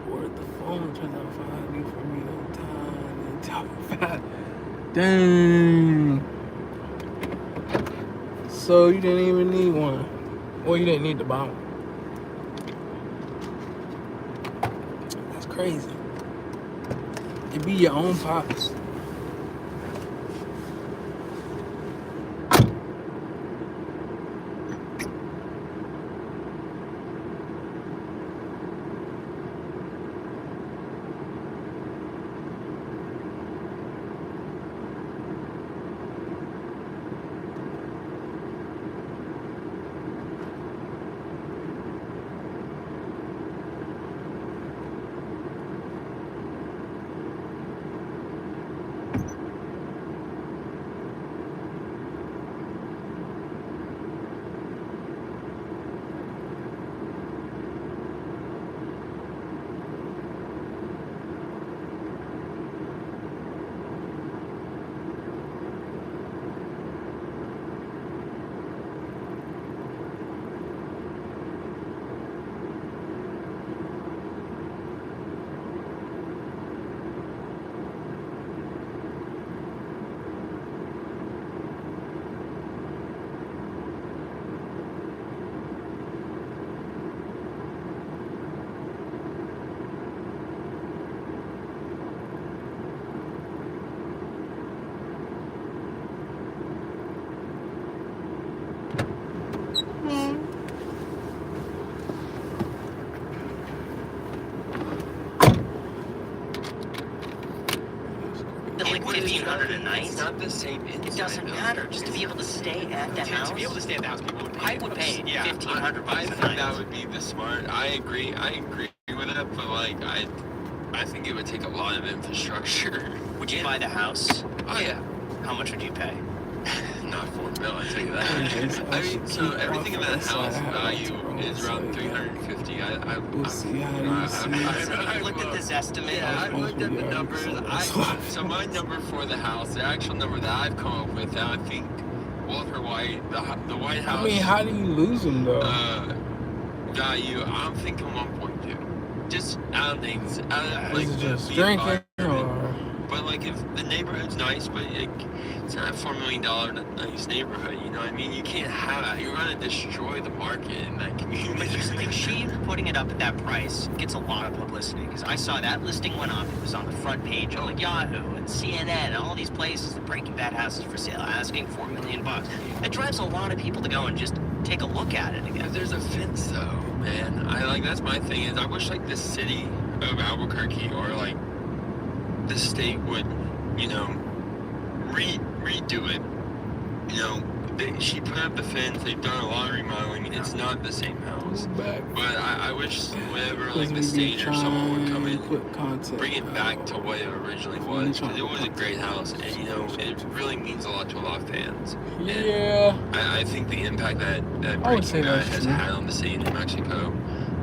Where'd the phone Dang. So you didn't even need one. Well, you didn't need the bottom. That's crazy. It be your own pops. Like 1,500 a night. It's not the same. It doesn't matter. Just to be able to stay at the house. To be able to stay at the house, people would pay. I would pay Yeah, 1,500 I bucks a think night. that would be the smart. I agree with that, but like I think it would take a lot of infrastructure. Would you buy the house? Oh yeah. How much would you pay? Not $4 million, I tell you that. I mean, so everything in that house value is around 350. We'll see how you see it. I looked at this estimate. Yeah, I've looked at the numbers. So my number for the house, the actual number that I've come up with, I think Walter White, the White House. I mean, how do you lose them though? Value, I'm thinking 1.2. Just out of things, Is it just drinking or? But like if the neighborhood's nice, but it's not a $4 million nice neighborhood, you know what I mean? You can't have that. You're gonna destroy the market in that community. But here's the thing, she putting it up at that price gets a lot of publicity because I saw that listing went up. It was on the front page of like Yahoo and CNN and all these places. The Breaking Bad house is for sale, asking $4 million. It drives a lot of people to go and just take a look at it again. But there's a fence though, man. That's my thing is I wish like the city of Albuquerque or like the state would, you know, redo it. You know, she put up the fence. They've done a lot of remodeling. It's not the same house. But I wish whenever like the state or someone would come in, bring it back to what it originally was. Because it was a great house, and you know, it really means a lot to a lot of fans. Yeah. And I think the impact that Breaking Bad has had on the city of New Mexico,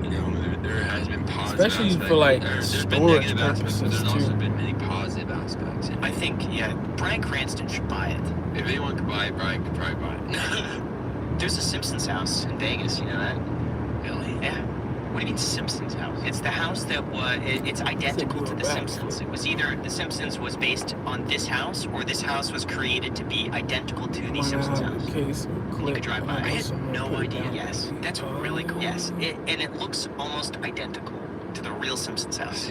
you know, there has been positive especially aspects. for like There's been storage negative aspects, but purposes there's also too. been many positive aspects. And I think, yeah, Bryan Cranston should buy it. if anyone could buy it, Brian could probably buy it. There's a Simpsons house in Vegas, you know that? Really? Yeah. What do you mean Simpsons house? It's the house that was, it's identical to The Simpsons. It was either The Simpsons was based on this house or this house was created to be identical to The Simpsons house. You could drive by. I had no idea. Yes. That's really cool. Yes. And it looks almost identical to the real Simpsons house.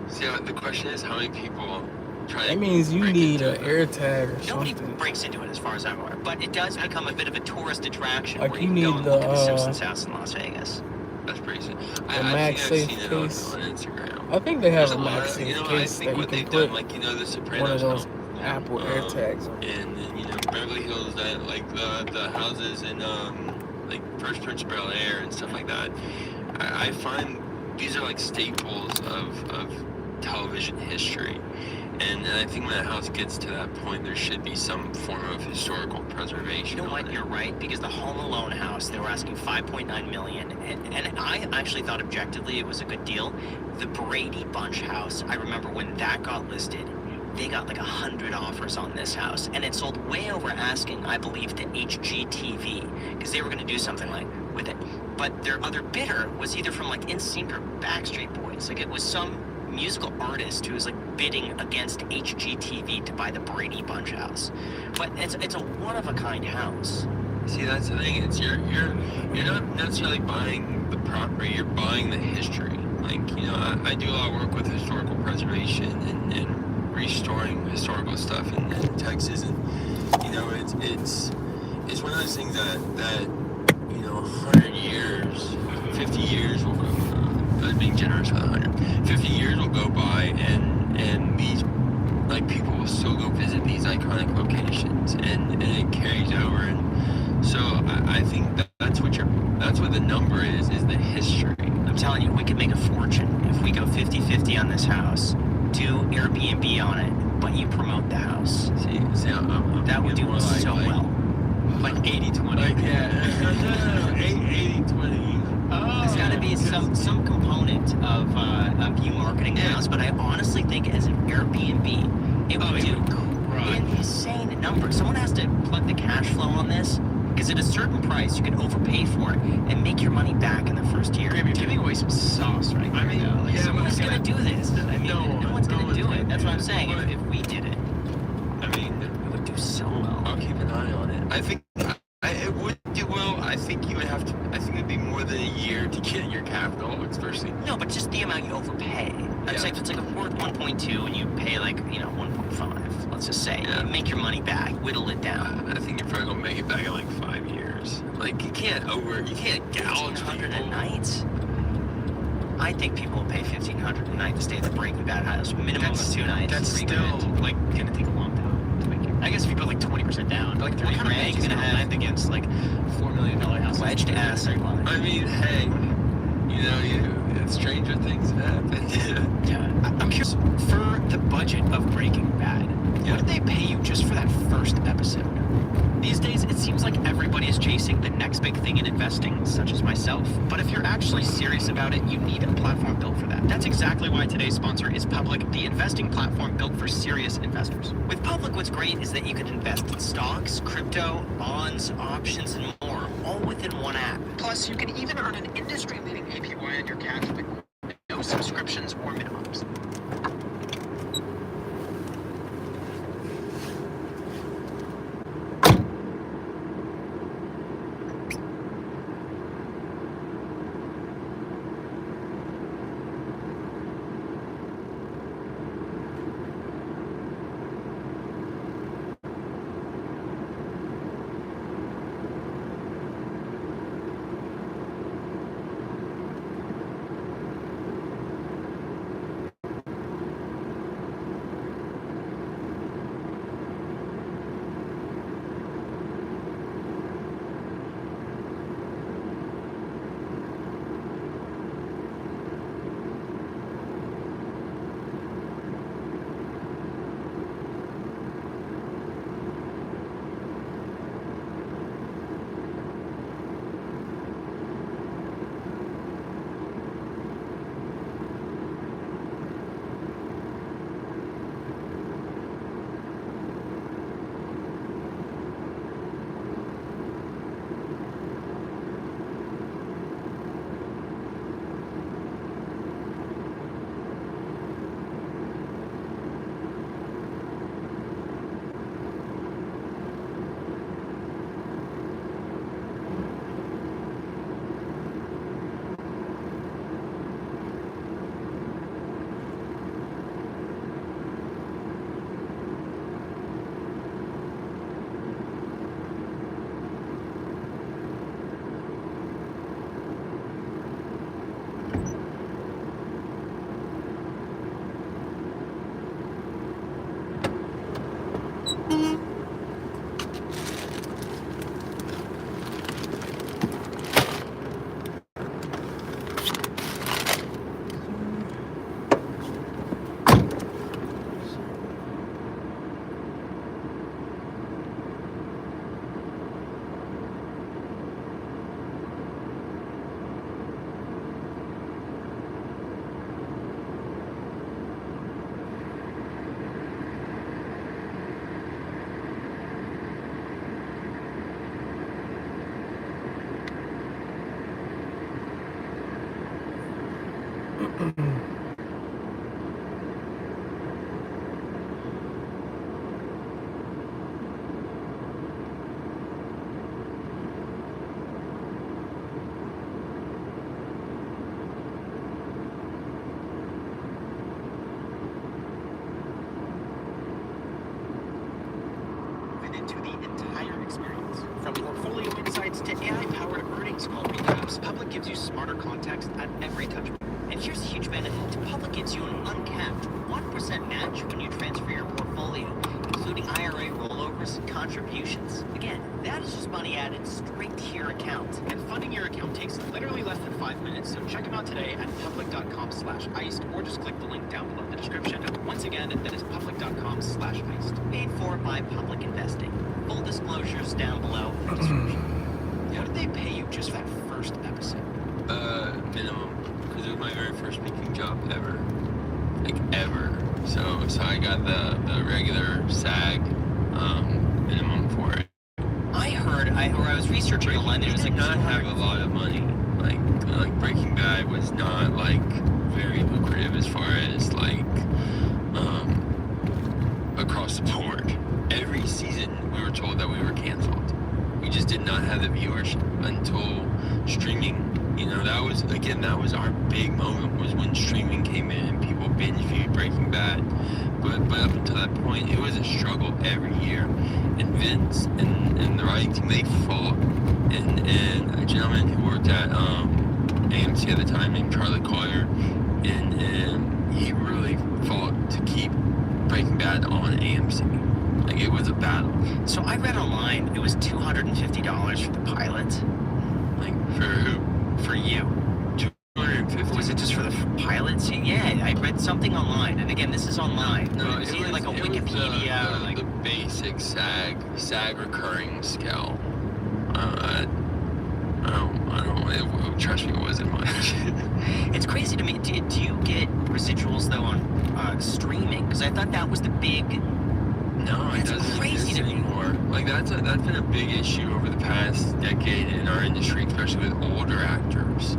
See, the question is how many people try to That means you break need into an it. air tag or Nobody something. breaks into it as far as I'm aware. But it does become a bit of a tourist attraction Like where you you can go need and the, look at the Simpsons house in Las Vegas. That's pretty sick. The I Max think I've Safe seen case. it on Instagram. I think they have There's a lot Max of- Safe you know, case I think that you what can they've put done, like, you know, the Sopranos one of those film, Apple air tags on. and then, you know, Beverly Hills, that like the houses in like First Prince of Bel Air and stuff like that. I find these are like staples of television history. And I think when that house gets to that point, there should be some form of historical preservation. You know on what? it. You're right, because the Home Alone house, they were asking $5.9 million, and I actually thought objectively it was a good deal. The Brady Bunch house, I remember when that got listed, they got like 100 offers on this house, and it sold way over asking, I believe, to HGTV, because they were going to do something like with it. But their other bidder was either from like NSYNC or Backstreet Boys. Like it was some musical artist who's like bidding against HGTV to buy the Brady Bunch house. But it's a one-of-a-kind house. See, that's the thing. It's you're not necessarily buying the property. You're buying the history. Like, you know, I do a lot of work with historical preservation and restoring historical stuff in Texas, and you know, it's one of those things that you know, 100 years, 50 years will go. Being generous with 100, 50 years will go by, and these like people will still go visit these iconic locations, and it carries over. And so I think that's what the number is the history. I'm telling you, we could make a fortune if we go 50-50 on this house, do Airbnb on it, but you promote the house. See, I'm that would do us so well. Like 80-20. Like, yeah, 80-20. Oh, there's got to be some component of you marketing the house, but I honestly think as an Airbnb, it would do insane numbers. Someone has to plug the cash flow on this, because at a certain price, you can overpay for it and make your money back in the first year. Graham, you're giving away some sauce right now. I mean, Like, yeah, someone's going to do this. I mean, no one's going to do it. That's what I'm saying. But, if we did it, I mean, it would do so well. I'll keep an eye on it. I think it would do well. I think you would have to. I think it'd be more than a year to get your capital, especially. No, but just the amount you overpay. It's like it's like worth 1.2 and you pay like 1.5. Let's just say you make your money back, whittle it down. I think you're probably gonna make it back in like 5 years. Like you can't gouge $1,500 a people. night. I think people will pay $1,500 a night to stay at the Breaking Bad house. Minimum of 2 nights. That's still like gonna take a long time to make it. I guess if you put like 20% down, like What kind of bank is gonna have against like $4 million house? Pledged asset line? I mean, hey, you know, stranger things have happened. Yeah. I'm curious, for the budget of Breaking Bad, what did they pay you just for that first episode? These days, it seems like everybody is chasing the next big thing in investing, such as myself. But if you're actually serious about it, you need a platform built for that. That's exactly why today's sponsor is Public, the investing platform built for serious investors. With Public, what's great is that you can invest in stocks, crypto, bonds, options, and more, all within one app. Plus, you can even earn an industry-leading APY on your cash with no subscriptions or minimums. gives you smarter context at every touch point. And here's a huge benefit. Public gives you an uncapped 1% match when you transfer your portfolio, including IRA rollovers and contributions. Again, that is just money added straight to your account. And funding your account takes literally less than 5 minutes, so check them out today at public.com/iced or just click the link down below in the description. Once again, that is public.com/iced. Paid for by Public Investing. Full disclosures down below in the description. What did they pay you just for that first episode? Minimum, because it was my very first speaking job ever, like ever. So I got the regular SAG minimum for it. I heard, or I was researching online, there was like not have a lot of money. Like Breaking Bad was not like very lucrative as far as like across the board. Every season we were told that we were canceled. We just did not have the viewership until streaming. You know, that was our big moment, was when streaming came in and people binge viewed Breaking Bad. But up until that point, it was a struggle every year. And Vince and the writing team, they fought. And a gentleman who worked at AMC at the time named Charlie Collier, and he really fought to keep Breaking Bad on AMC. Like, it was a battle. So I read online it was $250 for the pilot. Like, for who? For you. 250. Was it just for the pilot scene? Yeah, I read something online, and again, this is online. No, it was either like a Wikipedia or like the basic SAG recurring scale. I don't. Trust me, it wasn't much. It's crazy to me. Do you get residuals though on streaming? Because I thought that was the big. No, it doesn't exist anymore. Like that's been a big issue over the past decade in our industry, especially with older actors.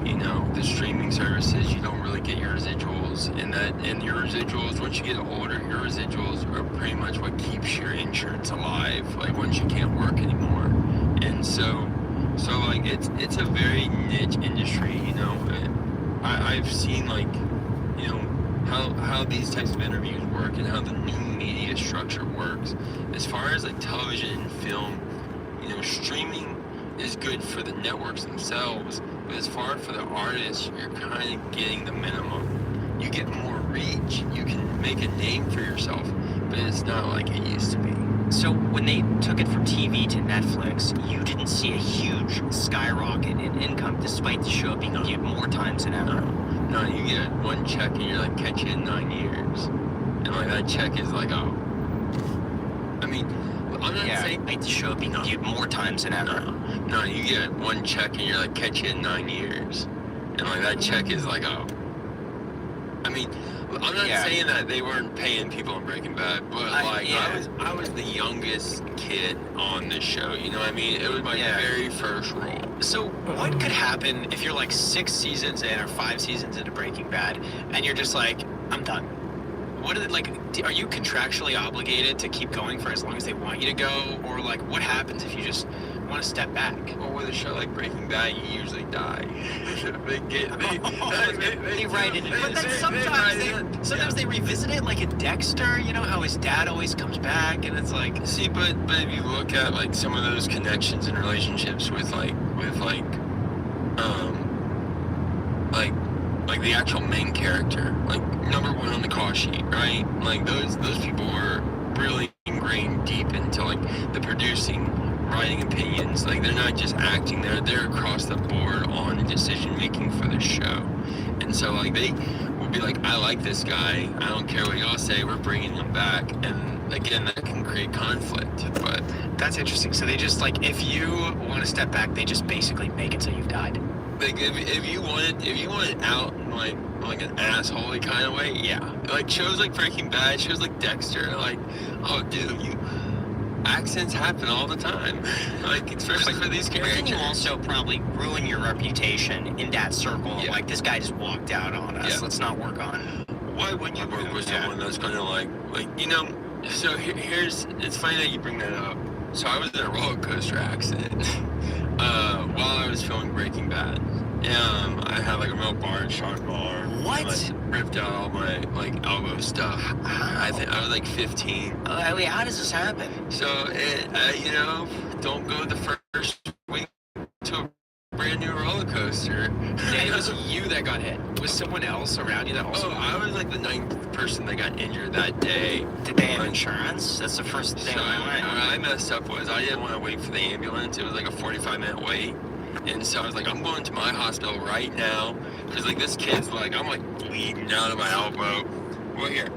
You know, the streaming services, you don't really get your residuals, and your residuals, once you get older, your residuals are pretty much what keeps your insurance alive. Like once you can't work anymore, and so like it's a very niche industry. You know, I've seen like, you know, how these types of interviews work and how the new media structure works. As far as like television and film, you know, streaming is good for the networks themselves, but as far for the artists, you're kind of getting the minimum. You get more reach, you can make a name for yourself, but it's not like it used to be. So when they took it from TV to Netflix, you didn't see a huge skyrocket in income despite the show being viewed more times than ever. No, you get one check and you're like, catch it in 9 years. And like that check is like, oh. I mean, I'm not saying despite the show being viewed more times than ever. No, you get one check and you're like, catch it in 9 years. And like that check is like, oh. I mean, I'm not saying that they weren't paying people on Breaking Bad, but I was the youngest kid on this show. You know what I mean? It was my very first role. So what could happen if you're like 6 seasons in or 5 seasons into Breaking Bad and you're just like, I'm done? What are are you contractually obligated to keep going for as long as they want you to go, or like what happens if you just want to step back? Well, with a show like Breaking Bad, you usually die. they write it in. But then sometimes they revisit it, like in Dexter. You know how his dad always comes back, and it's like, see, but if you look at like some of those connections and relationships with the actual main character, like number one on the call sheet, right? Like those people were really ingrained deep into like the producing, writing opinions. Like they're not just acting, they're across the board on decision making for the show. And so like they will be like, I like this guy, I don't care what y'all say, we're bringing him back. And again, that can create conflict. But that's interesting. So they just like, if you want to step back, they just basically make it so you've died. Like if you wanted out in like an assholey kind of way, yeah. Like shows like Breaking Bad, shows like Dexter, like, oh dude, accents happen all the time. Like especially for these characters. But then you also probably ruin your reputation in that circle. Yeah. Like this guy just walked out on us. Yeah. Let's not work on. Why wouldn't you work with someone that's kind of like you know? So here's, it's funny that you bring that up. So I was in a roller coaster accident while I was filming Breaking Bad. I had like a real bar shot in my arm. What? And, like, ripped out all my like elbow stuff. I think I was like 15. Wait, how does this happen? So it, you know, don't go the first week to a brand new roller coaster. officer. And it was you that got hit. Was someone else around you that also? Oh, I was like the 9th person that got injured that day. Did they have insurance? That's the first thing So I what went. I messed up was I didn't want to wait for the ambulance. It was like a 45-minute wait. And so I was like, I'm going to my hospital right now. Because like this kid's like, I'm like bleeding out of my elbow. Well, here.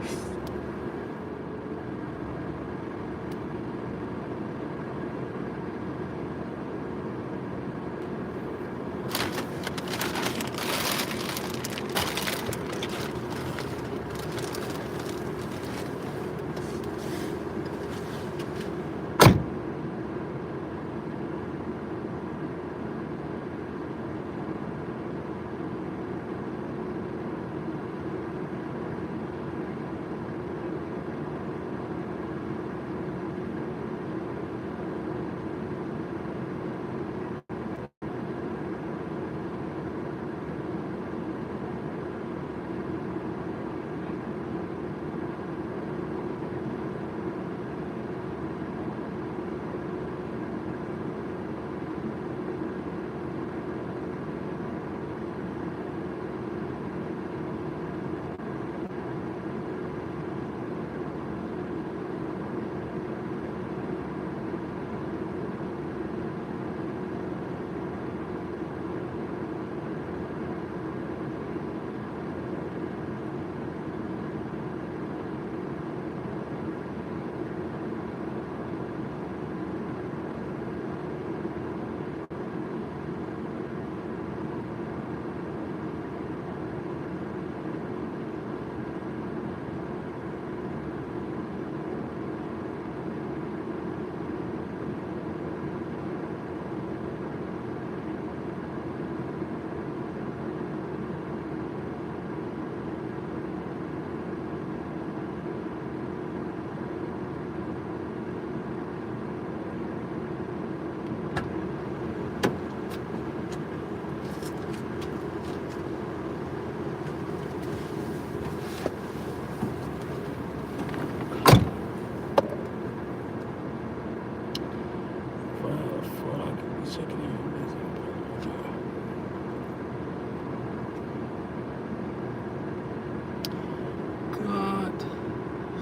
God.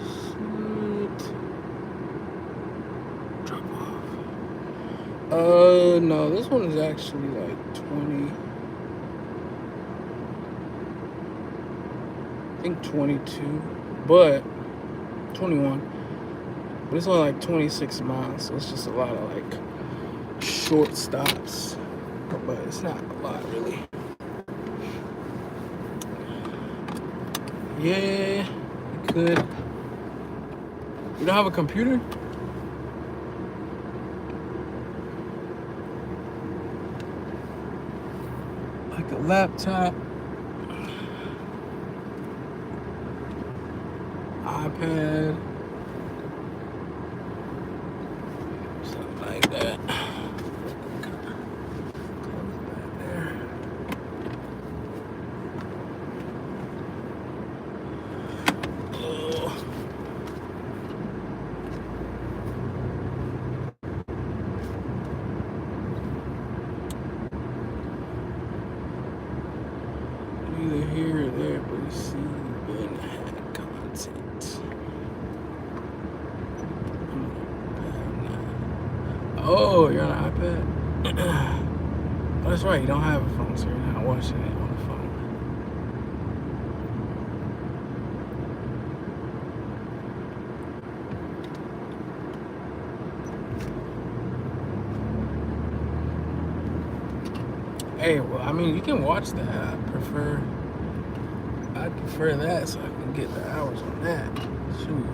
Shit. Drop off. No, this one is actually like 20. I think 22, but 21. But it's only like 26 miles, so it's just a lot of like short stops. But it's not a lot really. Yeah, you could. You don't have a computer? Like a laptop, iPad, something like that. Close that there. Oh. Either here or there, but you see, Ben had content. Oh, you're on an iPad? Oh, that's right, you don't have a phone, so you're not watching it on the phone. Hey, well, I mean, you can watch that. I'd prefer that so I can get the hours on that. Shoot.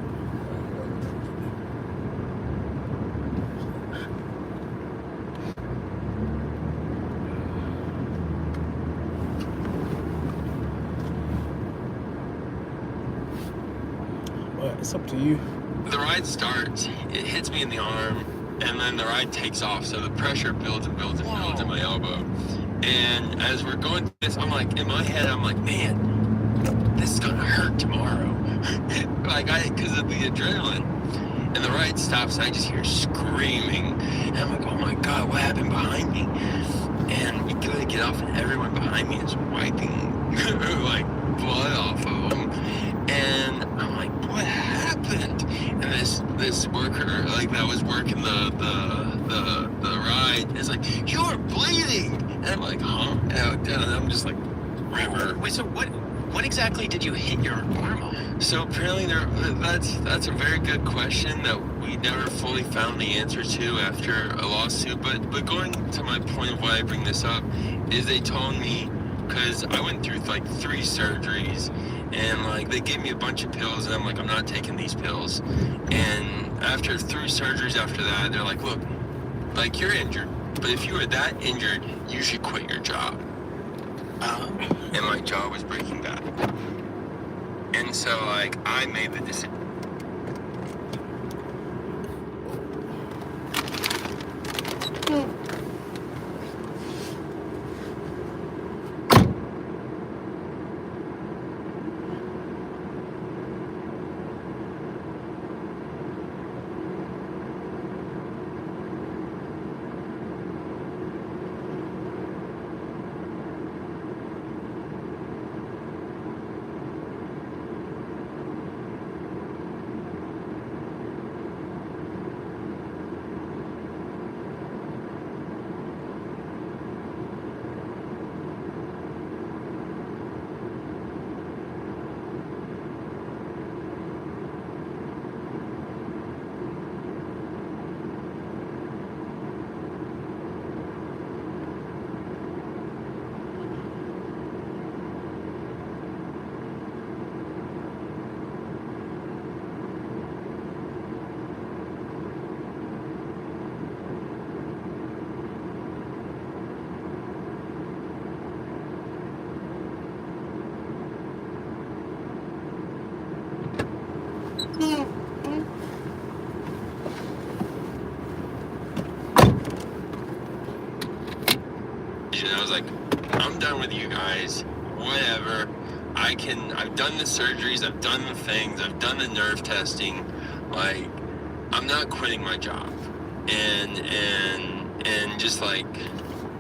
But it's up to you. The ride starts, it hits me in the arm, and then the ride takes off. So the pressure builds and builds and builds in my elbow. And as we're going through this, I'm like, in my head, I'm like, man, this is gonna hurt tomorrow. Because of the adrenaline. And the ride stops, and I just hear screaming. And I'm like, oh my God, what happened behind me? And we gotta get off, and everyone behind me is wiping like blood off of them. And I'm like, what happened? And this worker, like, that was working the ride is like, you're bleeding. And I'm like, huh? And I looked down, and I'm just like, river. Wait, so what exactly did you hit your arm on? So apparently that's a very good question that we never fully found the answer to after a lawsuit. But going to my point of why I bring this up is they told me, because I went through like 3 surgeries, and like they gave me a bunch of pills, and I'm like, I'm not taking these pills. And after 3 surgeries after that, they're like, look, like, you're injured, but if you were that injured, you should quit your job. And my job was Breaking Bad. And so, like, I made the decision. And I was like, I'm done with you guys, whatever. I've done the surgeries, I've done the things, I've done the nerve testing. Like, I'm not quitting my job. And just like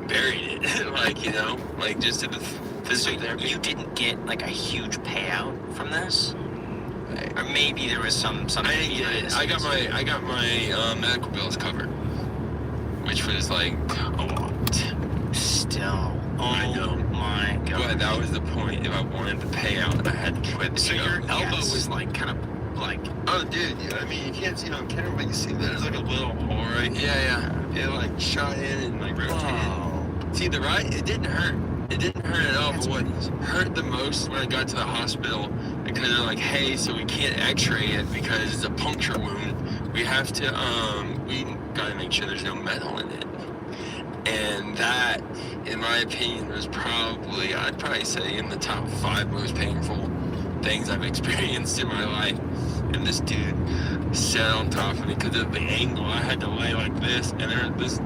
buried it. Like, you know, like just did the physical therapy. You didn't get like a huge payout from this? Or maybe there was something. I got my medical bills covered, which was like a lot. Still. I know. My God. But that was the point. If I wanted the payout, I had to quit the So show. your elbow Yes. was like kind of like. Oh, dude. Yeah, I mean, you can't see it on camera, but you see there's like a little hole right. Yeah. It like shot in and like rotated. Oh. See, the right, it didn't hurt. It didn't hurt at all. That's But what hurt the most when I got to the hospital, because they're like, hey, so we can't x-ray it because it's a puncture wound. We have to, we gotta make sure there's no metal in it. And that, in my opinion, was probably, I'd probably say, in the top 5 most painful things I've experienced in my life. And this dude sat on top of me because of the angle. I had to lay like this, and there this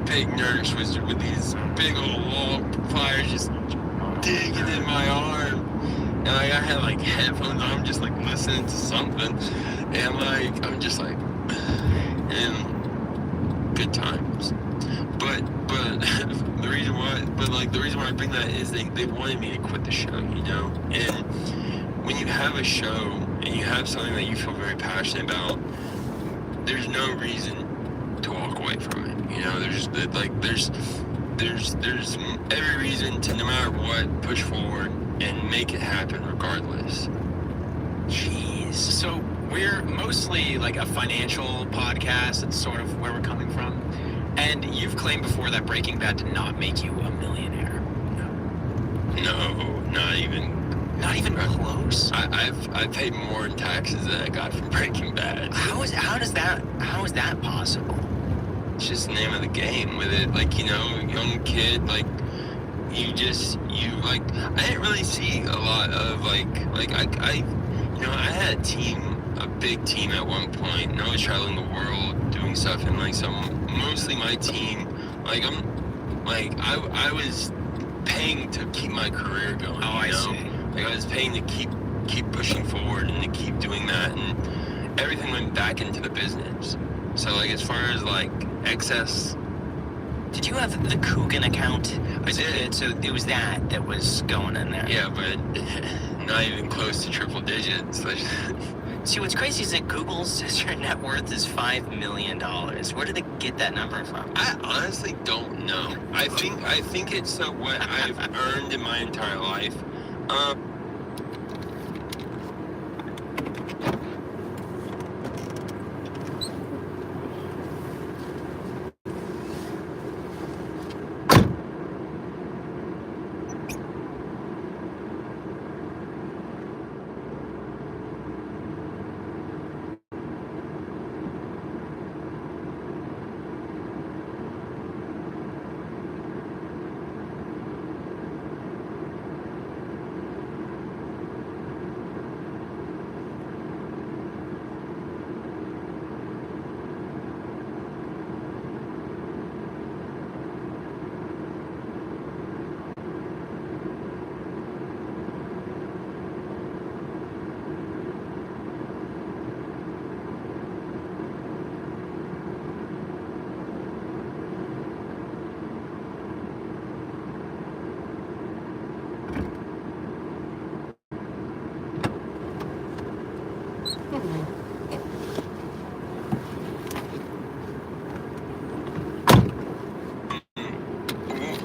big nurse was with these big old long pliers just digging in my arm. And like, I had like headphones on, just like listening to something. And like, I'm just like, and good times. But the reason why I bring that is they wanted me to quit the show, you know? And when you have a show and you have something that you feel very passionate about, there's no reason to walk away from it. You know, there's every reason to, no matter what, push forward and make it happen regardless. Jeez. So we're mostly like a financial podcast. That's sort of where we're coming from. And you've claimed before that Breaking Bad did not make you a millionaire. No, not even. Not even close. I've paid more in taxes than I got from Breaking Bad. How is that possible? It's just the name of the game with it. Like, you know, young kid, like, you like, I didn't really see a lot of I had a team, a big team at one point, and I was traveling the world doing stuff, and like mostly my team, like I was paying to keep my career going. Oh, I see. Like, I was paying to keep pushing forward and to keep doing that, and everything went back into the business. So like, as far as like excess Did you have the Coogan account? I did. So it was that was going in there. Yeah, but not even close to triple digits. See, what's crazy is that Google says your net worth is $5 million. Where did they get that number from? I honestly don't know. I think it's what I've earned in my entire life.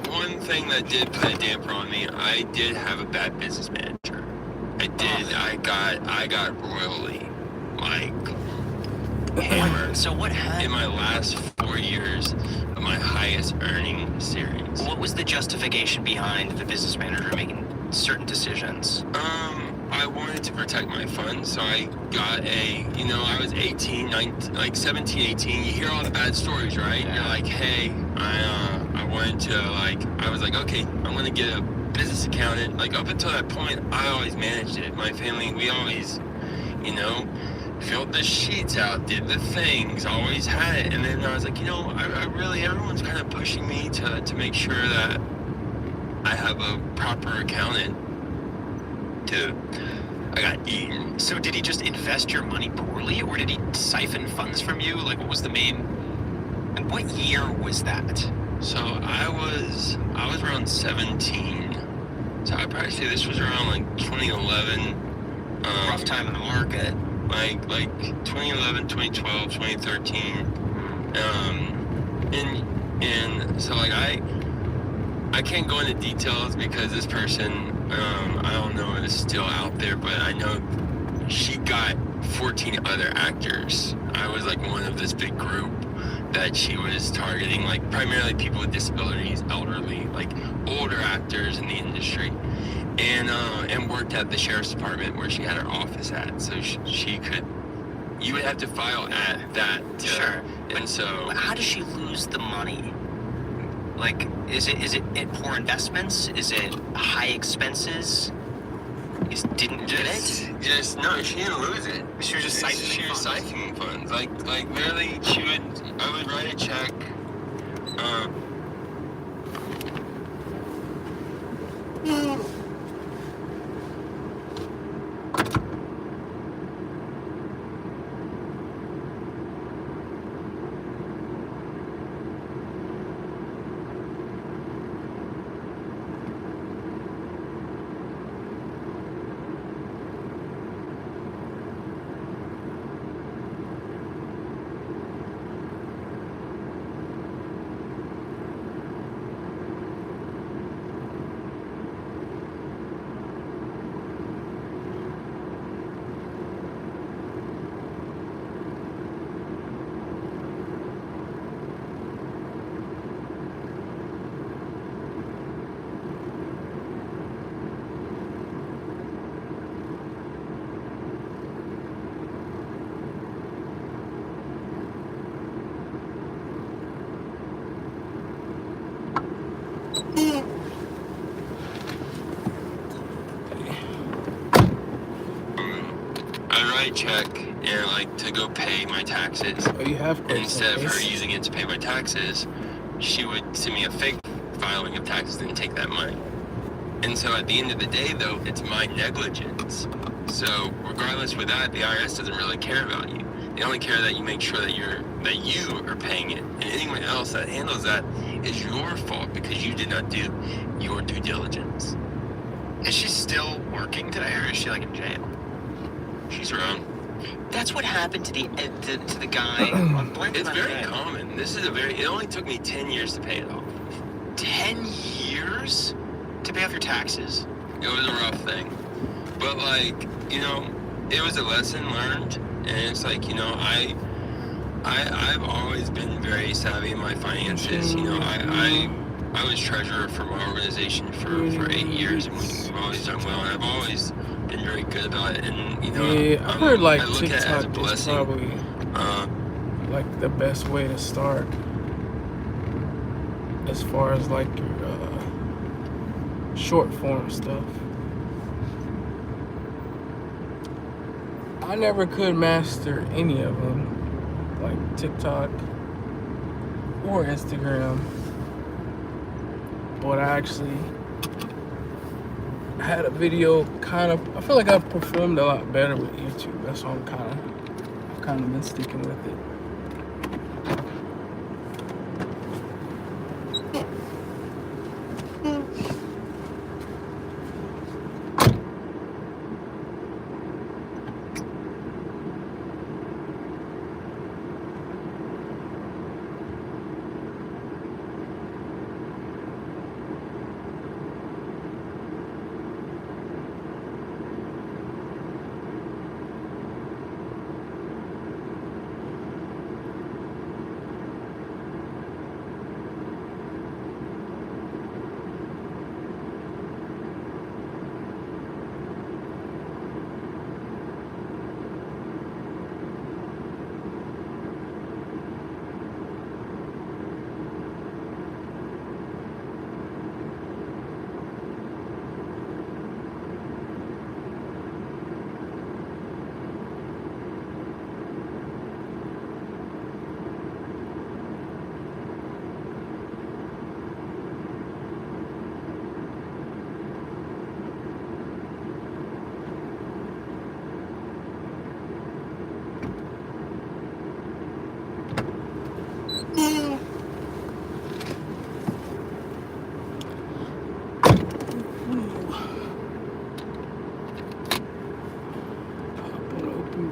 One thing that did put a damper on me, I did have a bad business manager. I did. I got royally, hammered. So what happened? In my last 4 years of my highest earning series. What was the justification behind the business manager making certain decisions? I wanted to protect my funds, so I got I was 18, 19, 17, 18. You hear all the bad stories, right? Yeah. You're like, hey, I wanted to, I was like, okay, I'm going to get a business accountant. Up until that point, I always managed it. My family, we always, filled the sheets out, did the things, always had it. And then I was like, I really, everyone's kind of pushing me to make sure that I have a proper accountant. I got eaten. So did he just invest your money poorly, or did he siphon funds from you? What was the main... And what year was that? So I was around 17. So I'd probably say this was around 2011. Rough time in the market. Like 2011, 2012, 2013. And so I can't go into details because this person, I don't know if it's still out there, but I know she got 14 other actors. I was one of this big group that she was targeting, primarily people with disabilities, elderly, older actors in the industry, and worked at the sheriff's department where she had her office at, so she could. You would have to file at that. Sure. And so, how does she lose the money? Is it poor investments? Is it high expenses? You just didn't get it? No, she didn't lose it. She was just siphoning funds. Literally, I would write a check. I write a check and to go pay my taxes. Oh, you have and instead of her using it to pay my taxes, she would send me a fake filing of taxes and take that money. And so at the end of the day, though, it's my negligence. So regardless with that, the IRS doesn't really care about you. They only care that you make sure that you are paying it, and anyone else that handles that is your fault because you did not do your due diligence. Is she still working today, or is she like in jail? She's wrong. That's what happened to the guy on Blend. It's very common. It only took me 10 years to pay it off. 10 years to pay off your taxes? It was a rough thing. But like, it was a lesson learned, and it's like, I've always been very savvy in my finances. I was treasurer for my organization for 8 years, and we've always done well, and I've always been very good about it. And I heard like I look at it as a TikTok is blessing. probably like the best way to start as far as like your short form stuff. I never could master any of them, like TikTok or Instagram, but I actually had a video I feel like I've performed a lot better with YouTube. That's why I've kind of been sticking with it.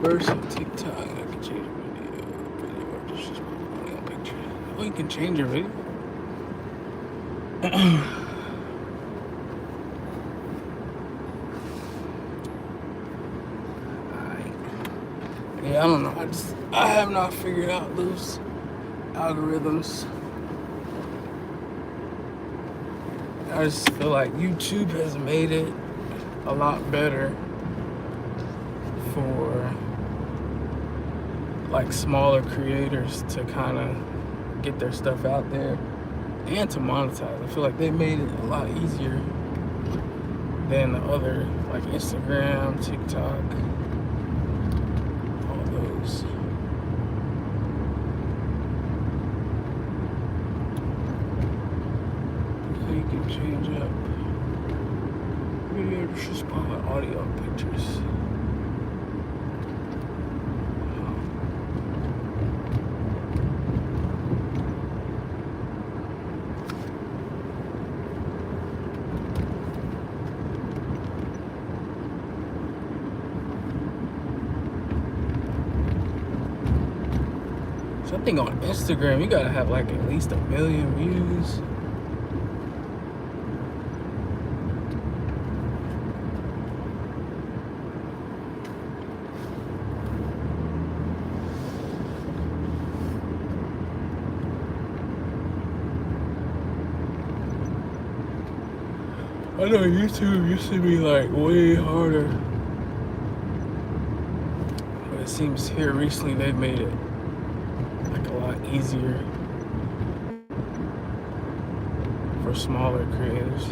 Verse on TikTok, I can change your video, or just only on picture. Oh, you can change your video. Yeah, I don't know. I have not figured out those algorithms. I just feel like YouTube has made it a lot better for like smaller creators to kind of get their stuff out there and to monetize. I feel like they made it a lot easier than the other, like Instagram, TikTok, all those. So you can change up video to just pop audio and pictures. So I think on Instagram, you gotta have like at least 1 million views. I know YouTube used to be like way harder, but it seems here recently they've made it like a lot easier for smaller creators.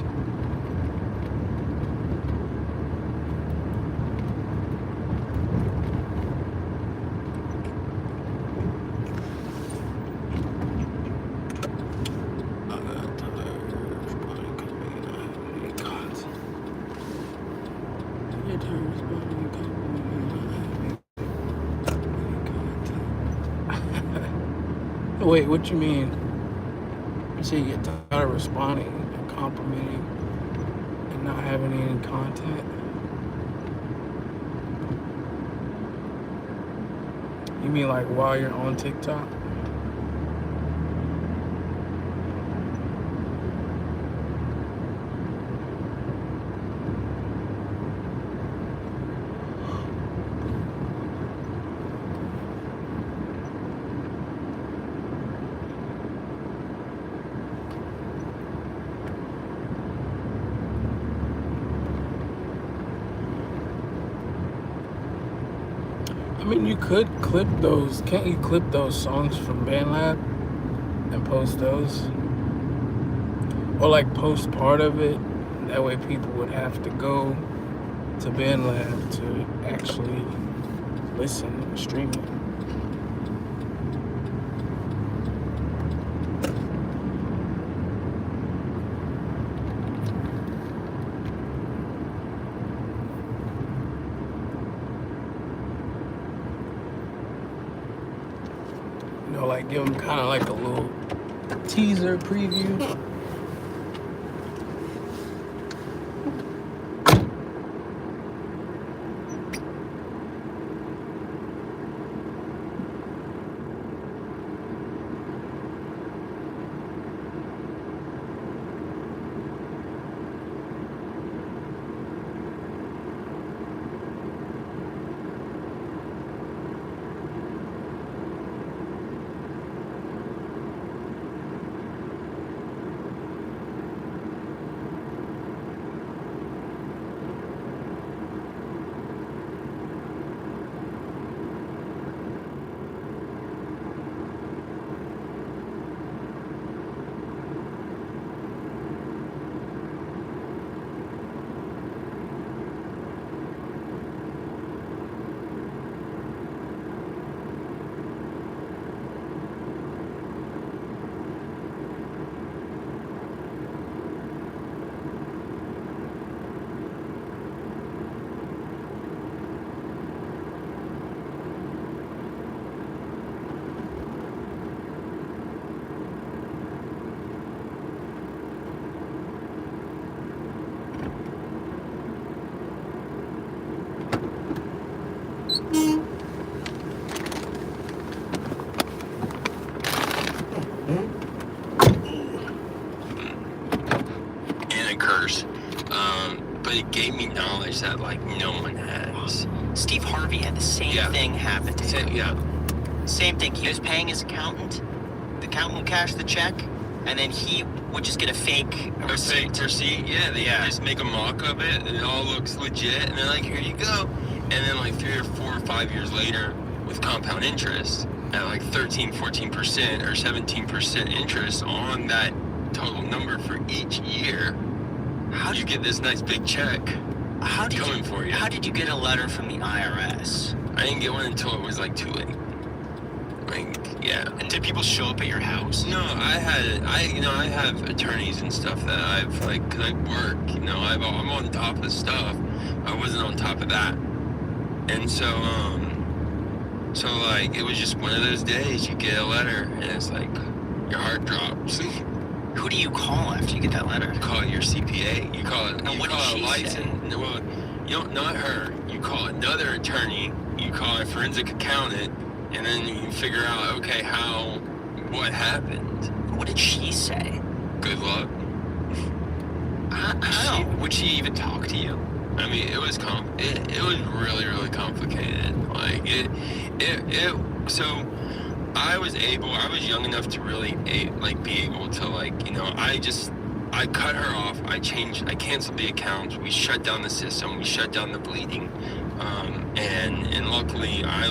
Wait, what you mean? You say you get tired of responding and complimenting and not having any content? You mean like while you're on TikTok? I mean, you could clip those. Can't you clip those songs from BandLab and post those? Or like post part of it. That way people would have to go to BandLab to actually listen and stream it. You know, like give them kind of like a little teaser preview. And a curse. But it gave me knowledge that like no one has. Steve Harvey had the same thing happen to him. Yeah. Same thing. He was paying his accountant. The accountant would cash the check, and then he would just get a fake receipt. Yeah, they just make a mock of it, and it all looks legit, and they're like, here you go. And then like 3 or 4 or 5 years later, with compound interest, at like 13, 14% or 17% interest on that total number for each year, how do you get this nice big check coming for you? How did you get a letter from the IRS? I didn't get one until it was like too late. Like, yeah. And did people show up at your house? No, I have attorneys and stuff that I've like, 'cause I work, I'm on top of stuff. I wasn't on top of that. And so like, it was just one of those days you get a letter and it's like, your heart drops. Who do you call after you get that letter? You call your CPA. You call it. And what did she say? No, well, not her. You call another attorney. You call a forensic accountant, and then you figure out, okay, what happened? What did she say? Good luck. Would she even talk to you? I mean, it was it was really, really complicated. Like so I was young enough to really be able to I cut her off. I canceled the accounts. We shut down the system. We shut down the bleeding. And luckily I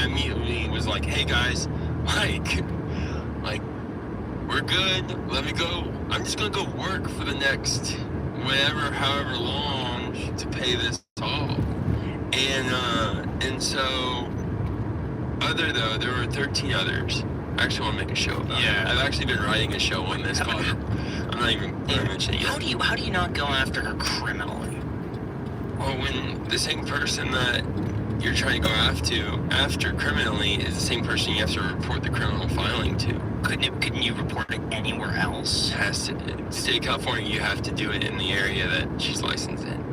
immediately was like, hey guys, we're good. Let me go. I'm just gonna go work for the next however long to pay this off. And so there were 13 others. I actually want to make a show about it. I've actually been writing a show on this called, I'm not even mentioning it. How do you not go after her criminally? Well, when the same person that you're trying to go after criminally is the same person you have to report the criminal filing to. Couldn't you report it anywhere else? State of California, you have to do it in the area that she's licensed in.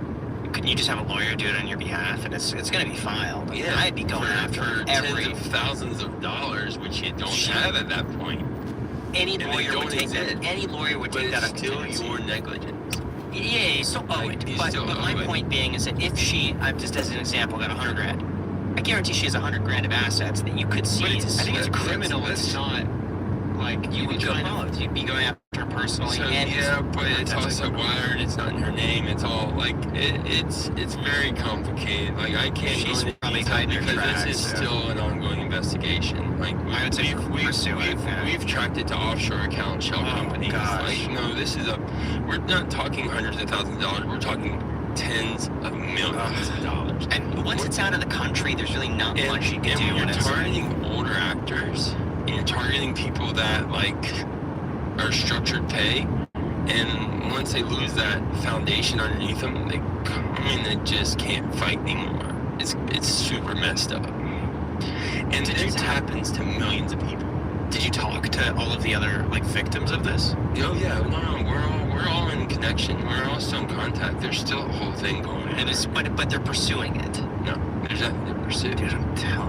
Couldn't you just have a lawyer do it on your behalf, and it's going to be filed? Yeah, I'd be going after for every tens of thousands of dollars, which you don't have at that point. Any lawyer would take that. Any lawyer would take that. But it's still your negligence. Yeah, you still owe it. But my point being is that if she, just as an example, got $100,000, I guarantee she has $100,000 of assets that you could seize. I think it's criminal. It's not like you would kind of. You'd be going after her personally. So, yeah, but it's also wired. It's not in her name. It's all like it's very complicated. Like I can't go into detail because this is still an ongoing investigation. Like we've tracked it to offshore account shell companies. Gosh. Like no, we're not talking hundreds of thousands of dollars. We're talking tens of millions of dollars. And once it's out of the country, there's really not much you can do. And when you're targeting older actors, and you're targeting people that like are structured pay, and once they lose that foundation underneath them, they just can't fight anymore. It's super messed up. And this happens to millions of people. Did you talk to all of the other victims of this? Oh yeah, no, we're all in connection. We're all still in contact. There's still a whole thing going on. But they're pursuing it. No, there's nothing to pursue. Dude, I'm telling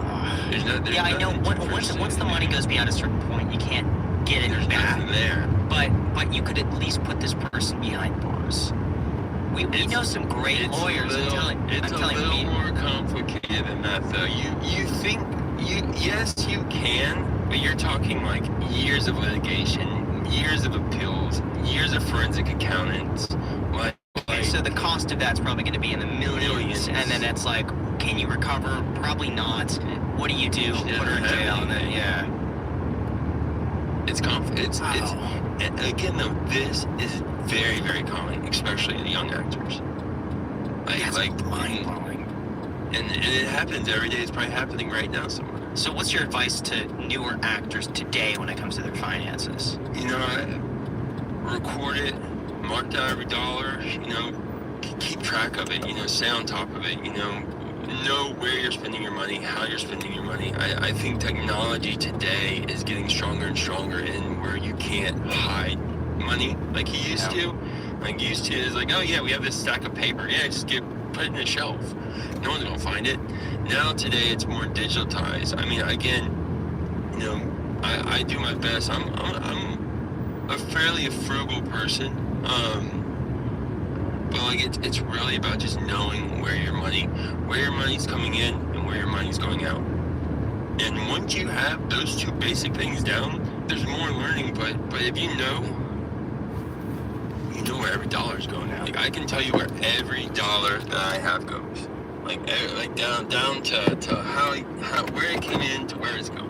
you. Yeah, I know. Once the money goes beyond a certain point, you can't get it back. Nothing there. But you could at least put this person behind bars. We know some great lawyers. It's a little more complicated than that, though. You think yes, you can, but you're talking like years of litigation, years of appeals, years of forensic accountants. So the cost of that's probably going to be in the millions, and then it's like, can you recover? Probably not. What do you do? Put her in jail, and then again though, this is very, very common, especially in young actors. Mind-blowing. And it happens every day. It's probably happening right now somewhere. So what's your advice to newer actors today when it comes to their finances? Record it, mark down every dollar, keep track of it, stay on top of it, know where you're spending your money, how you're spending your money. I think technology today is getting stronger and stronger in where you can't hide money like you used to. Like used to is like, oh yeah, we have this stack of paper. Yeah, just put it in a shelf. No one's gonna find it. Now today it's more digitized. I mean, again, I do my best. I'm a fairly frugal person. But it's really about just knowing where your money's coming in and where your money's going out. And once you have those two basic things down, there's more learning. But if you know where every dollar's going. Like I can tell you where every dollar that I have goes. Like down to how where it came in to where it's going.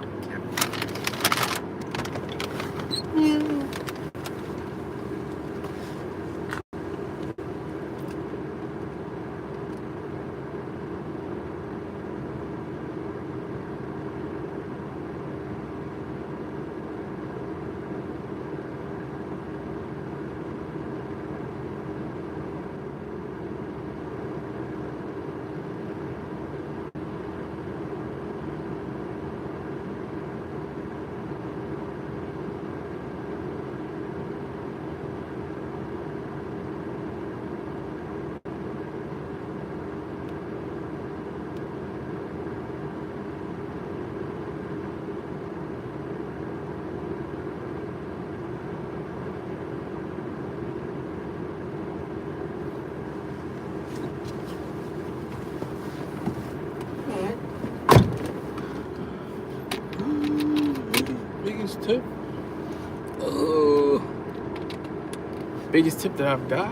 Biggest tip that I've got.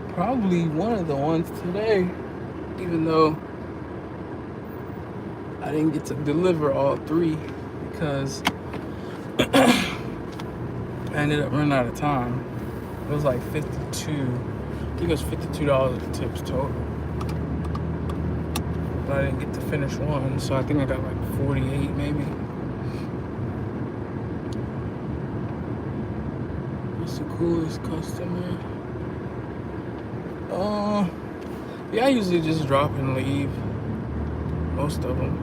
Probably one of the ones today, even though I didn't get to deliver all three because I ended up running out of time. It was like 52. I think it was $52 in tips total. But I didn't get to finish one, so I think I got like 48 maybe. What's the coolest customer? Yeah, I usually just drop and leave. Most of them.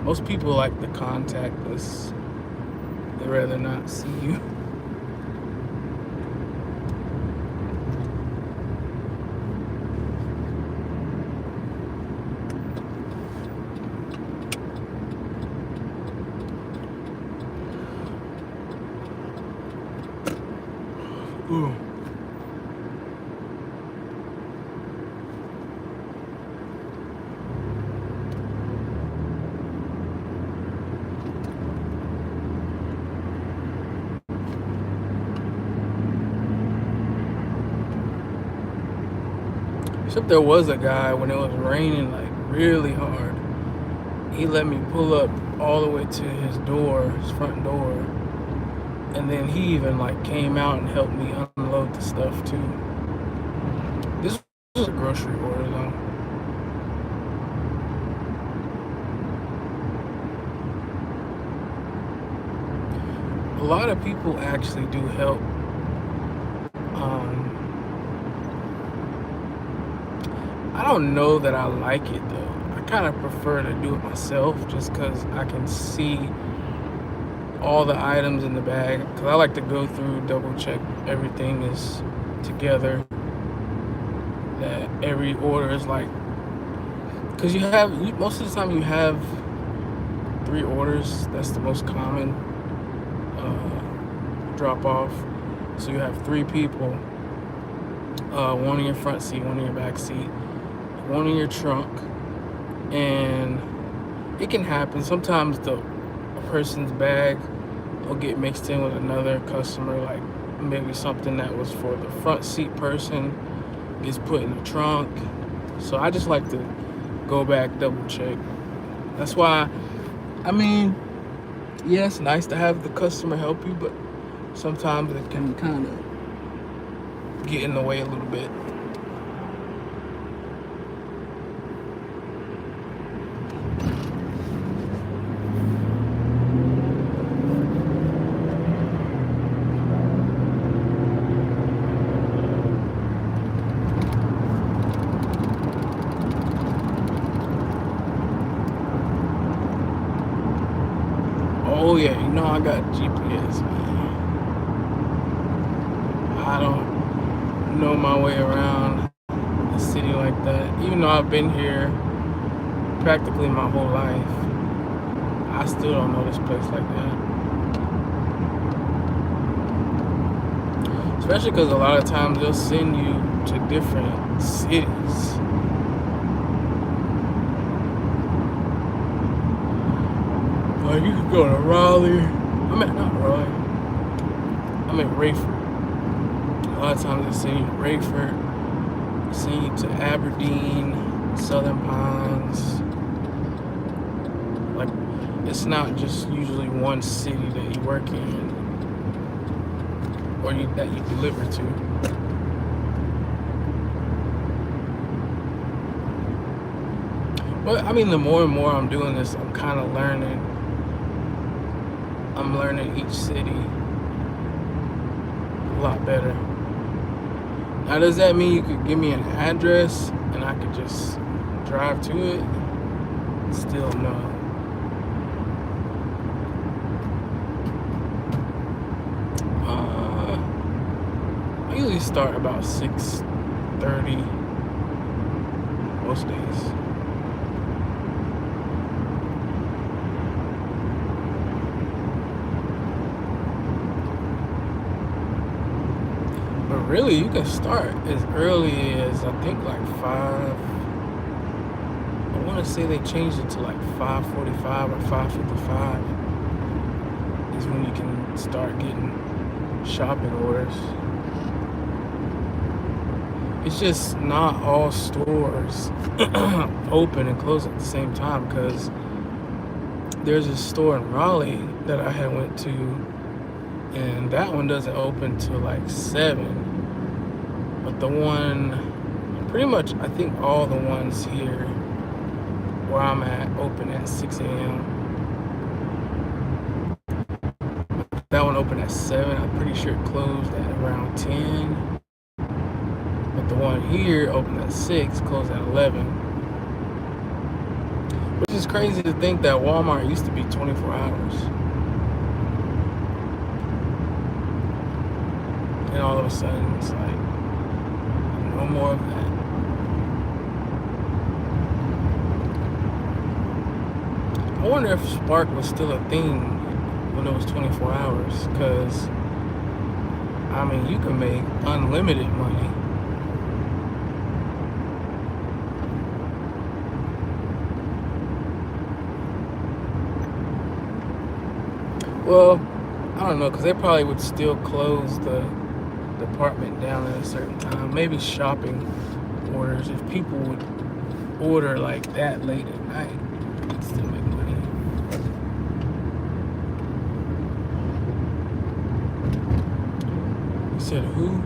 Most people like the contactless. They'd rather not see you. Ooh. Except there was a guy when it was raining like really hard. He let me pull up all the way to his door, his front door. And then he even like came out and helped me unload the stuff too. This was a grocery order though. A lot of people actually do help. I don't know that I like it though. I kind of prefer to do it myself just because I can see all the items in the bag. Because I like to go through, double check everything is together. That every order is like, because most of the time you have 3 orders. That's the most common drop off. So you have 3 people, 1 in your front seat, 1 in your back seat, 1 in your trunk, and it can happen. Sometimes a person's bag will get mixed in with another customer, like maybe something that was for the front seat person gets put in the trunk. So I just like to go back, double check. That's why, I mean, yeah, it's nice to have the customer help you, but sometimes it can kind of get in the way a little bit. Oh yeah, you know I got GPS, man. I don't know my way around a city like that. Even though I've been here practically my whole life, I still don't know this place like that. Especially because a lot of times they'll send you to different cities. Like you could go to Raleigh. Not Raleigh. I'm in Rayford. A lot of times they send you to Rayford, send you to Aberdeen, Southern Pines. Like, it's not just usually one city that you work in or that you deliver to. But I mean, the more and more I'm doing this, I'm kind of learning. I'm learning each city a lot better. Now, does that mean you could give me an address and I could just drive to it? Still no. I usually start about 6:30 most days. But really, you can start as early as I think like 5. I want to say they changed it to like 5:45 or 5:55 is when you can start getting shopping orders. It's just not all stores open and close at the same time, because there's a store in Raleigh that I had went to, and that one doesn't open till like 7. But the one, pretty much I think all the ones here where I'm at open at 6 a.m. That one opened at 7. I'm pretty sure it closed at around 10. But the one here opened at 6, closed at 11. Which is crazy to think that Walmart used to be 24 hours. And all of a sudden, it's like, no more of that. I wonder if Spark was still a thing when it was 24 hours, because, I mean, you can make unlimited money. Well, I don't know, because they probably would still close the department down at a certain time. Maybe shopping orders, if people would order like that late at night, they'd still make money. You said who?